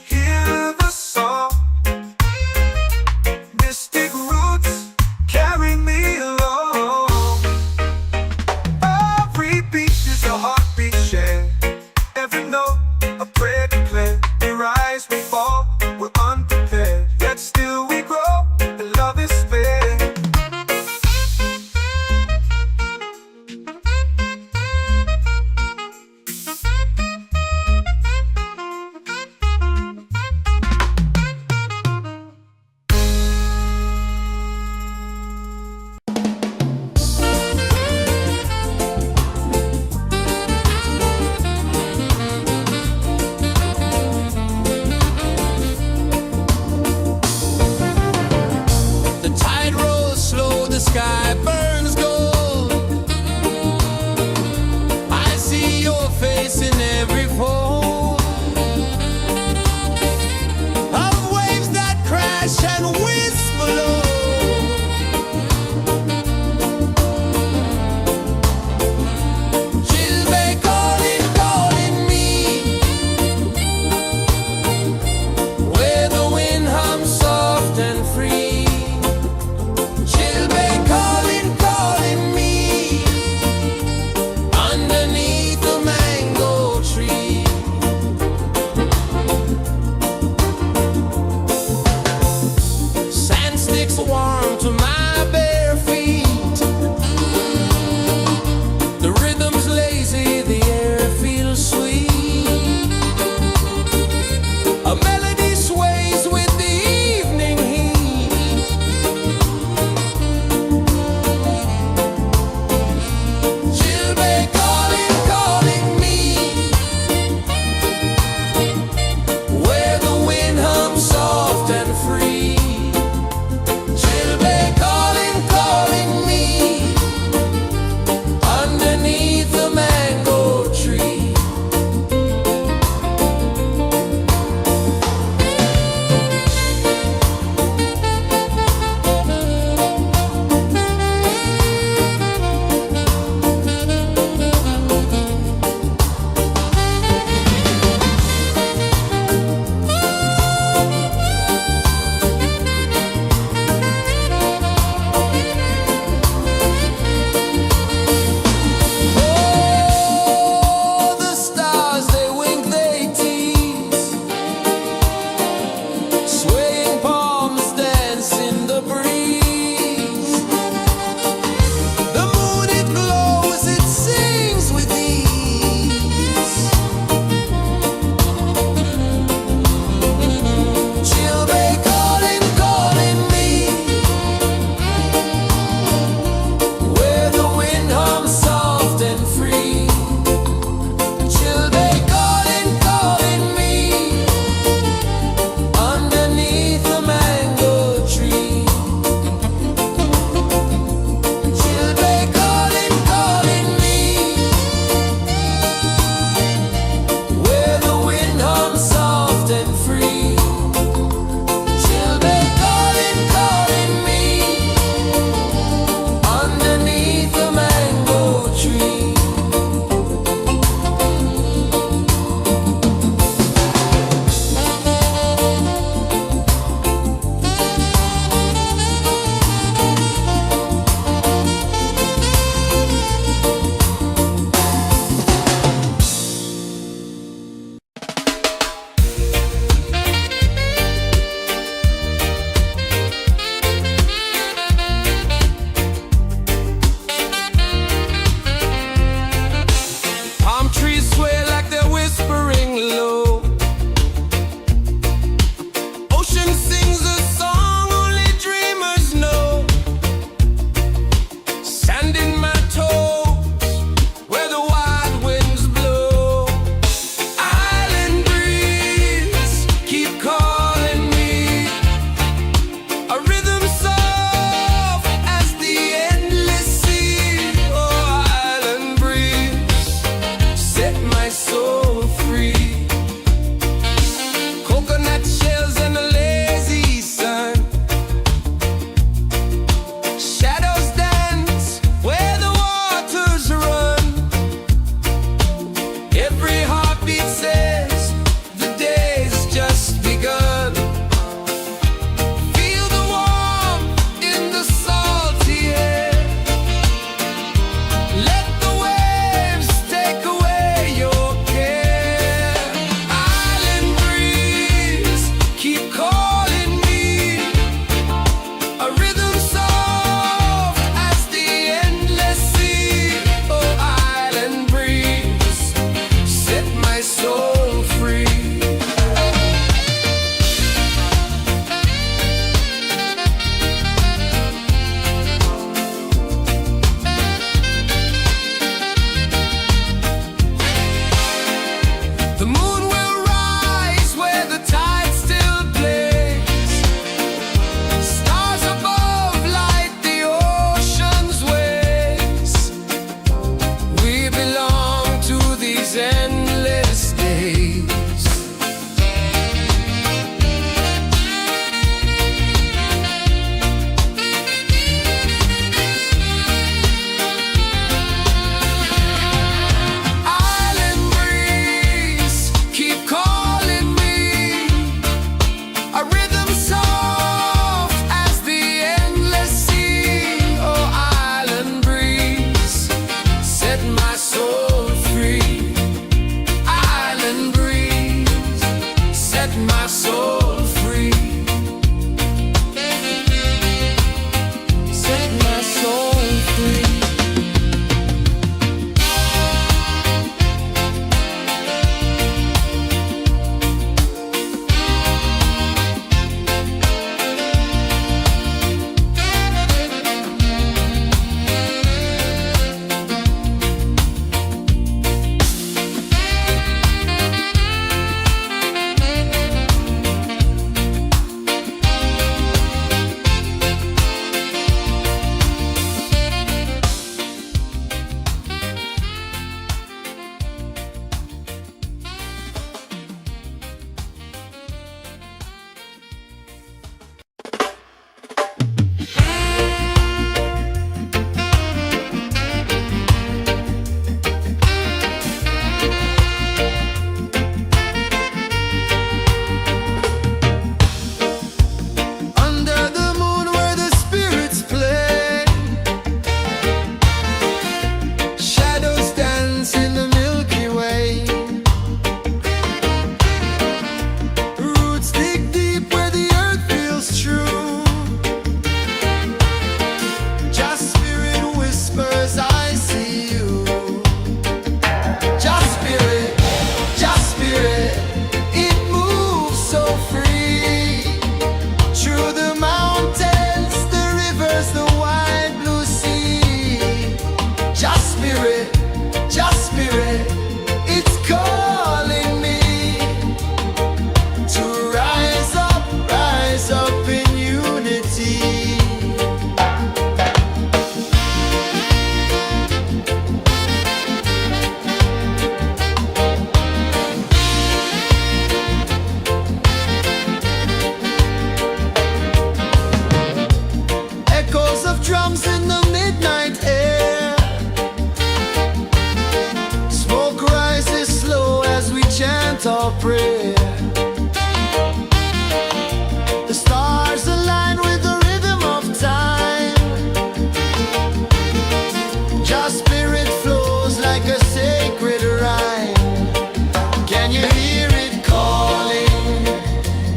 hear the song. Mystic roots, carry me along. Every beat is a heartbeat shared, every note a prayer declared. We rise, we fall, we're unprepared, yet still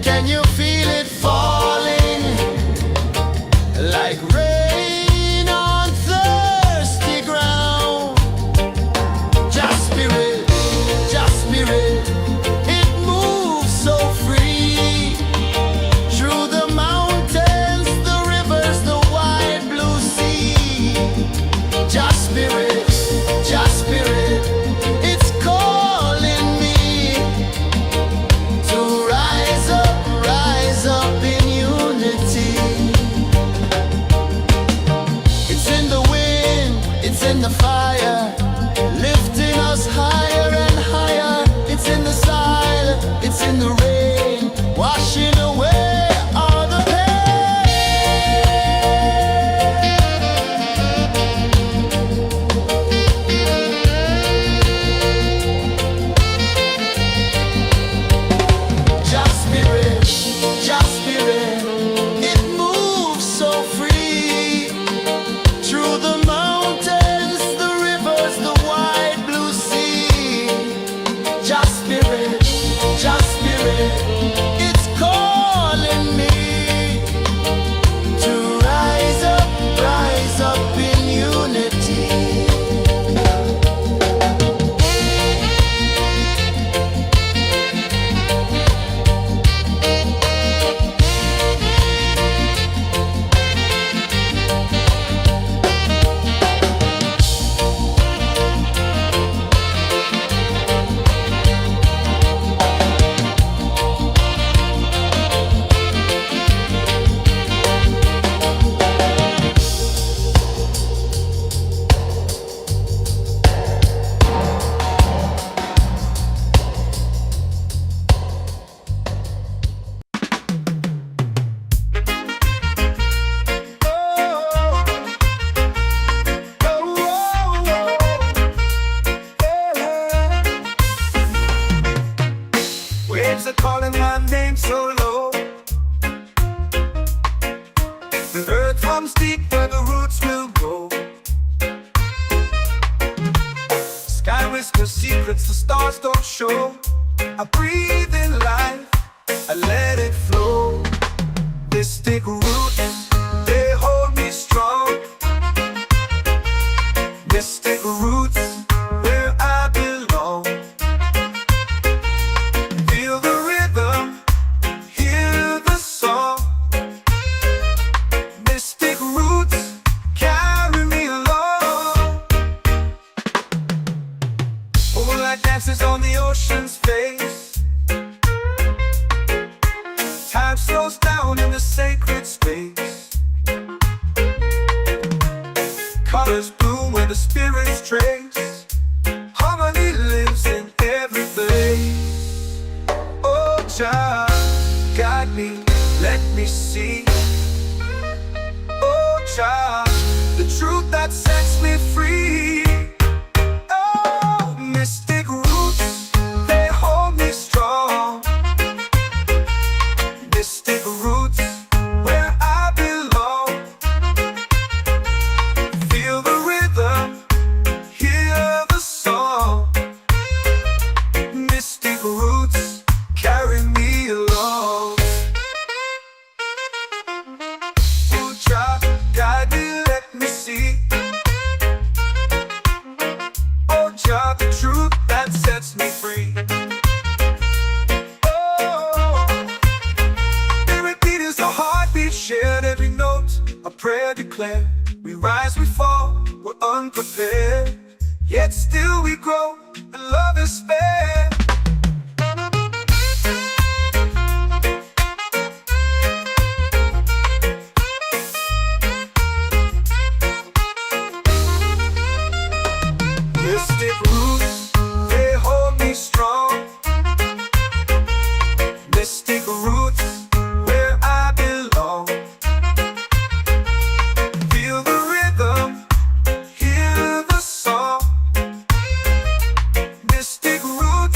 Can you feel it falling like rain on thirsty ground? Just spirit, it moves so free through the mountains, the rivers, the wide blue sea. Just spirit, it's calling me to rise up in unity. It's in the wind, it's in the fire, lifting us higher and higher. It's in the silence, it's in the rain, washing away all the Just spirit, it moves so free through the mountains, the rivers, the wide blue sea. Just spirit, it's calling me to rise up in unity.
Waves are calling my name so low. The earth runs deep where the roots will go. Sky whispers secrets the stars don't show. I breathe in life, I let it flow. Mystic roots, they hold me strong. Mystic roots, where I belong. Feel the rhythm, hear the song. Mystic roots, carry me along. Moonlight dances on the ocean's face. Time slows down in the sacred space. Colors bloom where the spirits trace. Harmony lives in every place. Oh, Jah, guide me, let me see. Oh, Jah, the truth that sets me free. Oh, mystic roots, they hold me strong. Mystic roots, where I belong. Feel the rhythm, hear the song. Mystic roots, carry me along. Oh, Jah, guide me, let me see. Oh, Jah, the truth that sets me free. Oh, spirit beat is a heartbeat shared, every note a prayer declared. We rise, we fall, we're unprepared, yet still we grow, and love is spared. Mystic roots, they hold me strong. Mystic roots, where I belong. Feel the rhythm, hear the song. Mystic roots,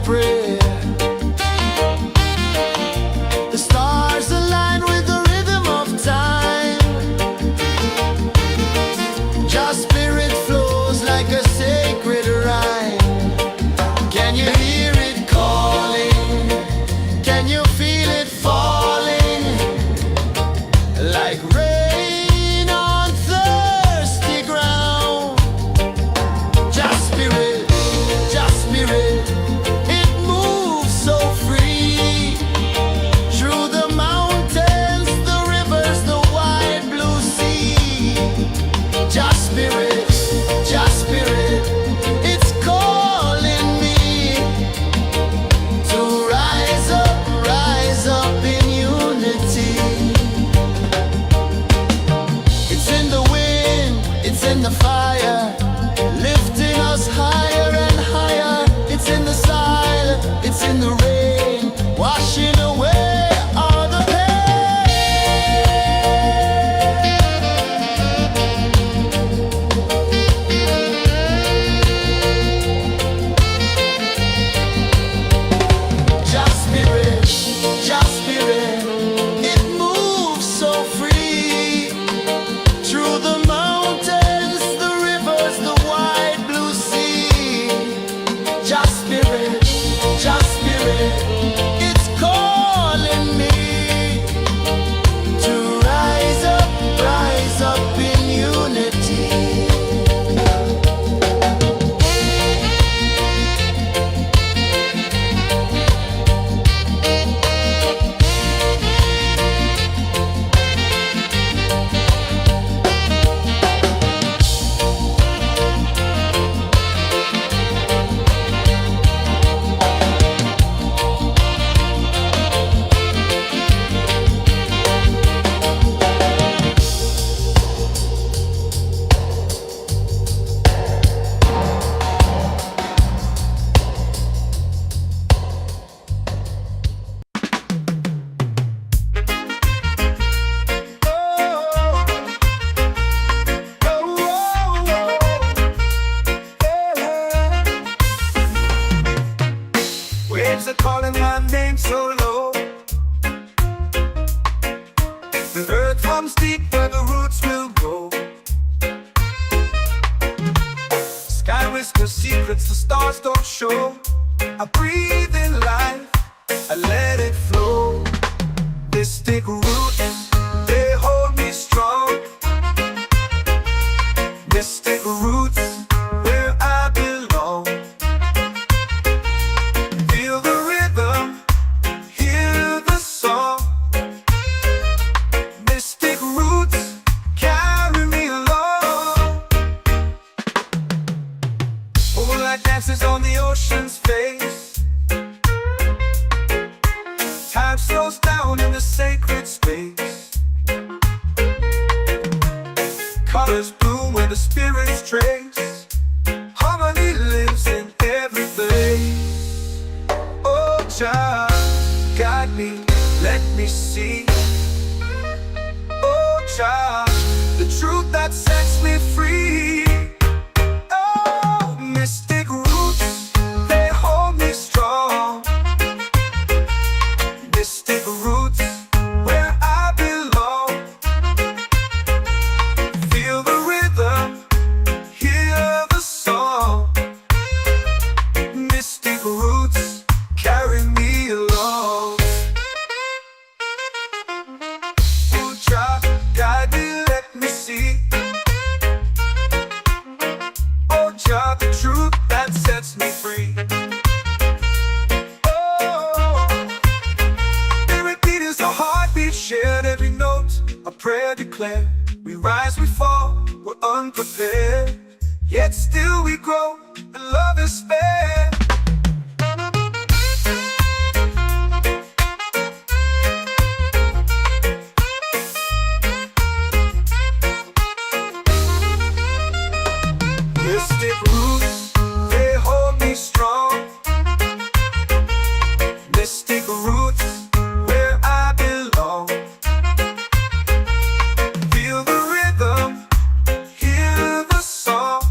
prayer. The stars align with the rhythm of time. Your spirit flows like a sacred rhyme. Can you hear it calling? Can you feel it falling? Like rain on thirsty ground. Just spirit, it moves so free. Through the mountains, the rivers, the wide blue sea. Just spirit, it's calling me to rise up in unity. It's in the wind, it's in the fire, lifting us higher and higher. It's in the silence, it's in the rain, washing away all the Just spirit, it moves so free. Through the mountains, the rivers, the wide blue sea. Just spirit, it's calling me to rise up in unity.
Waves are calling my name so low. The earth comes deep where the roots will go. Sky whispers secrets the stars don't show. I breathe in life, I let it flow. Mystic roots, they hold me strong. Mystic roots, where I belong. Feel the rhythm, hear the song. Mystic roots, carry me along. Moonlight dances on the ocean's face. Time slows down in the sacred space. Colors bloom where the spirits trace. Harmony lives in every place. Oh, child, guide me, let me see. Oh, child, the truth that sets me free. Oh, mystic roots, they hold me strong. Mystic roots, where I belong. Feel the rhythm, hear the song. Mystic roots, carry me along. Oh, child, guide me, let me see. Oh, child, the truth that sets me free. Oh, spirit beat is a heartbeat shared, every note a prayer declared. We rise, we fall, we're unprepared, yet still we grow, and love is spared. Mystic roots, they hold me strong. Mystic roots, where I belong. Feel the rhythm, hear the song.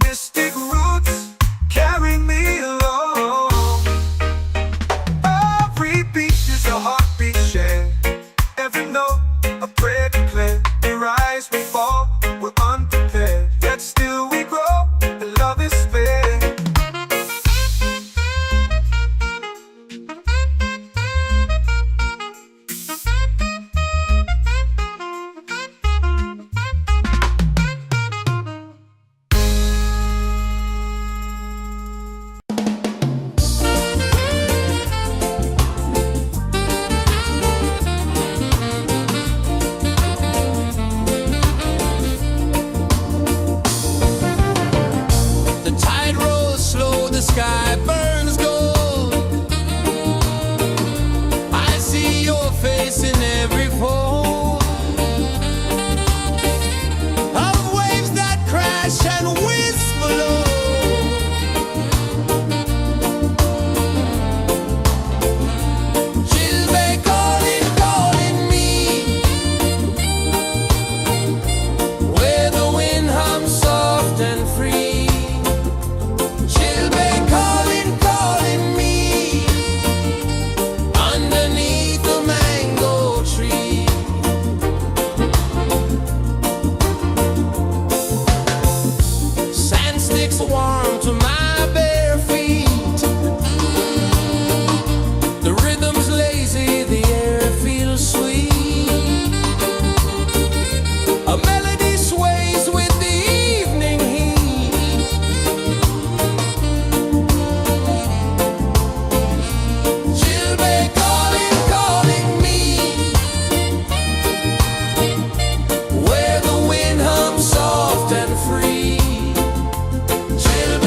Mystic roots, carry me along.
music's warm to my bare feet. The rhythm's lazy, the air feels sweet. A melody sways with the evening heat. Children calling, calling me, where the wind hums soft and free. Children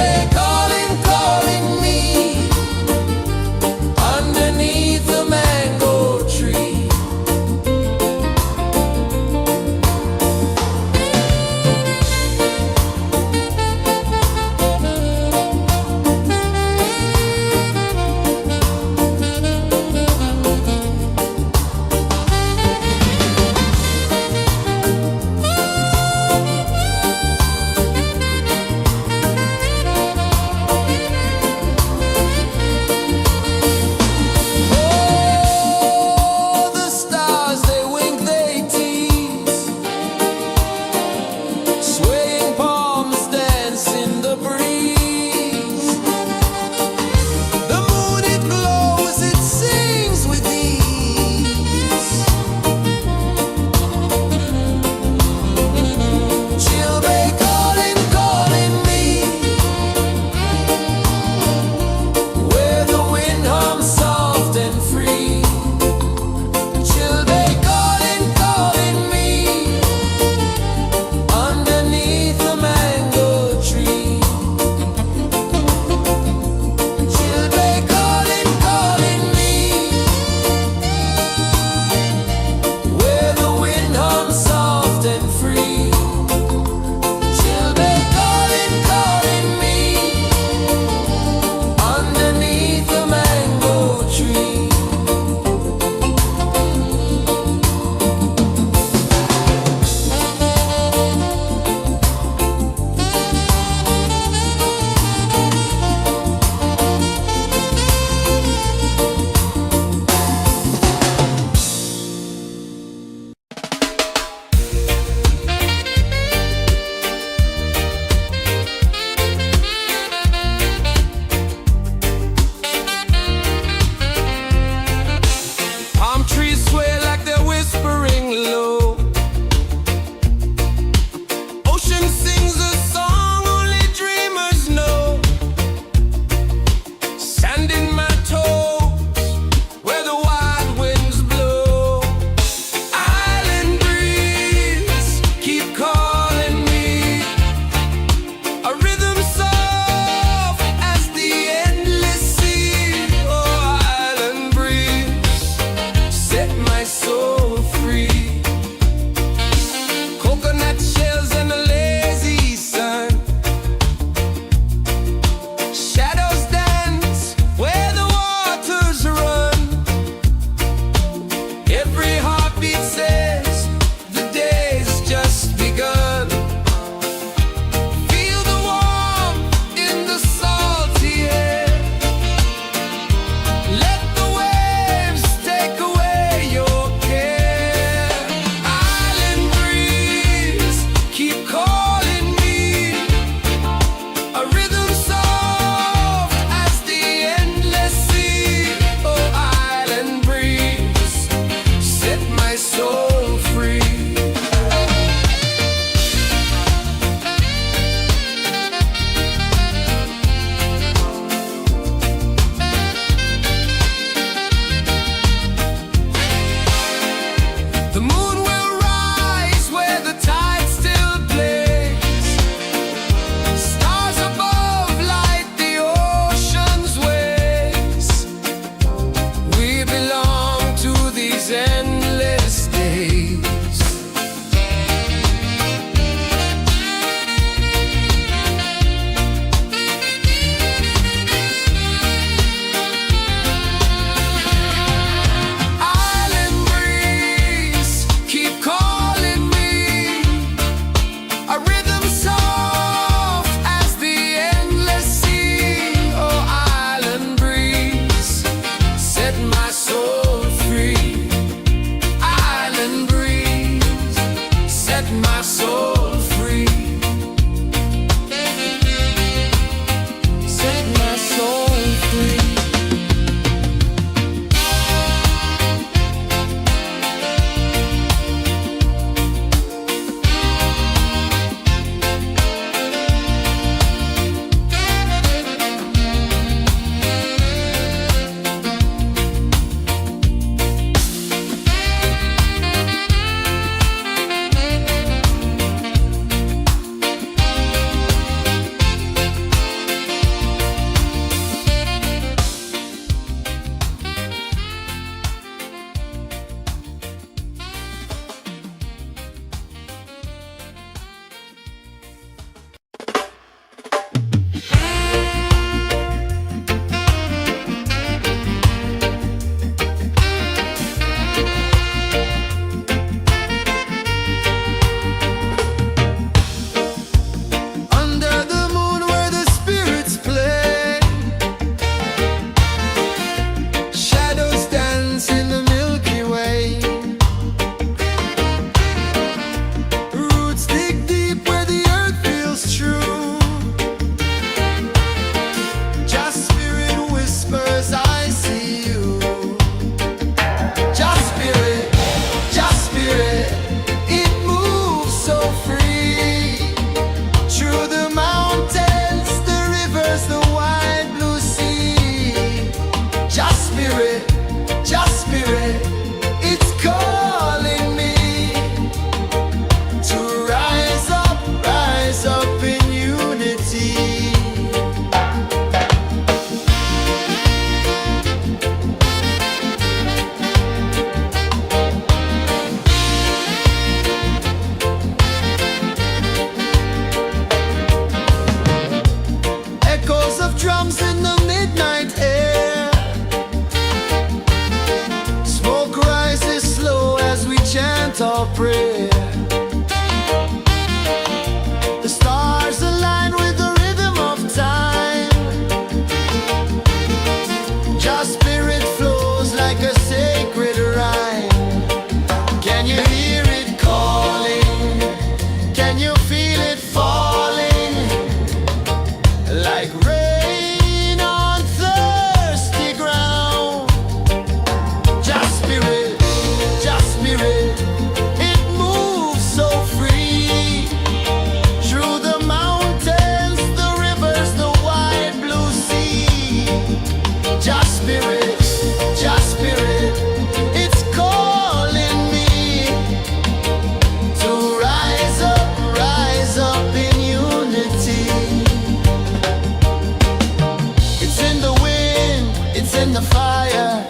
the fire,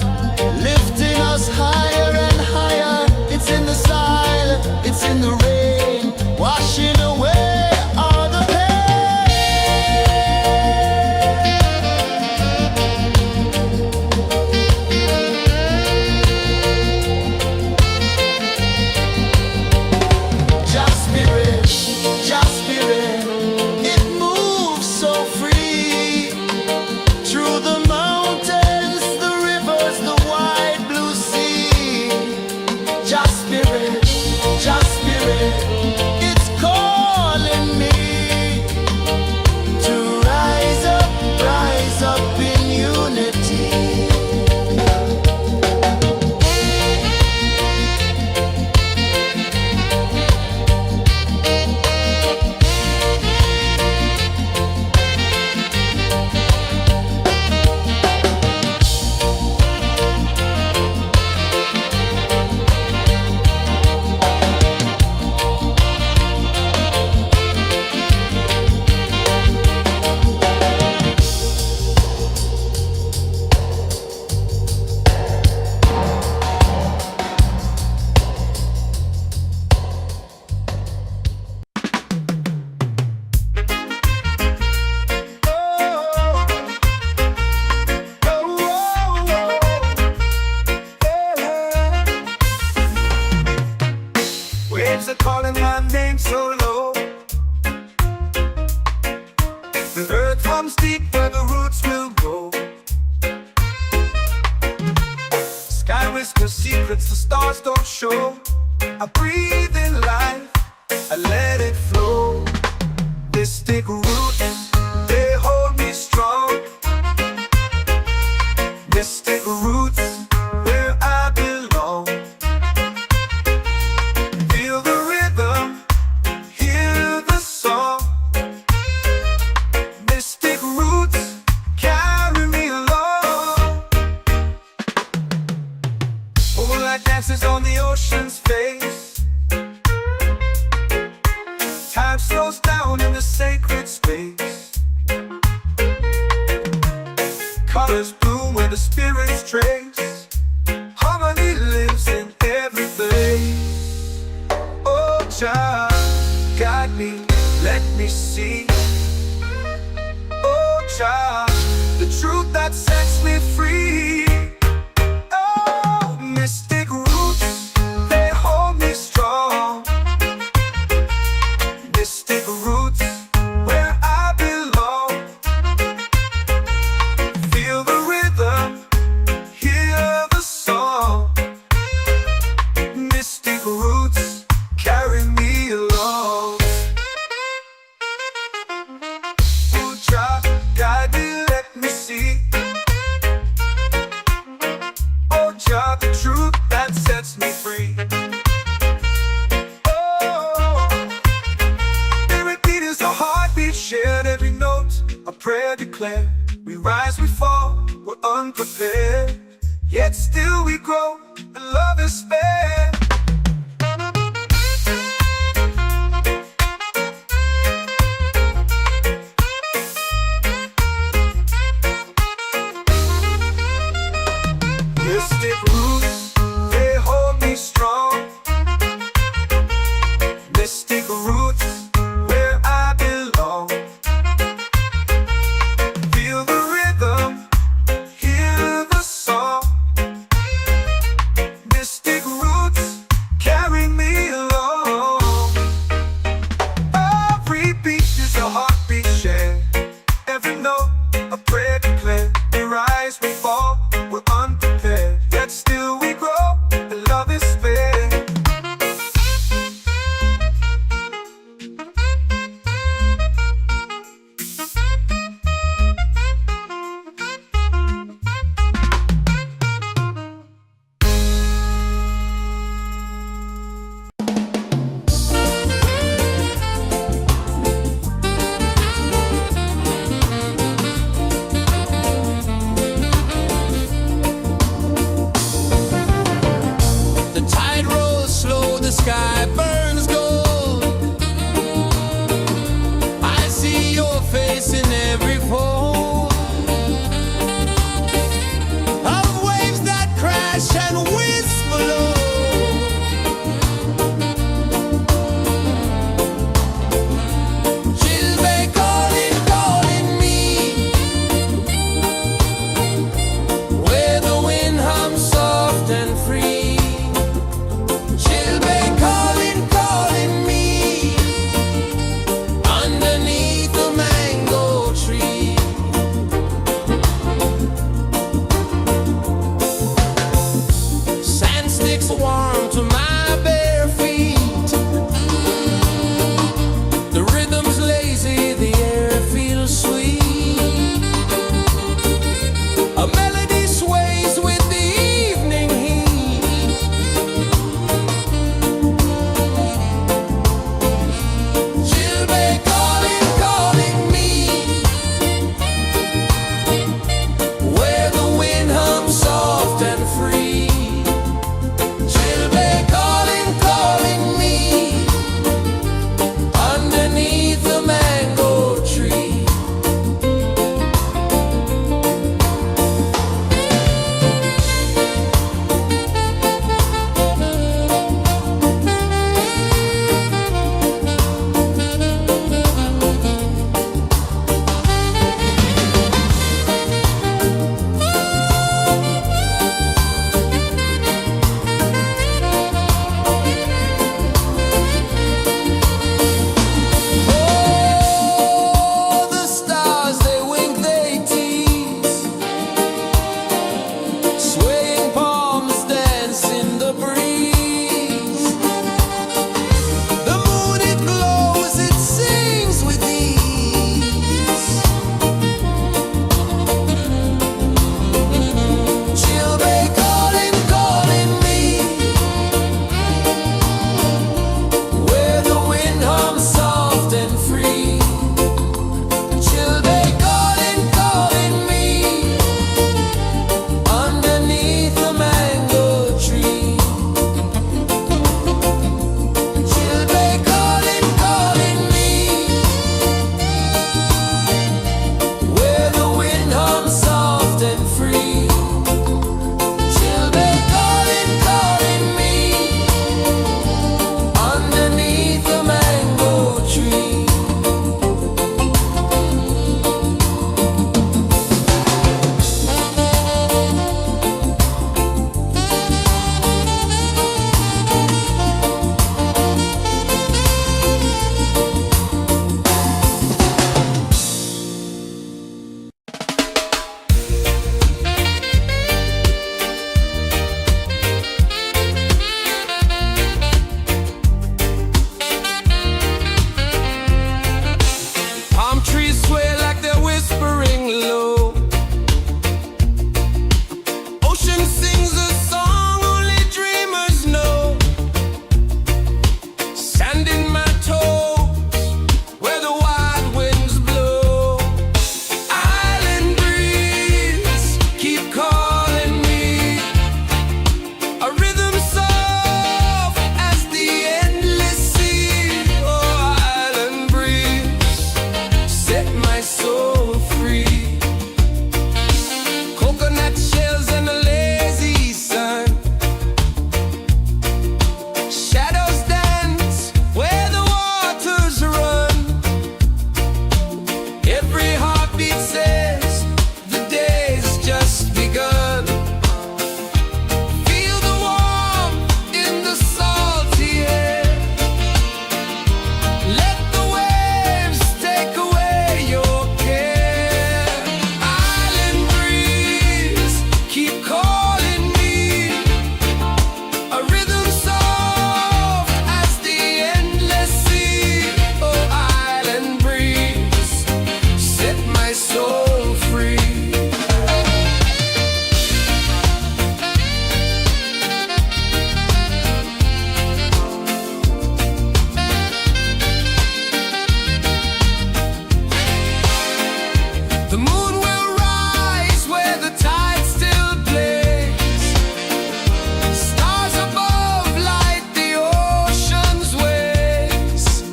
lifting us higher and higher. It's in the silence, it's in the rain, washing away all the Just spirit, it moves so free through the mountains, the rivers, the wide blue sea. Just spirit, it's calling me to rise up in unity.
Waves are calling my name so low. The earth comes deep where the roots will go. Sky whispers secrets the stars don't show. I breathe in life, I let it flow. Mystic roots, they hold me strong. Mystic roots, where I belong. Feel the rhythm, hear the song. Mystic roots, carry me along. Moonlight dances on the ocean's face. Time slows down in the sacred space. Colors bloom where the spirits trace. Harmony lives in every place. Oh, child, guide me, let me see. Oh, child, the truth that sets me free. Oh, mystic roots, they hold me strong. Mystic roots, where I belong. Feel the rhythm, hear the song. Mystic roots, carry me along. Oh, child, guide me, let me see. Oh, child, the truth that sets me free. Oh, every beat is a heartbeat shared, every note a prayer declared. We rise, we fall, we're unprepared, yet still we grow, and love is spared. Mystic roots, they hold me strong. Mystic roots, where I belong. Feel the rhythm, hear the song. Mystic roots,
heartbeat says the day's just begun. Feel the warmth in the salty air. Let the waves take away your care. Island breeze, keep calling me. A rhythm soft as the endless sea. Oh, island breeze, set my soul free. The moon will rise where the tide still plays. Stars above light the ocean's waves.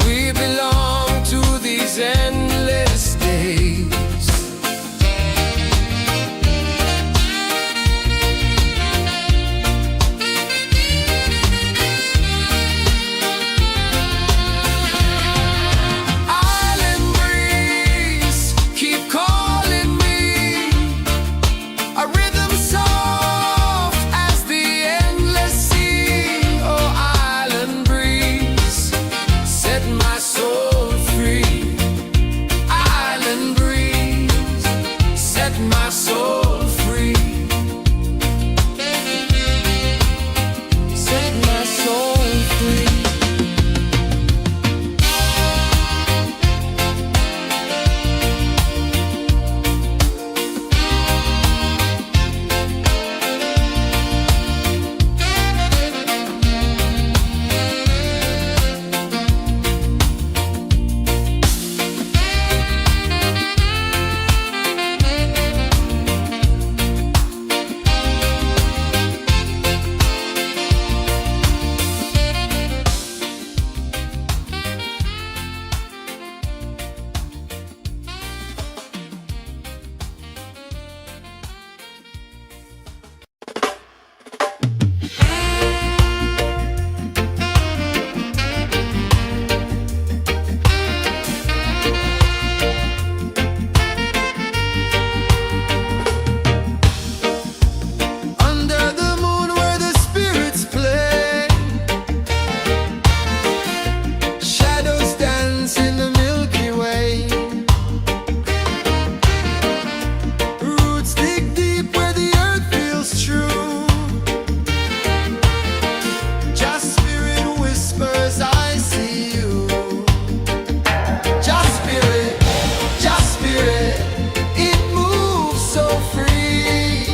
We belong to these endless days. Island breeze, keep calling me. A rhythm soft as the endless sea. Oh, island breeze, set my soul free. Island breeze, set my soul free. Set my soul free. Under the moon where the spirits play, shadows dance in the Milky Way. Roots dig deep where the earth feels true. Just spirit whispers, I see you. Just spirit, it moves so free.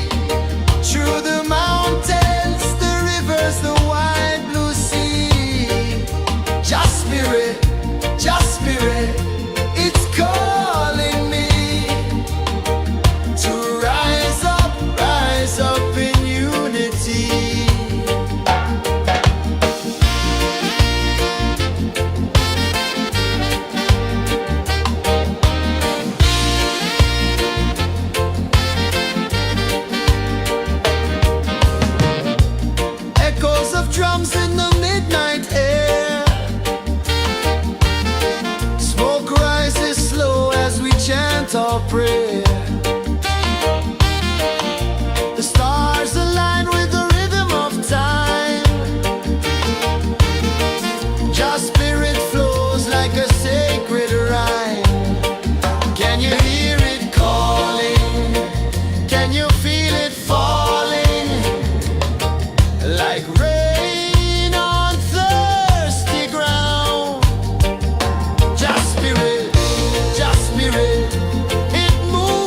Through the mountains, the rivers, the wide blue sea. Just spirit, it's calling me to rise up in unity. Echoes of drums in the midnight air. Smoke rises slow as we chant our prayer. The stars align with the rhythm of time. Just spirit flows like a sacred rhyme. Can you hear it calling? Can you feel it falling? Like rain on thirsty ground. Just spirit, it moves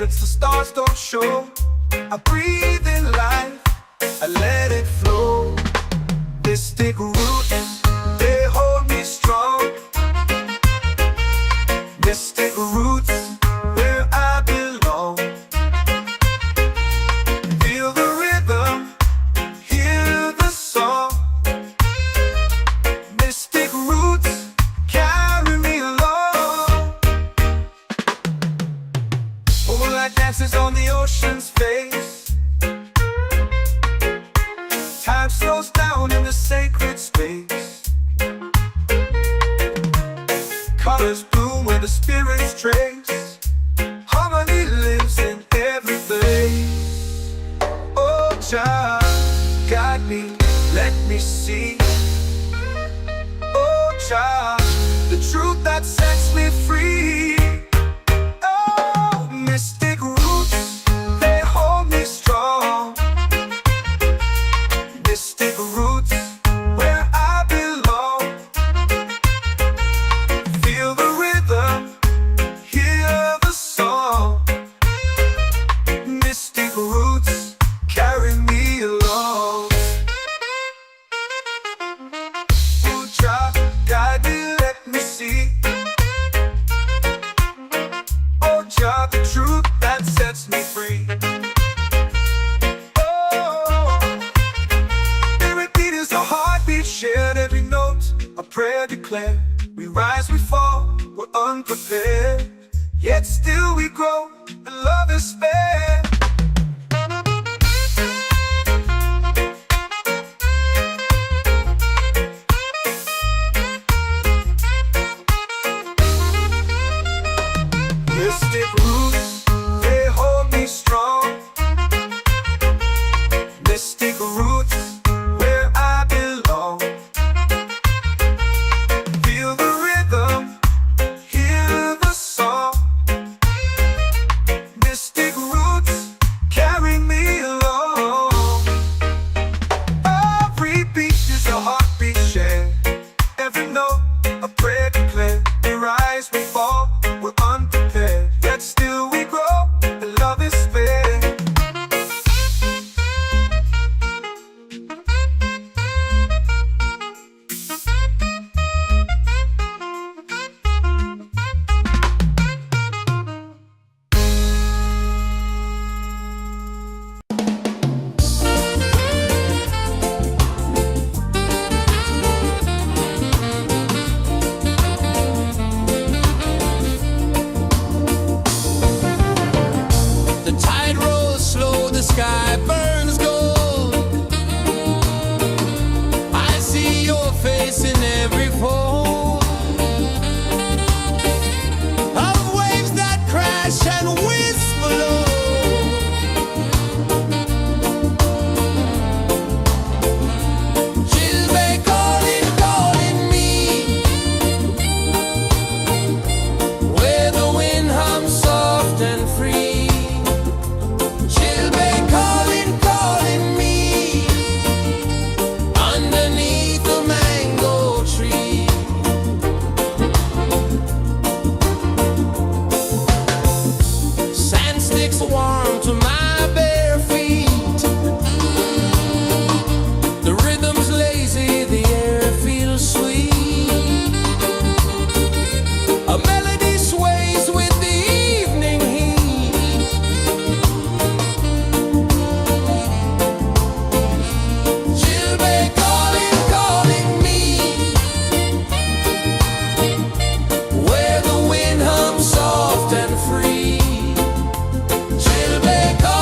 secrets the stars don't show. I breathe in life, I let it flow. Mystic roots, they hold me strong. Mystic roots, where I belong. Feel the rhythm, hear the song. Mystic roots carry me along. Moonlight dances on the ocean's face. Time slows down in the sacred space. Colors bloom where the spirits trace. Harmony lives in every place. Oh, child, guide me, let me see. Oh, child, the truth that sets me free. Oh, mystic roots, they hold me strong. Mystic roots, where I belong. Feel the rhythm, hear the song. Mystic roots carry me along. Oh, child, guide me, let me see. Oh, child, the truth that sets me free. Oh, spirit beat is a heartbeat shared, every note a prayer declared. We rise, we fall, we're unprepared, yet still we grow, and love is spared. Mystic roots, they hold me strong. Mystic roots, where I belong. Feel the rhythm, hear the song. Mystic roots carry me along. Every beat is a heartbeat shared, every note a prayer declared. We rise, we fall, we're unprepared, yet still we grow, and love is spared.
The tide rolls slow, the sky burns gold. I see your face in every fold of waves that crash and whisper low. Chilbay calling, calling me, where the wind hums soft and free. Chilbay calling, calling me, underneath the mango tree. Sand sticks warm to my bare feet. The rhythm's lazy, the air feels sweet. A melody sways with the evening heat. Chilbay calling, calling me, where the wind hums soft and free. Chilbay calling.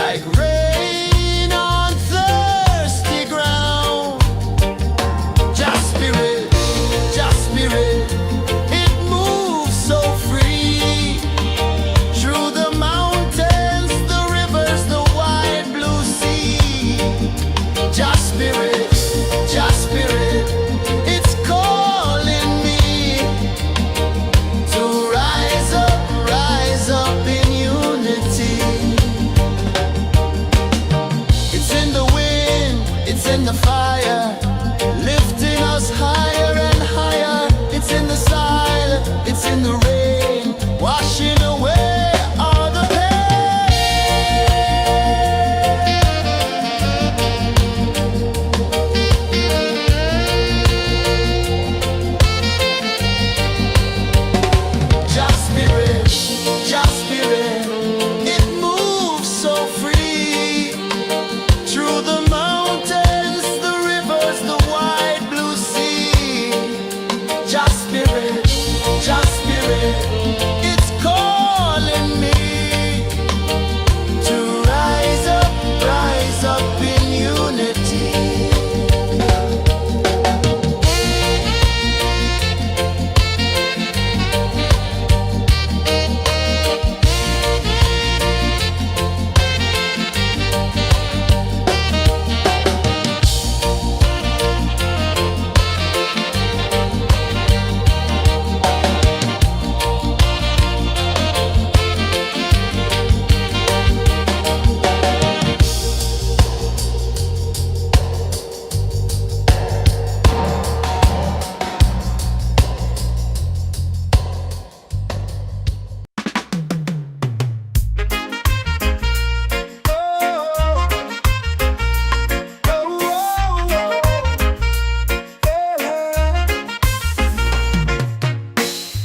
like rain on thirsty ground. Just spirit, it moves so free through the mountains, the rivers, the wide blue sea. Just spirit, it's calling me to rise up in unity. It's in the wind, it's in the fire, lifting us higher and higher. It's in the silence, it's in the rain, washing away all the Just spirit, it moves so free through the mountains, the rivers, the wide blue sea. Just spirit, it's calling me to rise up in unity.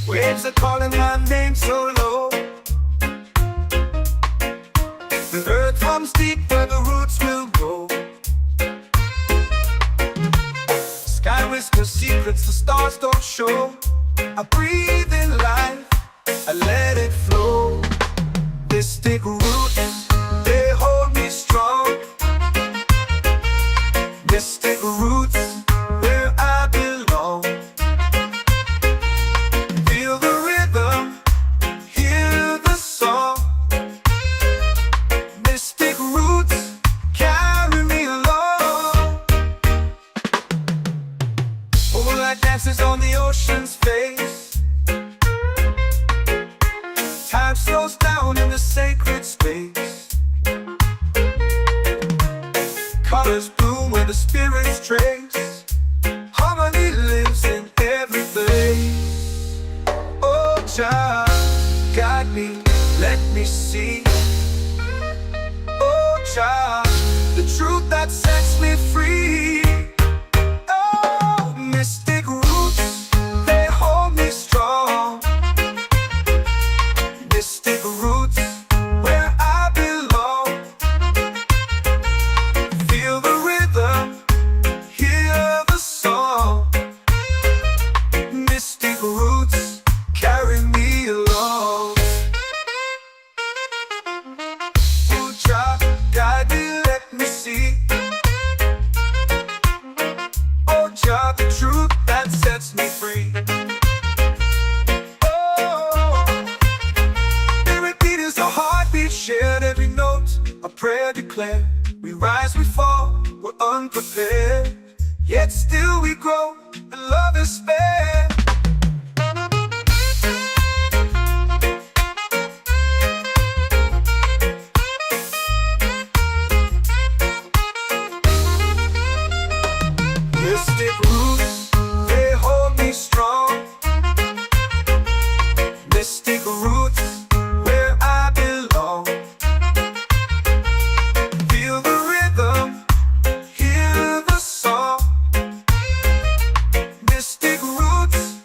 Waves are calling my name so low. The earth comes deep where the roots will go. Sky whispers secrets the stars don't show. I breathe in life, I let it flow. Mystic roots, they hold me strong. Mystic roots, where I belong. Feel the rhythm, hear the song. Mystic roots carry me along. Moonlight dances on the ocean's face. Time slows down in the sacred space. Colors bloom where the spirits trace. Harmony lives in every place. Oh, child, guide me, let me see. Oh, child, the truth that sets me free. Oh, mystic roots, they hold me strong. Mystic roots, where I belong. Feel the rhythm, hear the song. Mystic roots carry me along. Oh, child, guide me, let me see. Oh, child, the truth that sets me free. Oh, spirit beat is a heartbeat shared, every note a prayer declared. We rise, we fall, we're unprepared, yet still we grow, and love is spared. Mystic roots, they hold me strong. Mystic roots, where I belong. Feel the rhythm, hear the song. Mystic roots,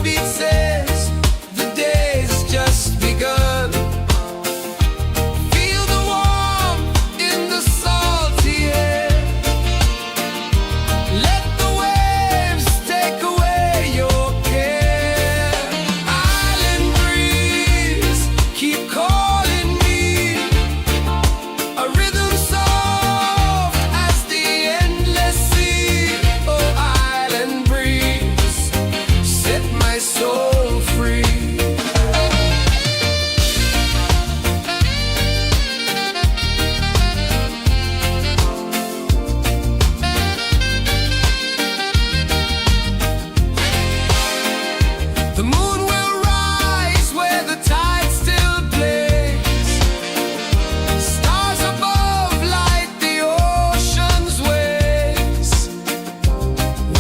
heartbeat says the day's just begun. Feel the warmth in the salty air. Let the waves take away your care. Island breeze, keep calling me. A rhythm soft as the endless sea. Oh, island breeze, set my soul free. The moon will rise where the tide still plays. Stars above light the ocean's waves.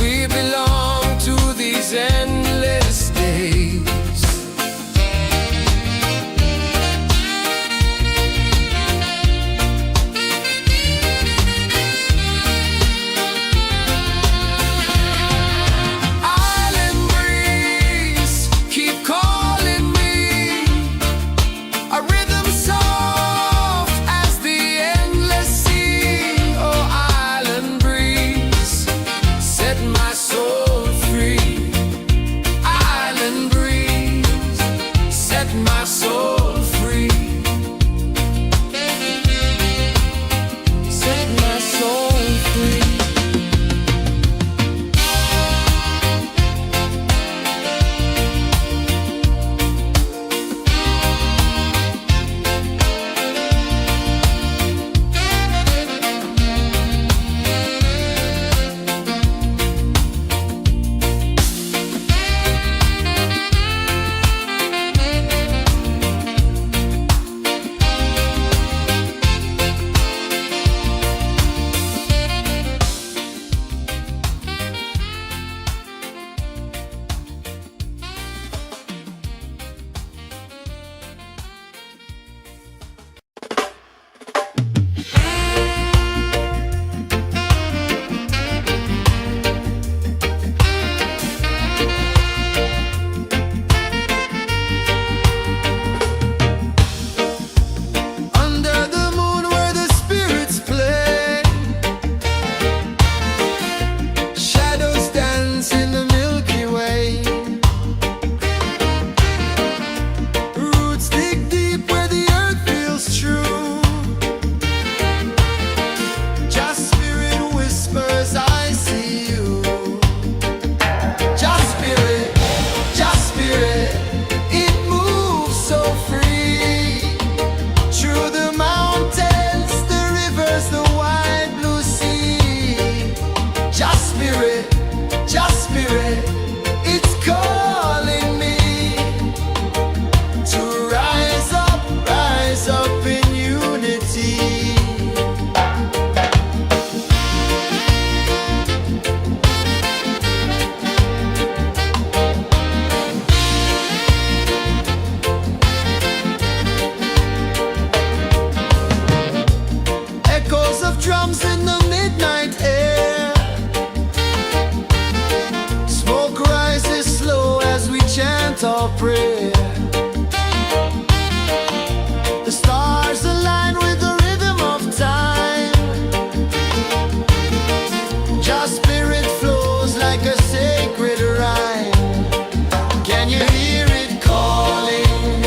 We belong to these endless days. Island breeze, keep calling me. A rhythm soft as the endless sea. Oh, island breeze, set my soul free. Island breeze, set my soul free. Set my soul free. Under the moon where the spirits play, shadows dance in the Milky Way. Roots dig deep where the earth feels true. Just spirit whispers, I see you. Just spirit, it moves so free. Through the mountains, the rivers, the wide blue sea. Just spirit, it's calling me to rise up in unity. Echoes of drums in the midnight air. Smoke rises slow as we chant our prayer. The stars align with the rhythm of time. Just spirit flows like a sacred rhyme. Can you hear it calling?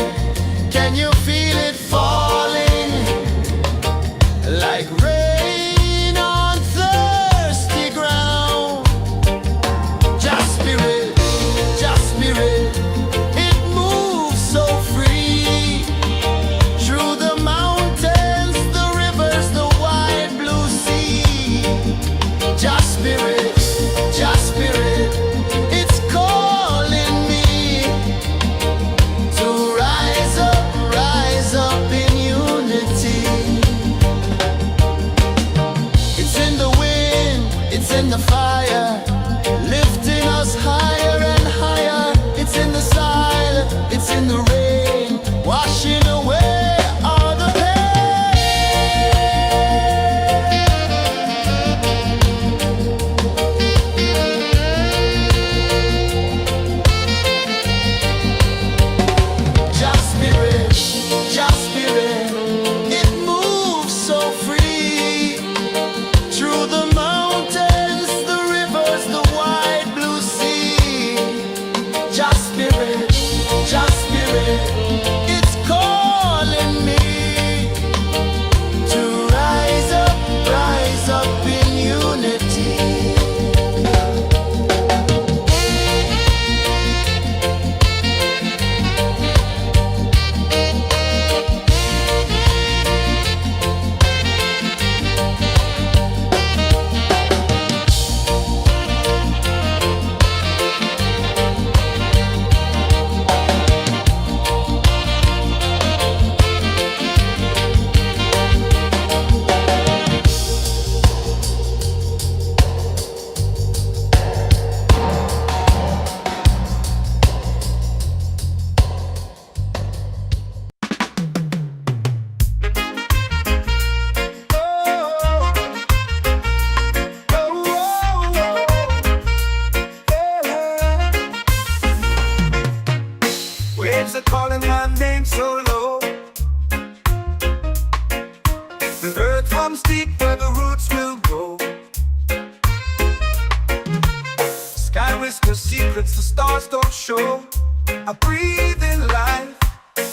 Can you feel it falling? Like rain on thirsty ground. Just spirit, it moves waves are calling my name so low. The earth comes deep where the roots will grow. Sky whispers secrets the stars don't show. I breathe in life,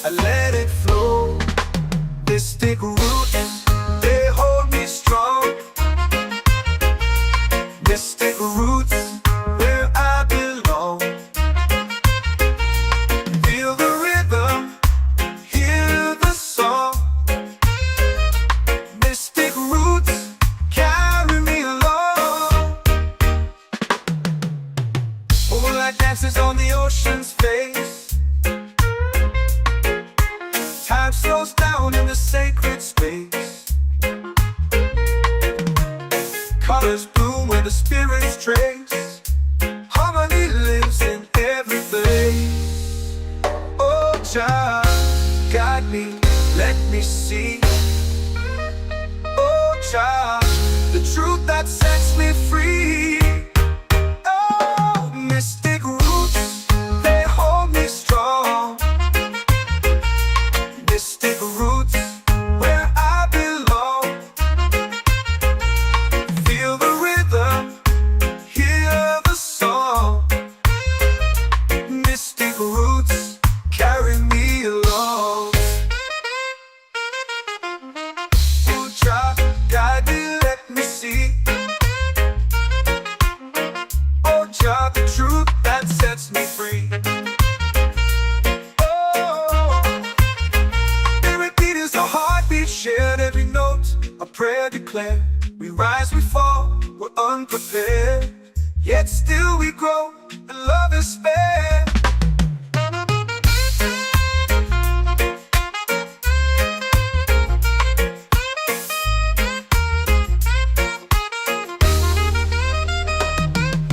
I let it flow. Mystic roots, they hold me strong. Mystic roots, where I belong. Feel the rhythm, hear the song. Mystic roots, carry me along. Moonlight dances on the ocean's face. Time slows down in the sacred space. Colors bloom where the spirits trace. Harmony lives in every place. Oh, Jah, guide me, let me see. Oh, Jah, the truth that sets me free. Oh, mystic roots, they hold me strong. Mystic roots, where I belong. Feel the rhythm, hear the song. Mystic roots, carry me along. Oh, Jah, guide me, let me see. Oh, Jah, the truth that sets me free. Shared every note, a prayer declared. We rise, we fall, we're unprepared. Yet still we grow, and love is spared.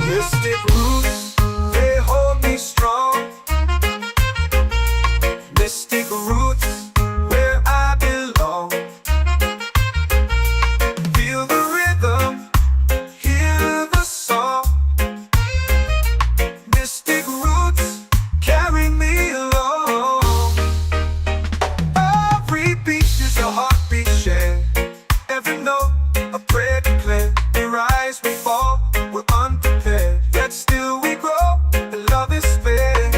Mystic roots, they hold me strong. Mystic roots, where I belong. Feel the rhythm, hear the song. Mystic roots, carry me along. Every beat is a heartbeat shared. Every note, a prayer declared. We rise, we fall, we're unprepared. Yet still we grow, and love is spared.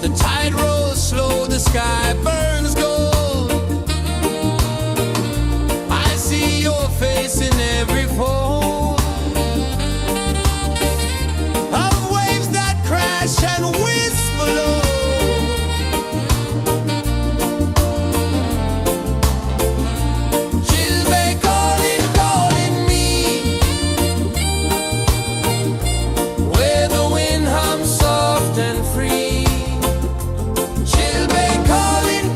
The tide rolls slow, the sky burns gold. I see your face in every fold of waves that crash and whisper low. She'll be calling, calling me, where the wind hums soft and free. She'll be calling,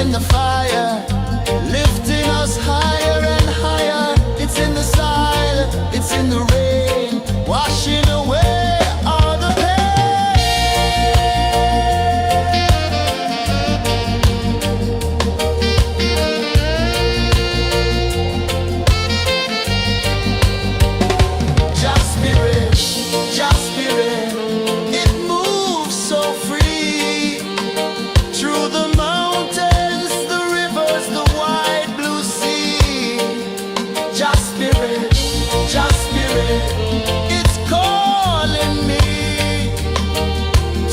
in the fire, lifting us higher and higher. It's in the silence, it's in the rain, washing away all the pain. Just spirit, just spirit, it moves so free through the mountains, the rivers, the wide blue sea. Just spirit, it's calling me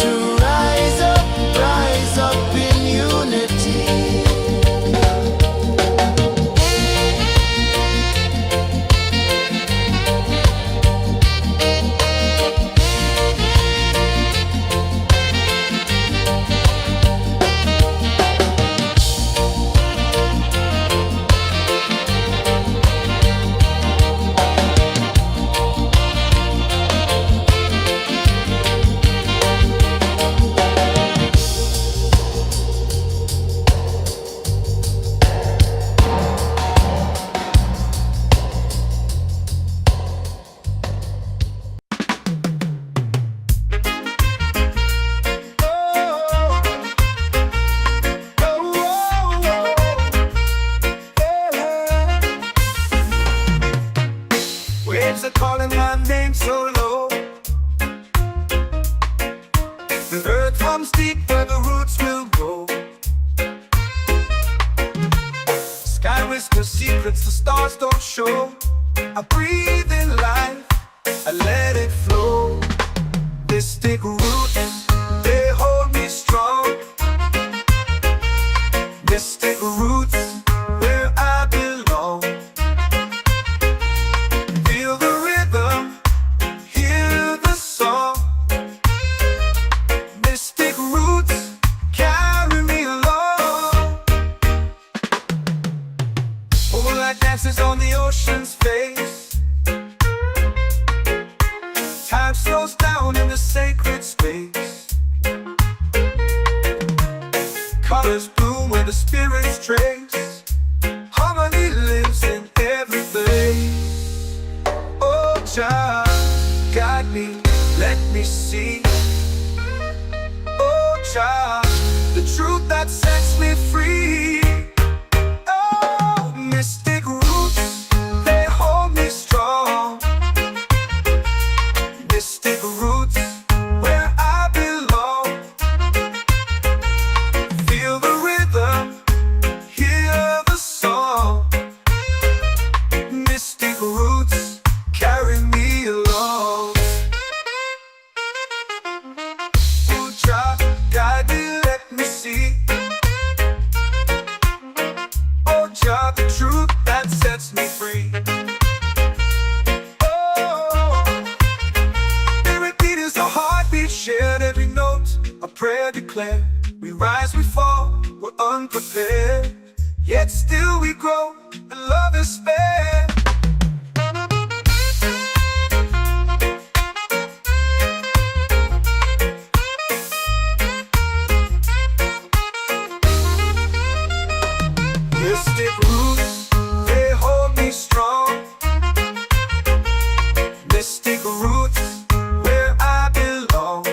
to rise up in unity.
Waves are calling my name so low. The earth runs deep where the roots will grow. Sky whispers secrets the stars don't show. I breathe in life, I let it flow. This thick roots, they hold me strong. This thick roots, where I belong. Feel the rhythm, hear the song. Mystic roots carry me along. Moonlight dances on the ocean's face. Time slows down in the sacred space. Colors bloom where the spirits trace. Harmony lives in every place. Oh, child, guide me, let me see. Oh, child, the truth that sets me free. Oh, mystic roots, they hold me strong. Mystic roots, where I belong. Feel the rhythm, hear the song. Mystic roots carry me along. Oh, child, guide me, let me see. Oh, child, the truth that sets me free. Oh, spirit beat is a heartbeat shared, every note a prayer declared. We rise, we fall, we're unprepared, yet still we grow, and love is spared. Mystic roots, they hold me strong. Mystic roots, where I belong.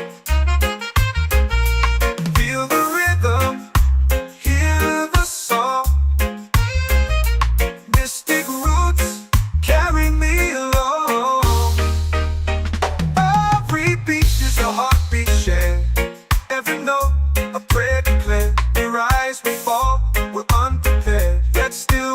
Feel the rhythm, hear the song. Mystic roots carry me along. Every beat is a heartbeat shared, every note a prayer declared. We rise, we fall, we're unprepared, yet still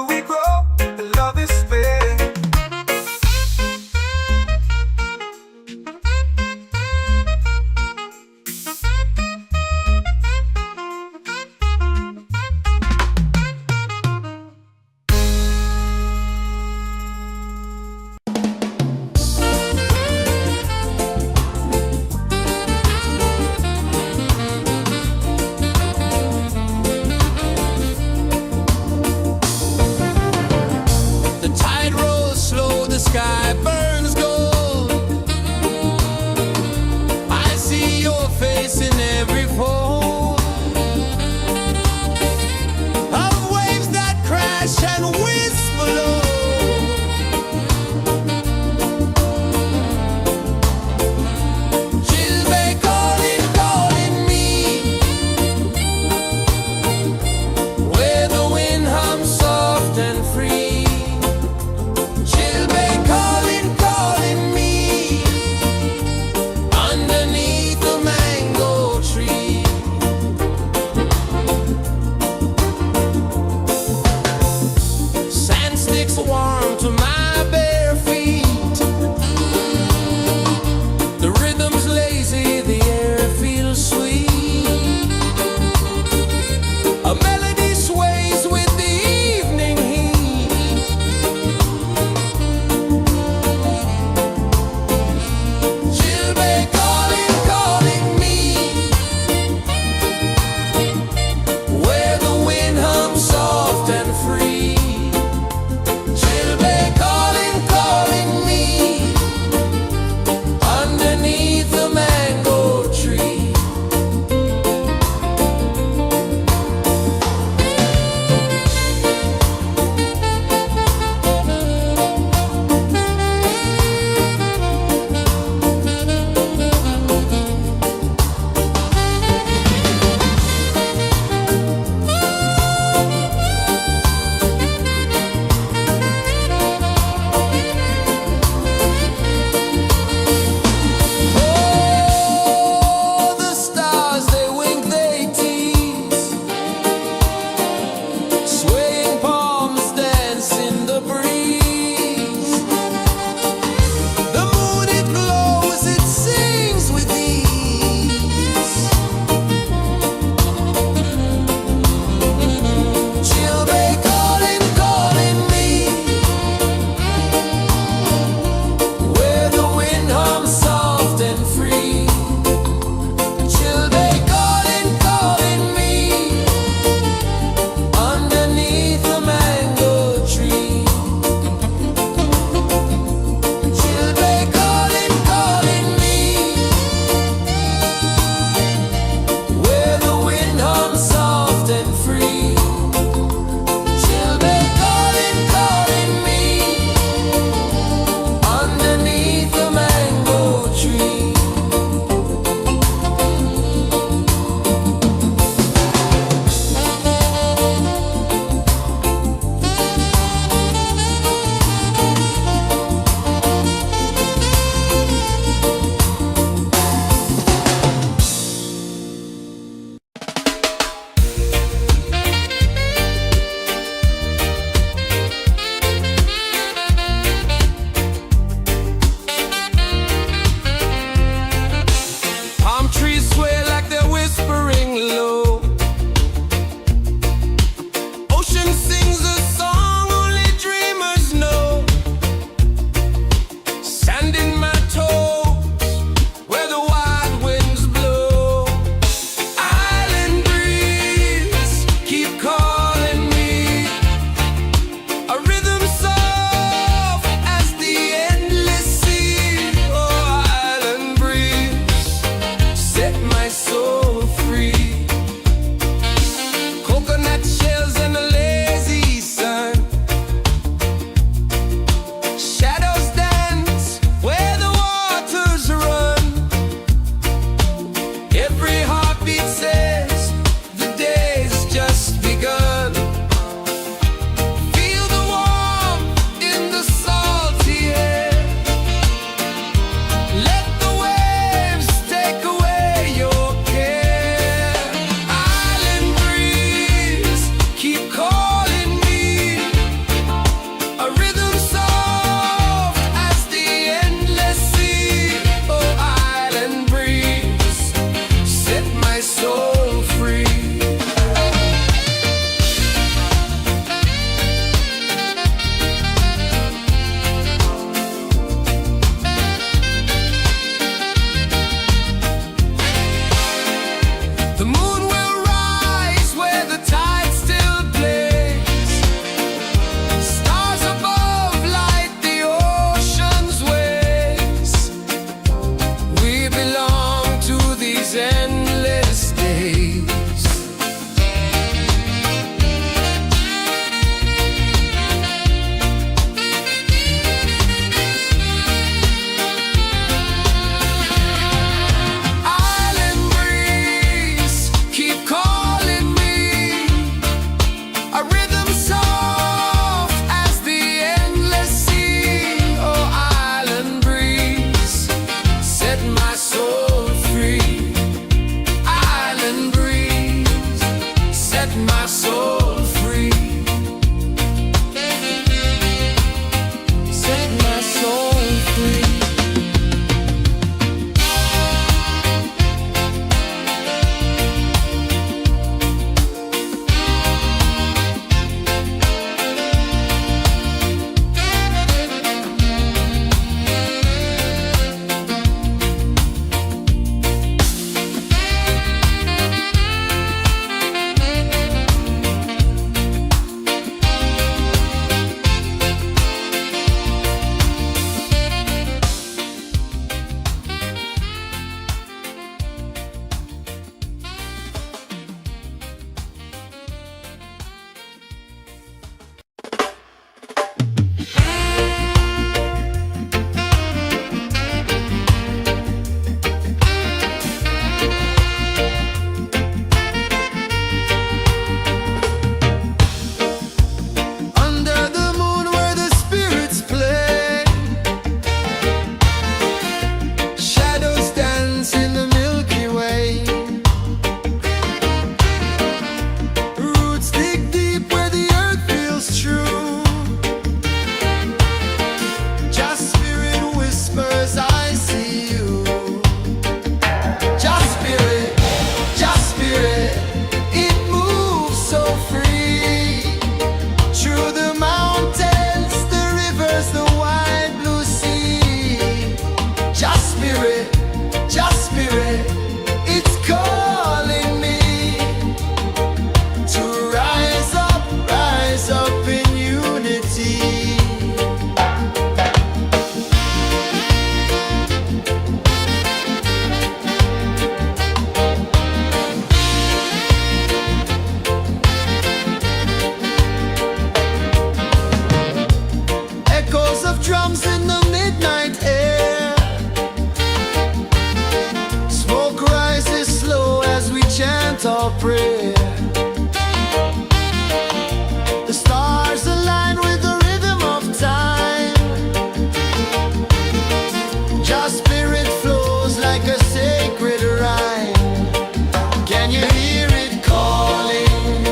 my soul free. Set my soul free. Under the moon where the spirits play, shadows dance in the Milky Way. Roots dig deep where the earth feels true. Just spirit whispers, I see you. Just spirit, it moves so free. Through the mountains, the rivers, the wide blue sea. Just spirit, it's calling me to rise up in unity. Echoes of drums in the midnight air. Smoke rises slow as we chant our prayer. The stars align with the rhythm of time. Just spirit flows like a sacred rhyme. Can you hear it calling?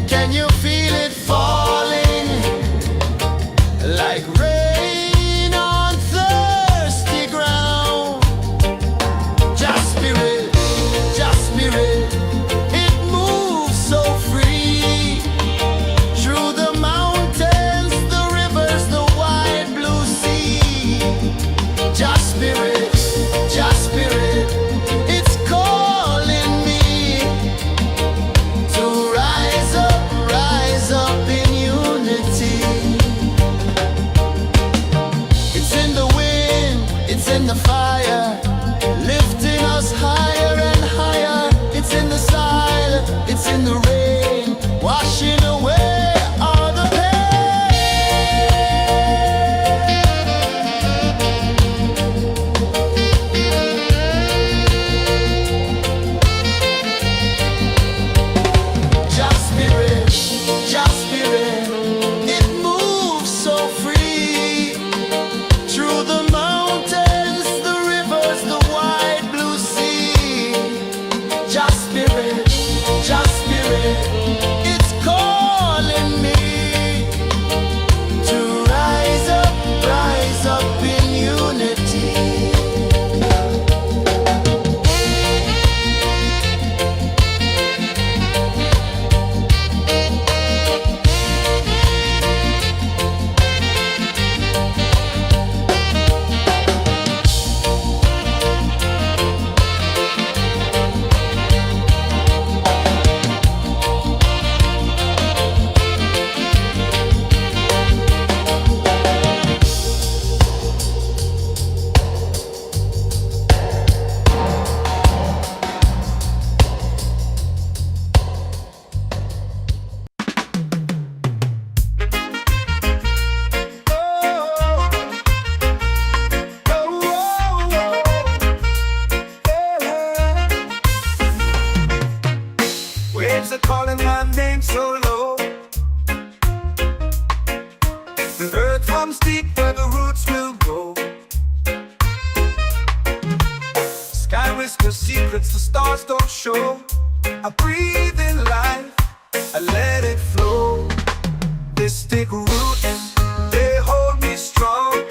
Can you feel it falling? Like rain on thirsty ground. Just spirit, it moves so free. Through the mountains, the rivers, the wide blue sea. Just spirit, it's calling me to rise up in unity. It's in the wind, it's in the fire, lifting us higher and higher. It's in the silence, it's in the rain, washing away all the pain. Just spirit, it moves so free. Through the mountains, the rivers, the wide blue sea. Just spirit, it's calling me to rise up in unity.
Waves are calling my name so low. The earth comes deep where the roots will go. Sky whispers secrets the stars don't show. I breathe in life, I let it flow. Mystic roots, they hold me strong.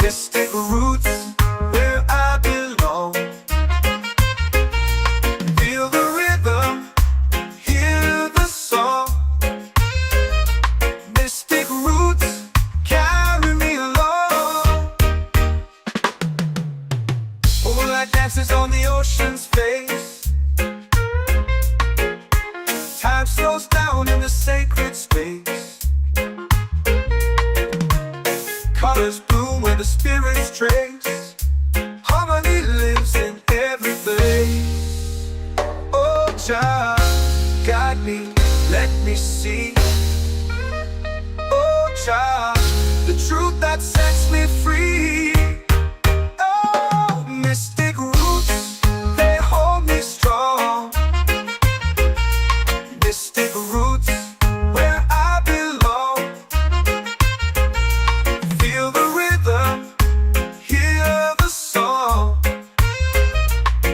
Mystic roots, where I belong. Feel the rhythm, hear the song. Mystic roots, carry me along. Moonlight dances on the ocean's face. Time slows down in the sacred space. Colors bloom where the spirits trace. Harmony lives in every face. Oh, Jah, guide me, let me see. Oh, Jah, the truth that sets me free. Oh, mystic roots, they hold me strong. Mystic roots, where I belong. Feel the rhythm, hear the song.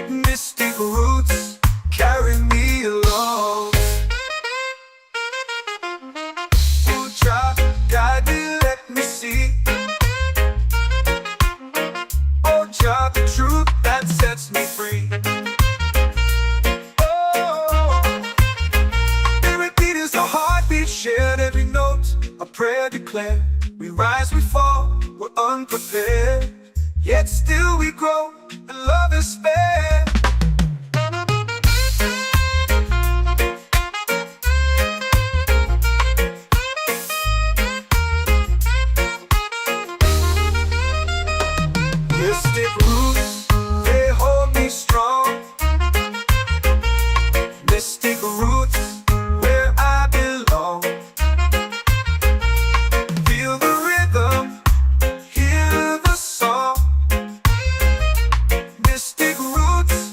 Mystic roots, carry me along. Oh, Jah, guide me, let me see. Oh, Jah, the truth that sets me free. Shared every note, a prayer declared. We rise, we fall, we're unprepared. Yet still we grow, and love is spared. Mystic roots, they hold me strong. Mystic roots, where I belong. Feel the rhythm, hear the song. Mystic roots,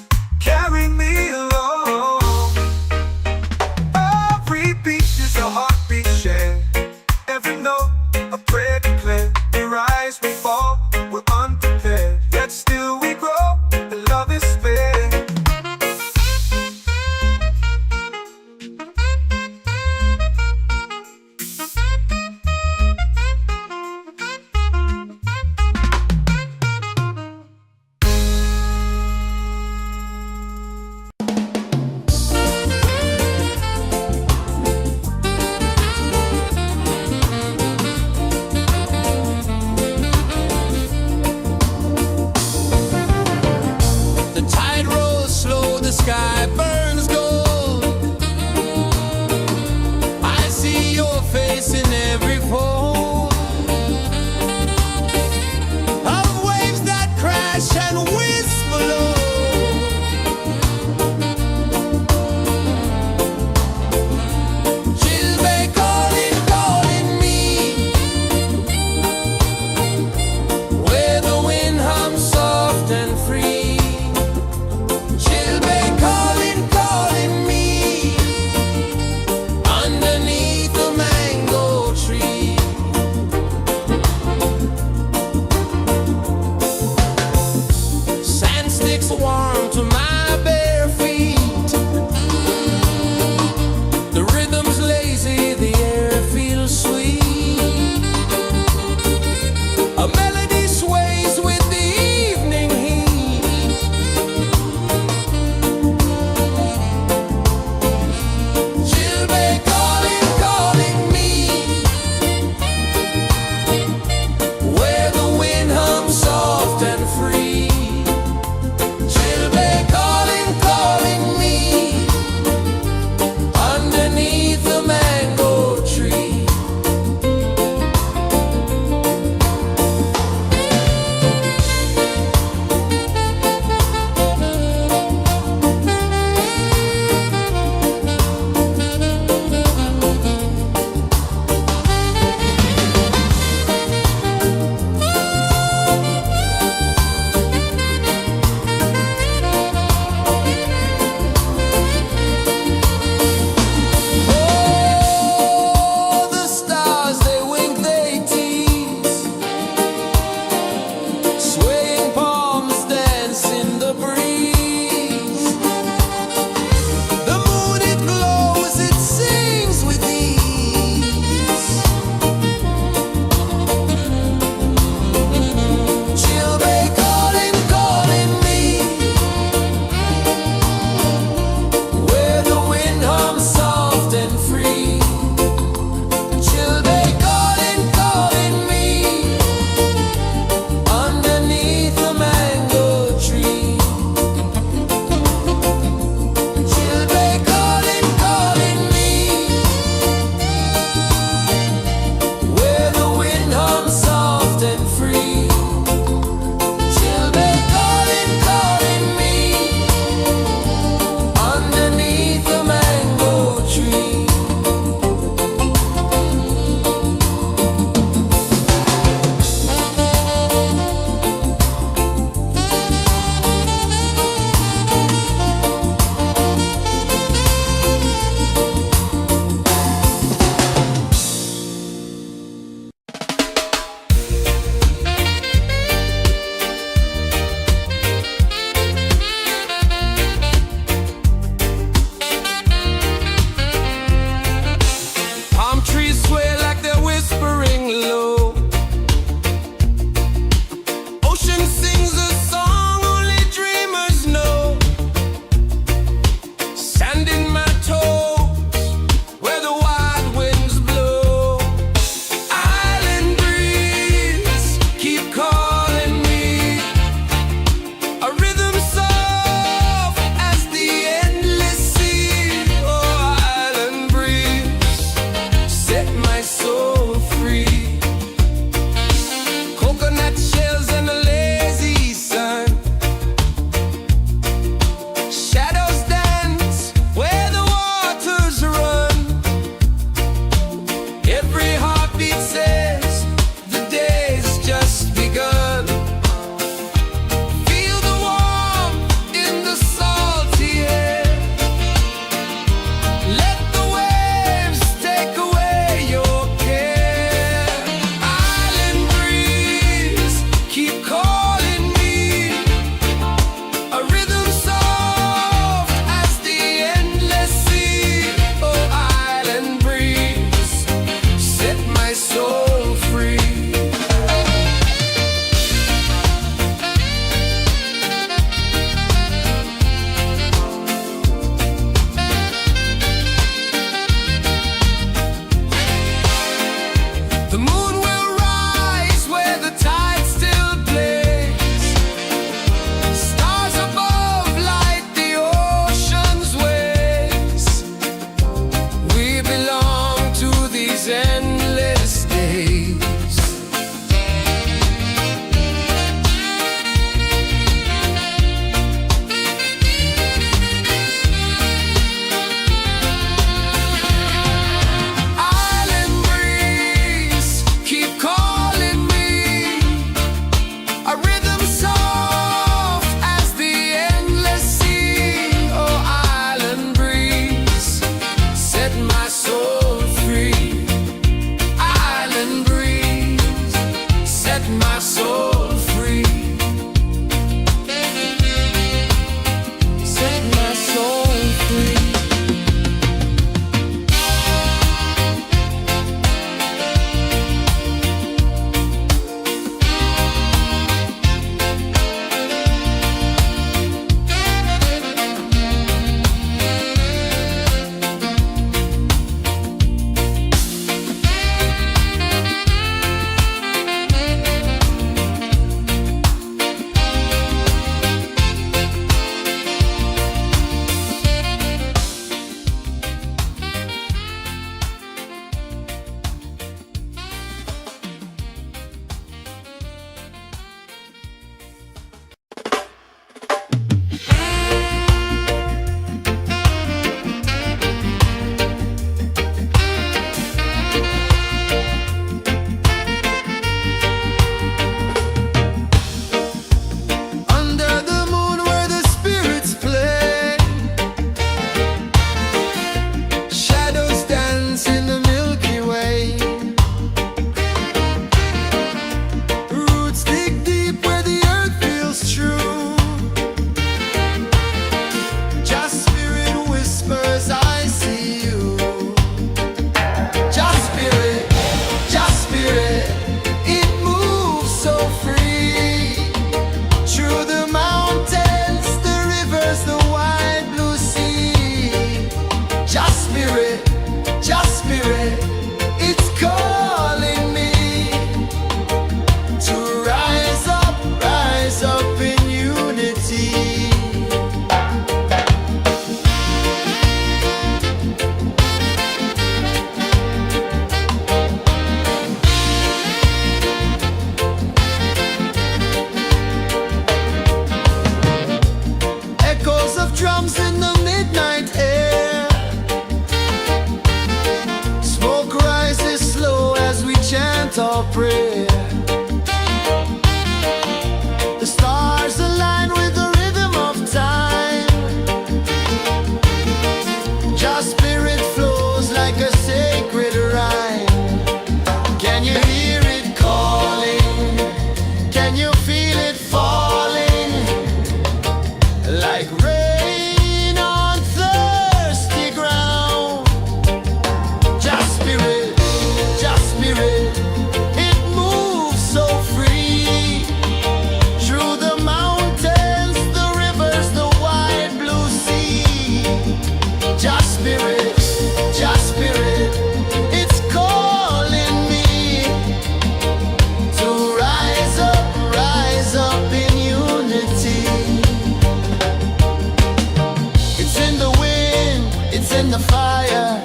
in the fire,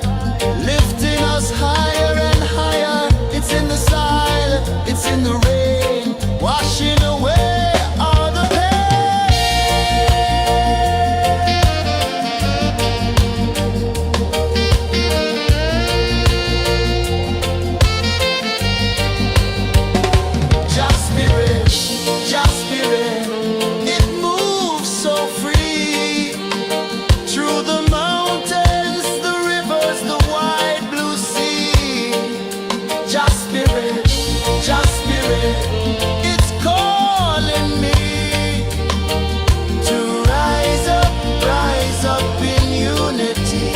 lifting us higher and higher. It's in the silence, it's in the rain, washing away all the pain. Just spirit, it moves so free through the mountains, the rivers, the wide blue sea. Just spirit, it's calling me to rise up in unity.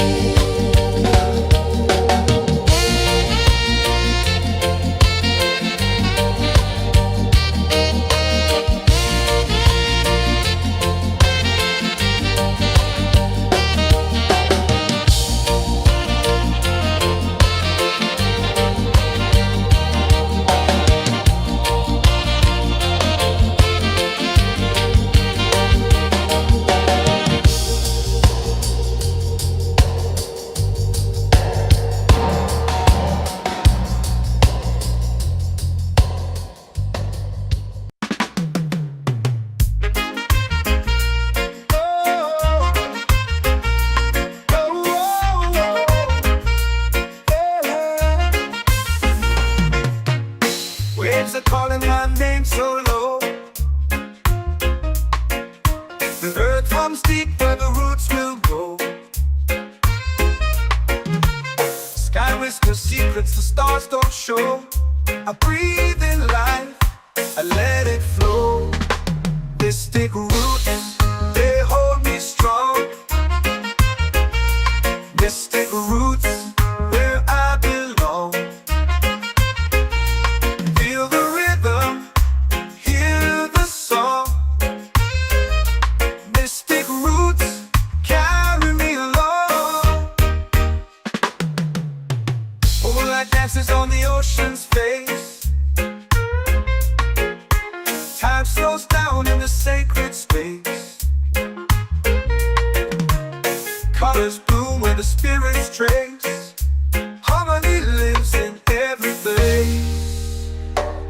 Waves are calling my name so low. The earth comes deep where the roots will go. Sky whispers secrets the stars don't show. I breathe in life, I let it flow. Mystic roots, they hold me strong. Mystic roots, where I belong. Feel the rhythm, hear the song. Mystic roots, carry me along. Moonlight dances on the ocean's face. Time slows down in the sacred space. Colors bloom where the spirits trace. Harmony lives in every place.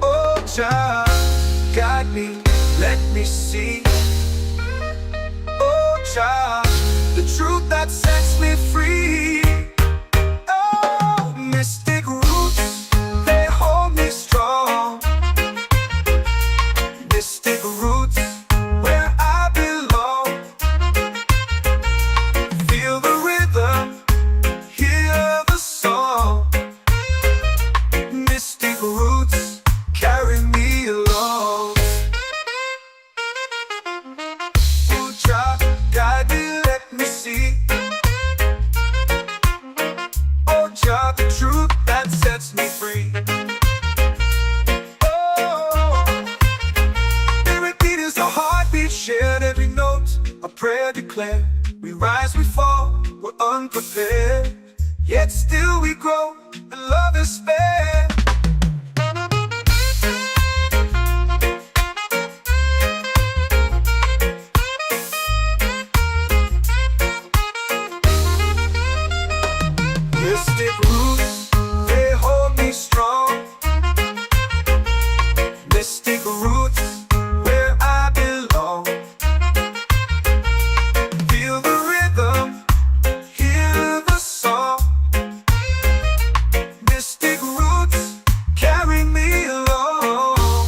Oh, child, guide me, let me see. Oh, child, the truth that sets me free. Oh, mystic roots, they hold me strong. Mystic roots, where I belong. Feel the rhythm, hear the song. Mystic roots, carry me along. Ooh, child, guide me, let me see. Oh, child, the truth that sets me free. Oh, every beat is a heartbeat shared, every note a prayer declared. We rise, we fall, we're unprepared, yet still we grow, and love is spared. Mystic roots, they hold me strong. Mystic roots, where I belong. Feel the rhythm, hear the song. Mystic roots, carry me along.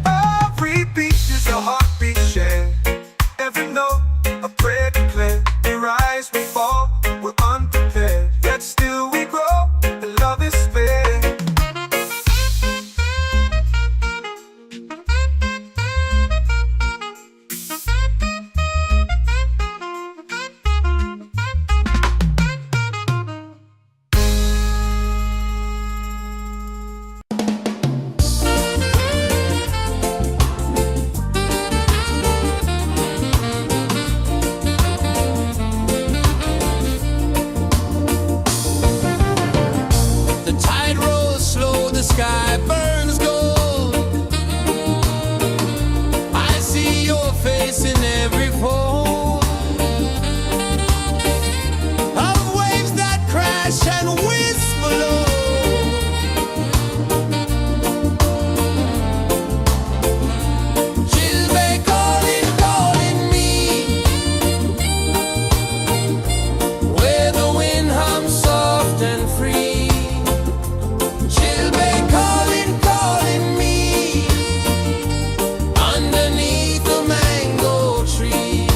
Every beat is a heartbeat shared, every note a prayer declared. We rise, we fall, we're unprepared, yet still we fresh and wistful.
Chill bay calling, calling me, where the wind hums soft and free. Chill bay calling, calling me, underneath the mango tree.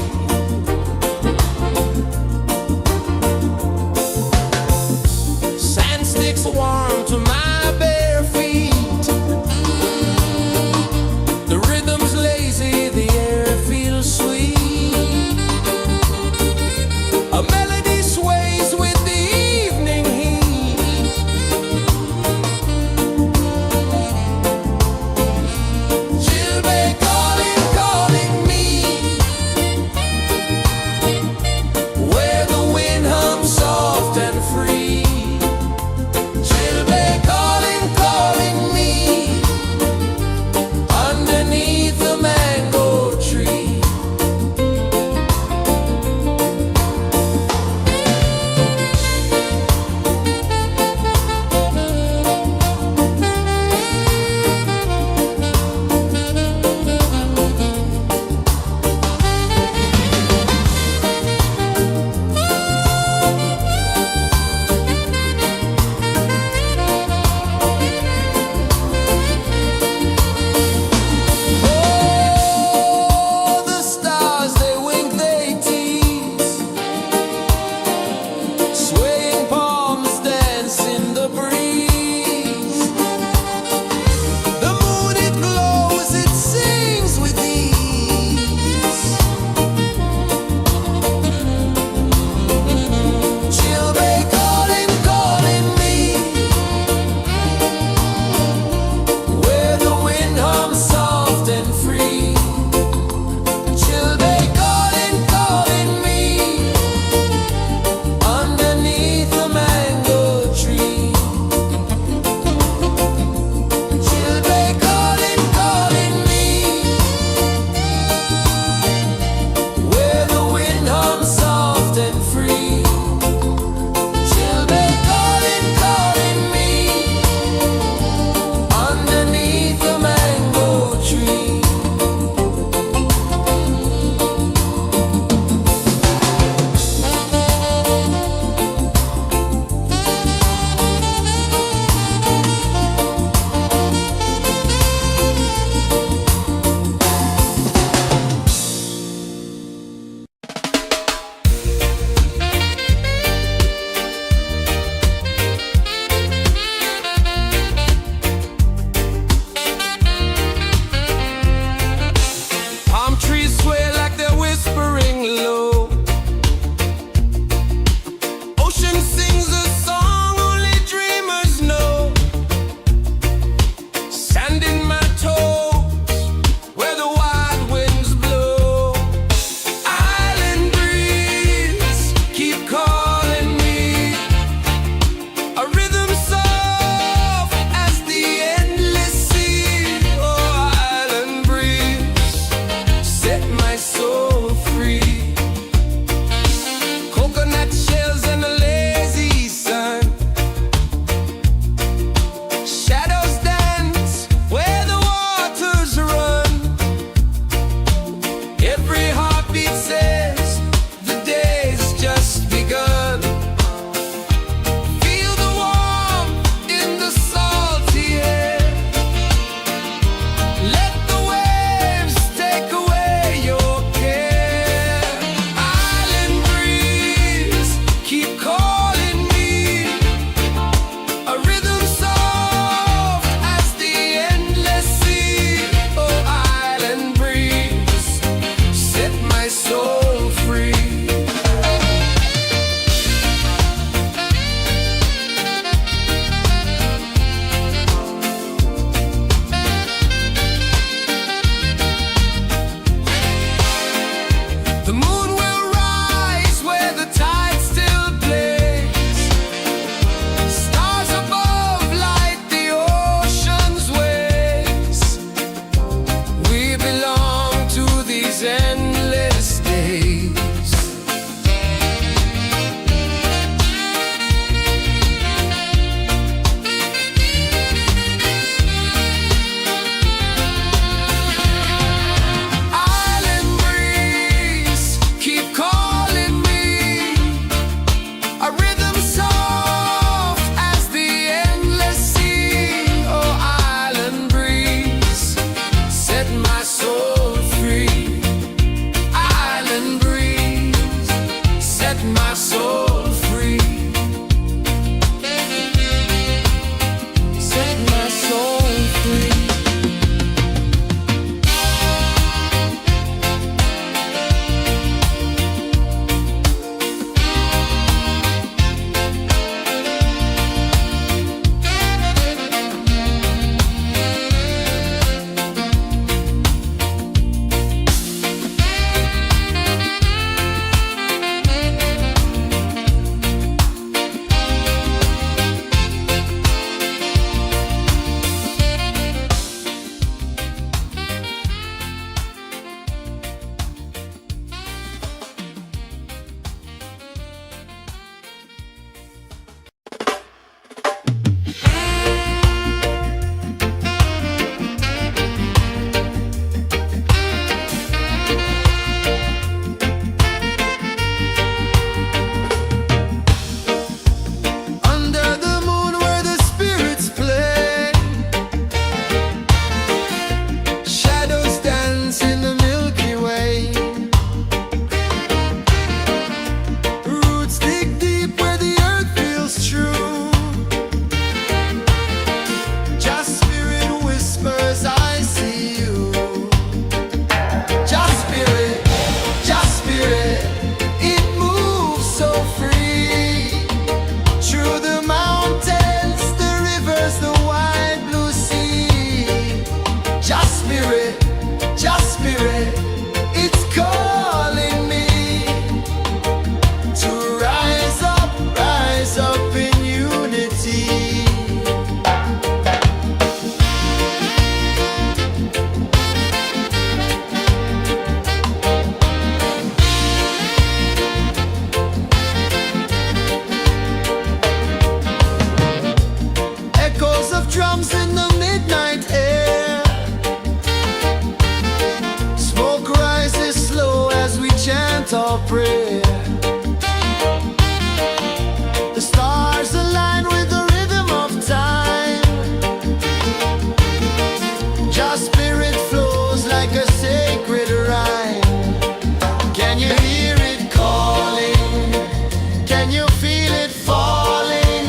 feel it falling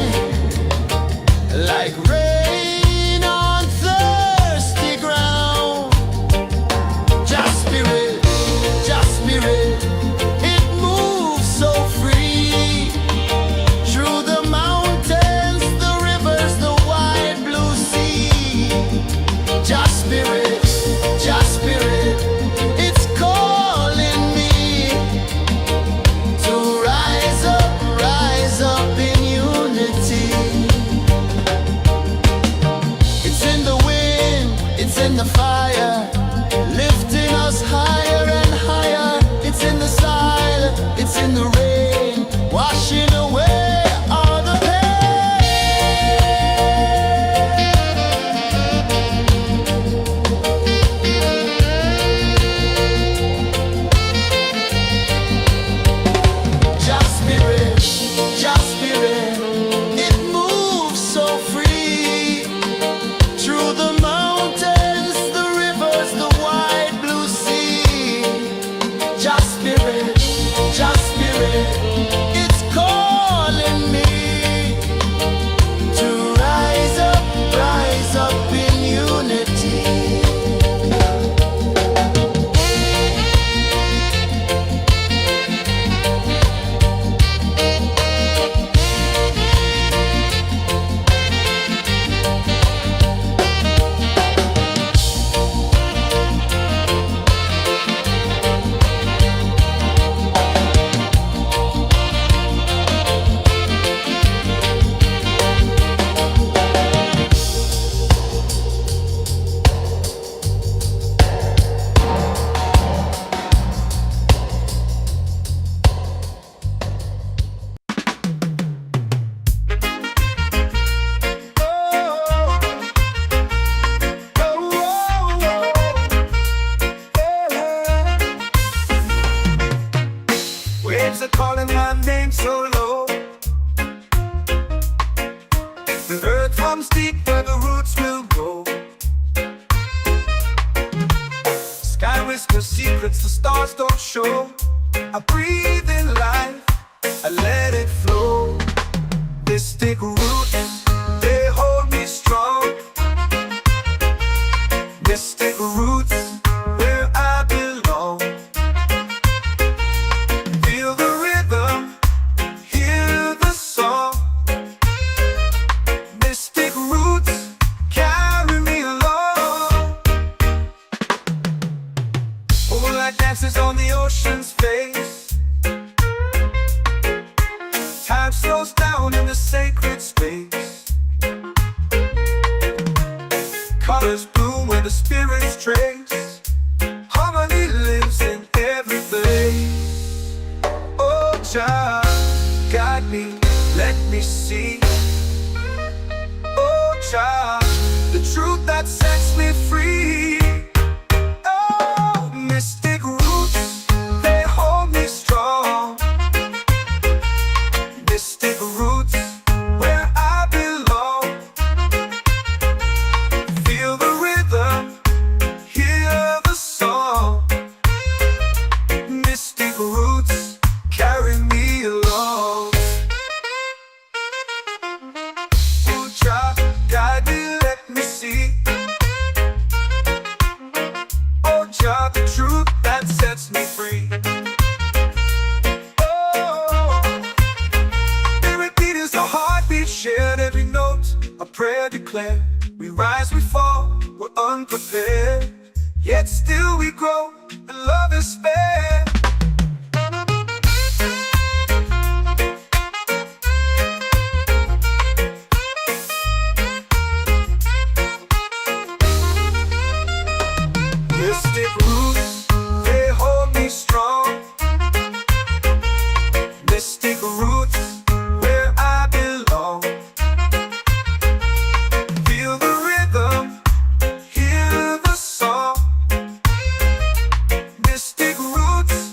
like rain on thirsty ground. Just spirit, it moves so free through the mountains, the rivers, the wide blue sea. Just spirit, it's calling me to rise up in unity. It's in the wind, it's in the fire, lifting us higher and higher. It's in the silence, it's in the rain, washing away all the Just spirit, it moves so free through the mountains, the rivers, the wide blue sea. Just spirit, it's calling me to rise up in unity.
Waves are calling my name so low. The earth runs deep where the roots will grow. Sky whispers secrets the stars don't show. I breathe in life, I let it flow. Mystic roots, they hold me strong. Mystic roots, where I belong. Feel the rhythm, hear the song. Mystic roots, carry me along. Moonlight dances on the ocean's face. Time slows down in the sacred space. Colors bloom where the spirits trace. Harmony lives in every place. Oh, Jah, guide me, let me see. Oh, Jah, the truth that sets me free. Oh, mystic roots, they hold me strong. Mystic roots, where I belong. Feel the rhythm, hear the song. Mystic roots, carry me along. Oh, Jah, guide me, let me see. Oh, Jah, the truth that sets me free. Oh, spirit beat is the heartbeat, shared every note, a prayer declared. We rise, we fall, we're unprepared, yet still we grow, and love is spared. Mystic roots, they hold me strong. Mystic roots, where I belong. Feel the rhythm, hear the song. Mystic roots,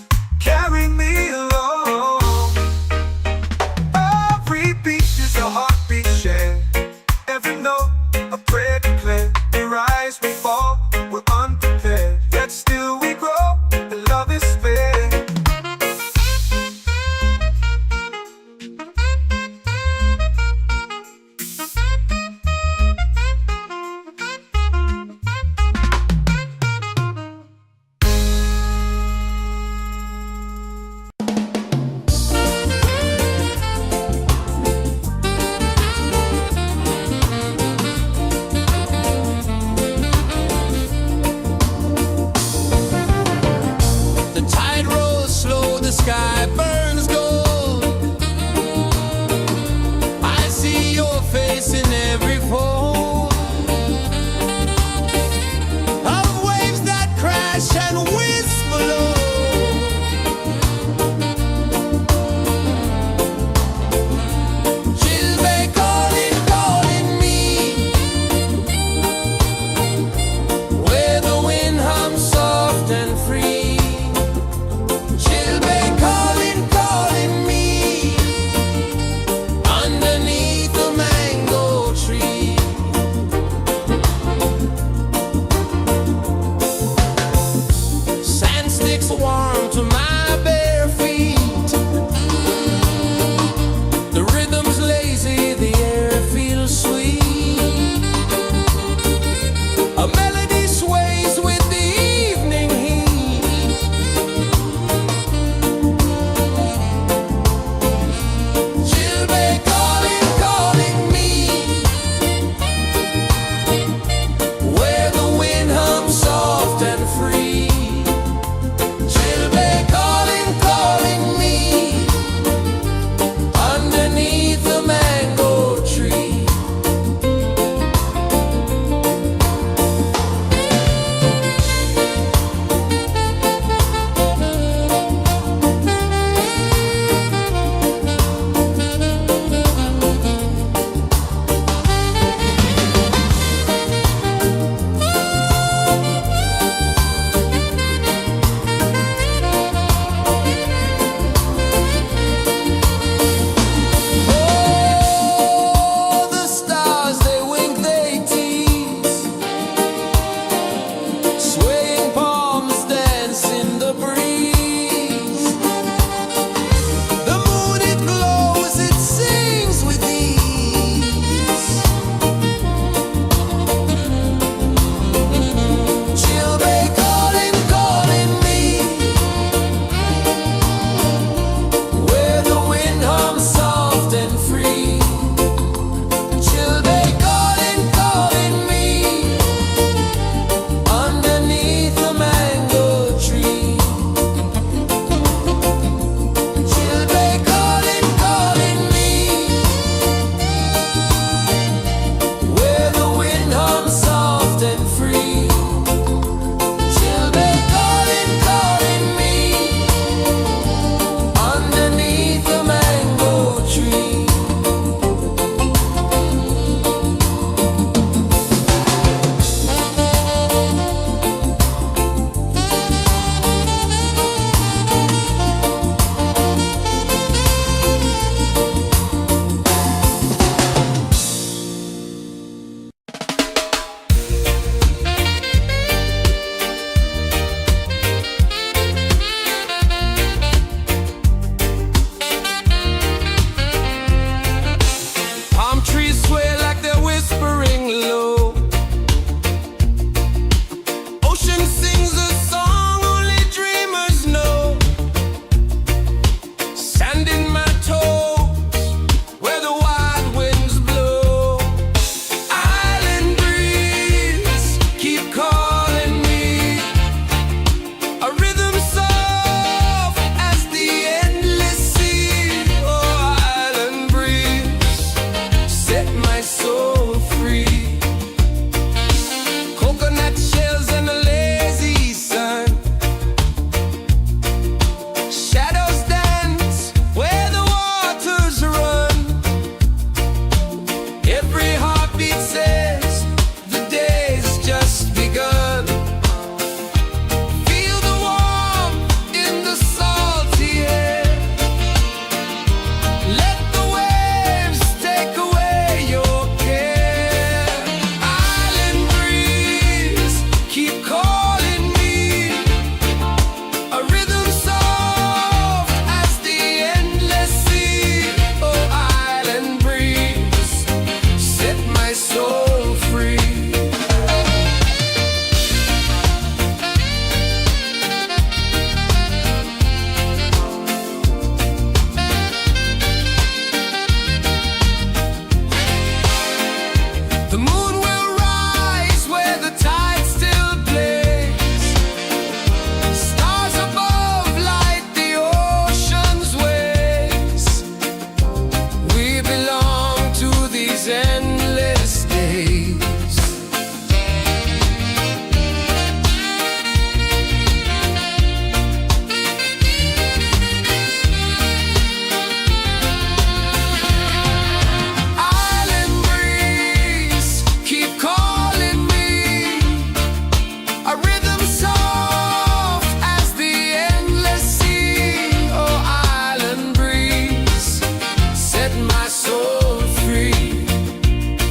my soul free.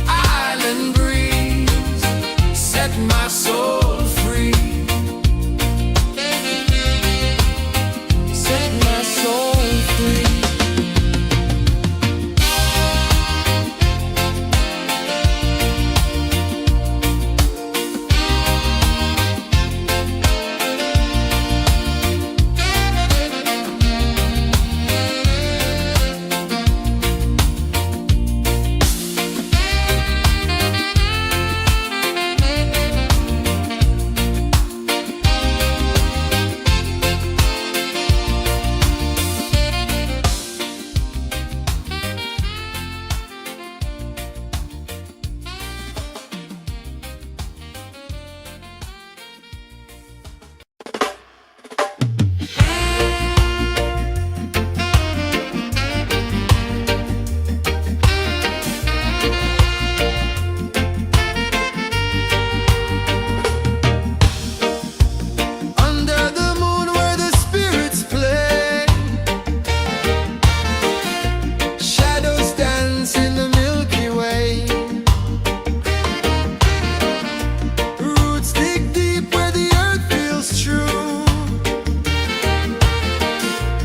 Island breeze, set my soul free. Set my soul free.
Under the moon where the spirits play, shadows dance in the Milky Way. Roots dig deep where the earth feels true.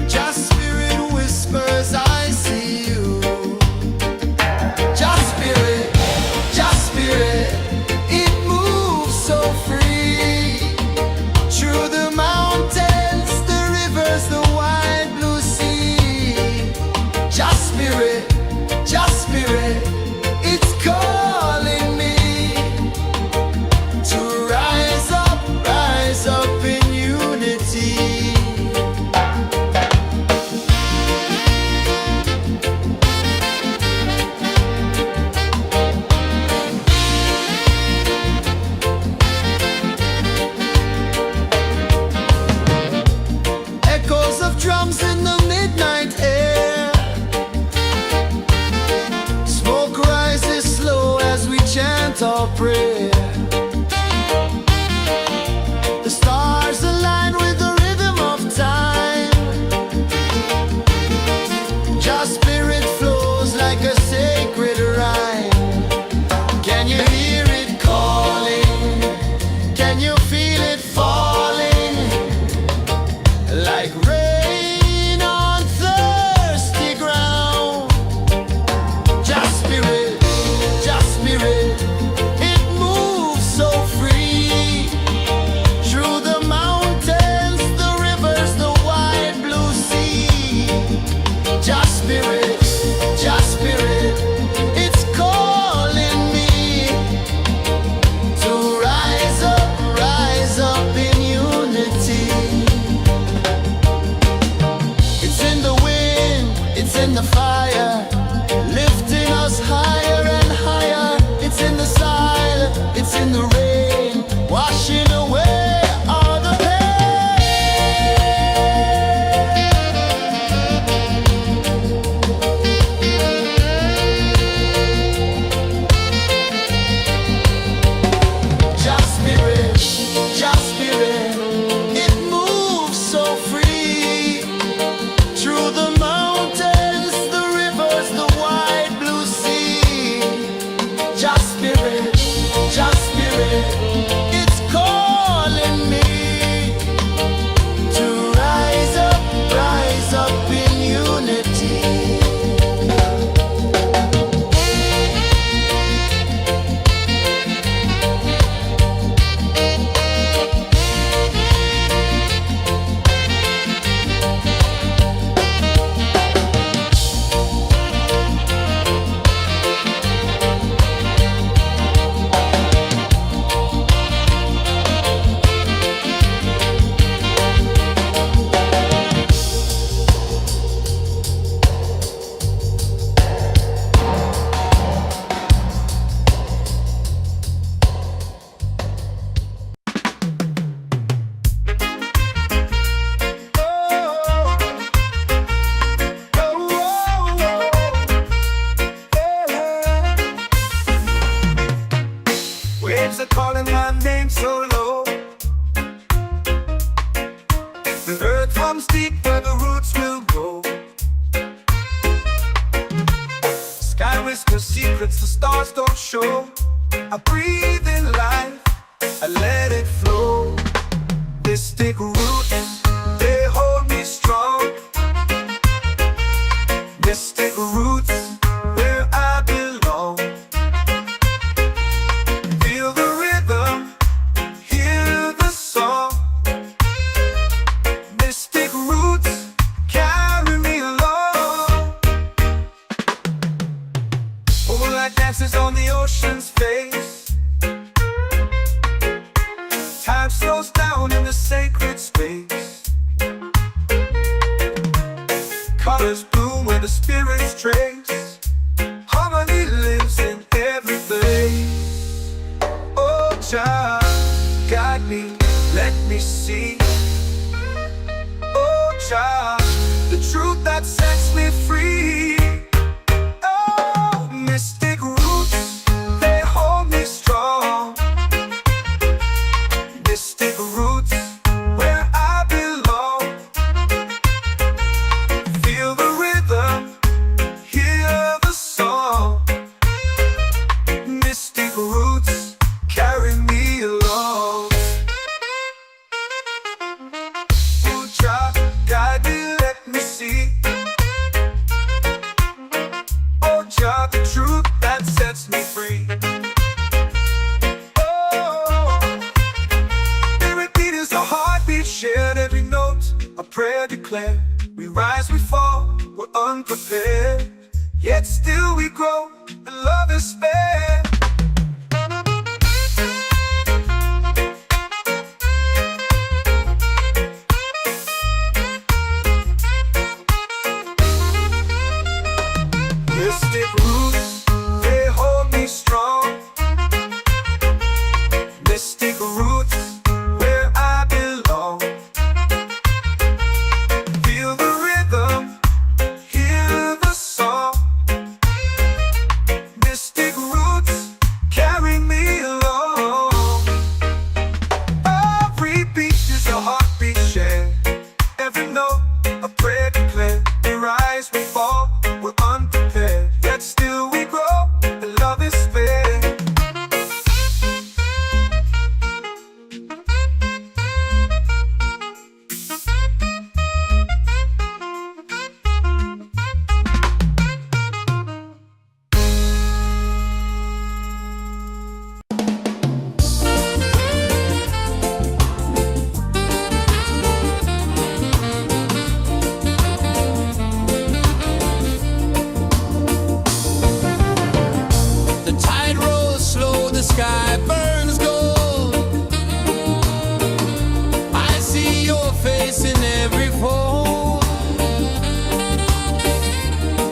Just spirit whispers, I see you. Just spirit, it moves so free. Through the mountains, the rivers, the wide blue sea. Just spirit, it's calling me to rise up in unity. Echoes of drums in the midnight air. Smoke rises slow as we chant our prayer. The stars align with the rhythm of time. Just spirit flows like a sacred rhyme. Can you hear it calling? Can you feel it falling? Like rain on thirsty ground. Just spirit, it moves
whispers secrets the stars don't show. I breathe in life, I let it flow. Mystic roots, they hold me strong. Mystic roots, where I belong. Feel the rhythm, hear the song. Mystic roots, carry me along. Moonlight dances on the ocean's face. Time slows down in the sacred space. Colors bloom where the spirits trace. Harmony lives in every place. Oh, child, guide me, let me see. Oh, child, the truth that sets me free. Oh, mystic roots, they hold me strong. Mystic roots, where I belong. Feel the rhythm, hear the song. Mystic roots, carry me along. Oh, child, guide me, let me see. Oh, child, the truth that sets me free. Shared every note, a prayer declared. We rise, we fall, we're unprepared. Yet still we grow, and love is spared. Mystic roots, they hold me strong. Mystic roots, where I belong. Feel the rhythm, hear the song. Mystic roots, carry me along. Every beat is a heartbeat shared. Every note, a prayer declared. We rise, we fall, we're unprepared. Yet still we grow, and love is spared.
The tide rolls slow, the sky burns gold. I see your face in every fold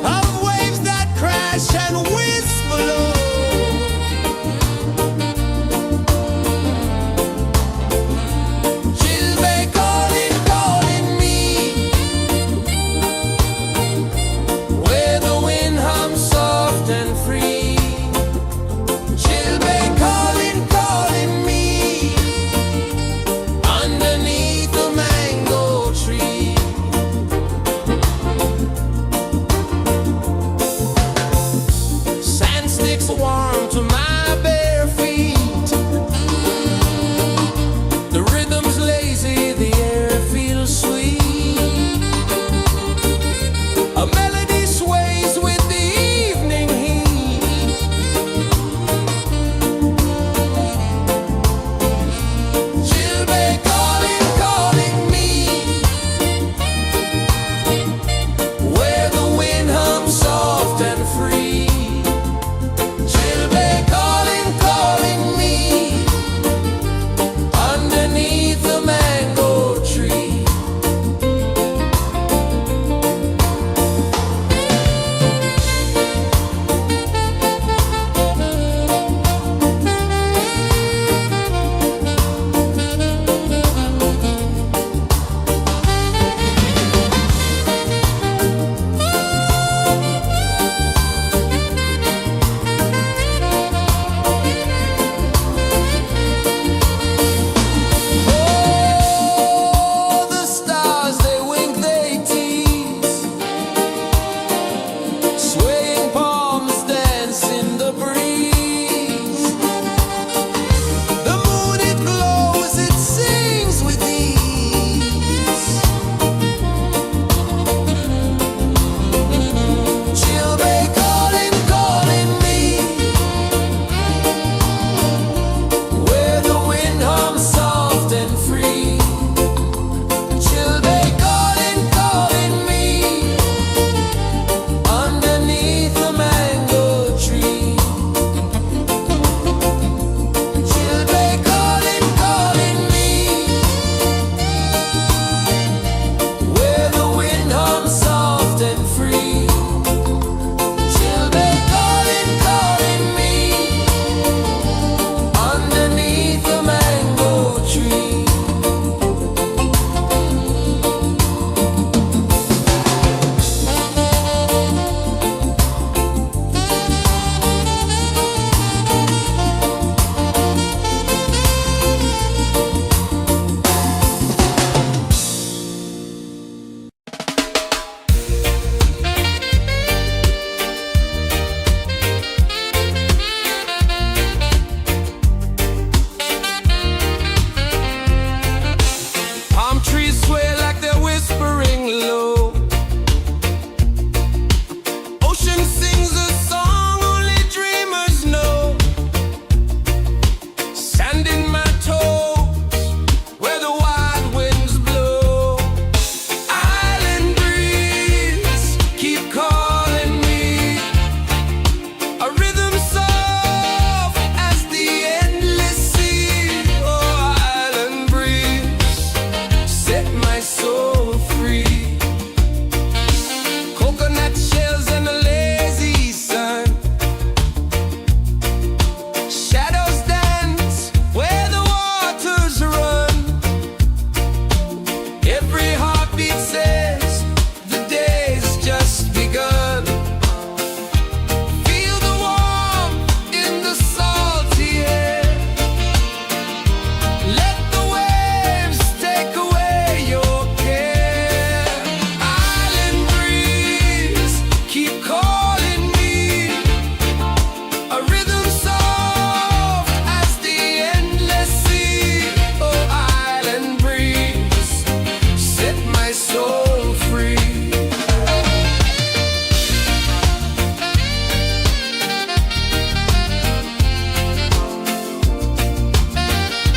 of waves that crash and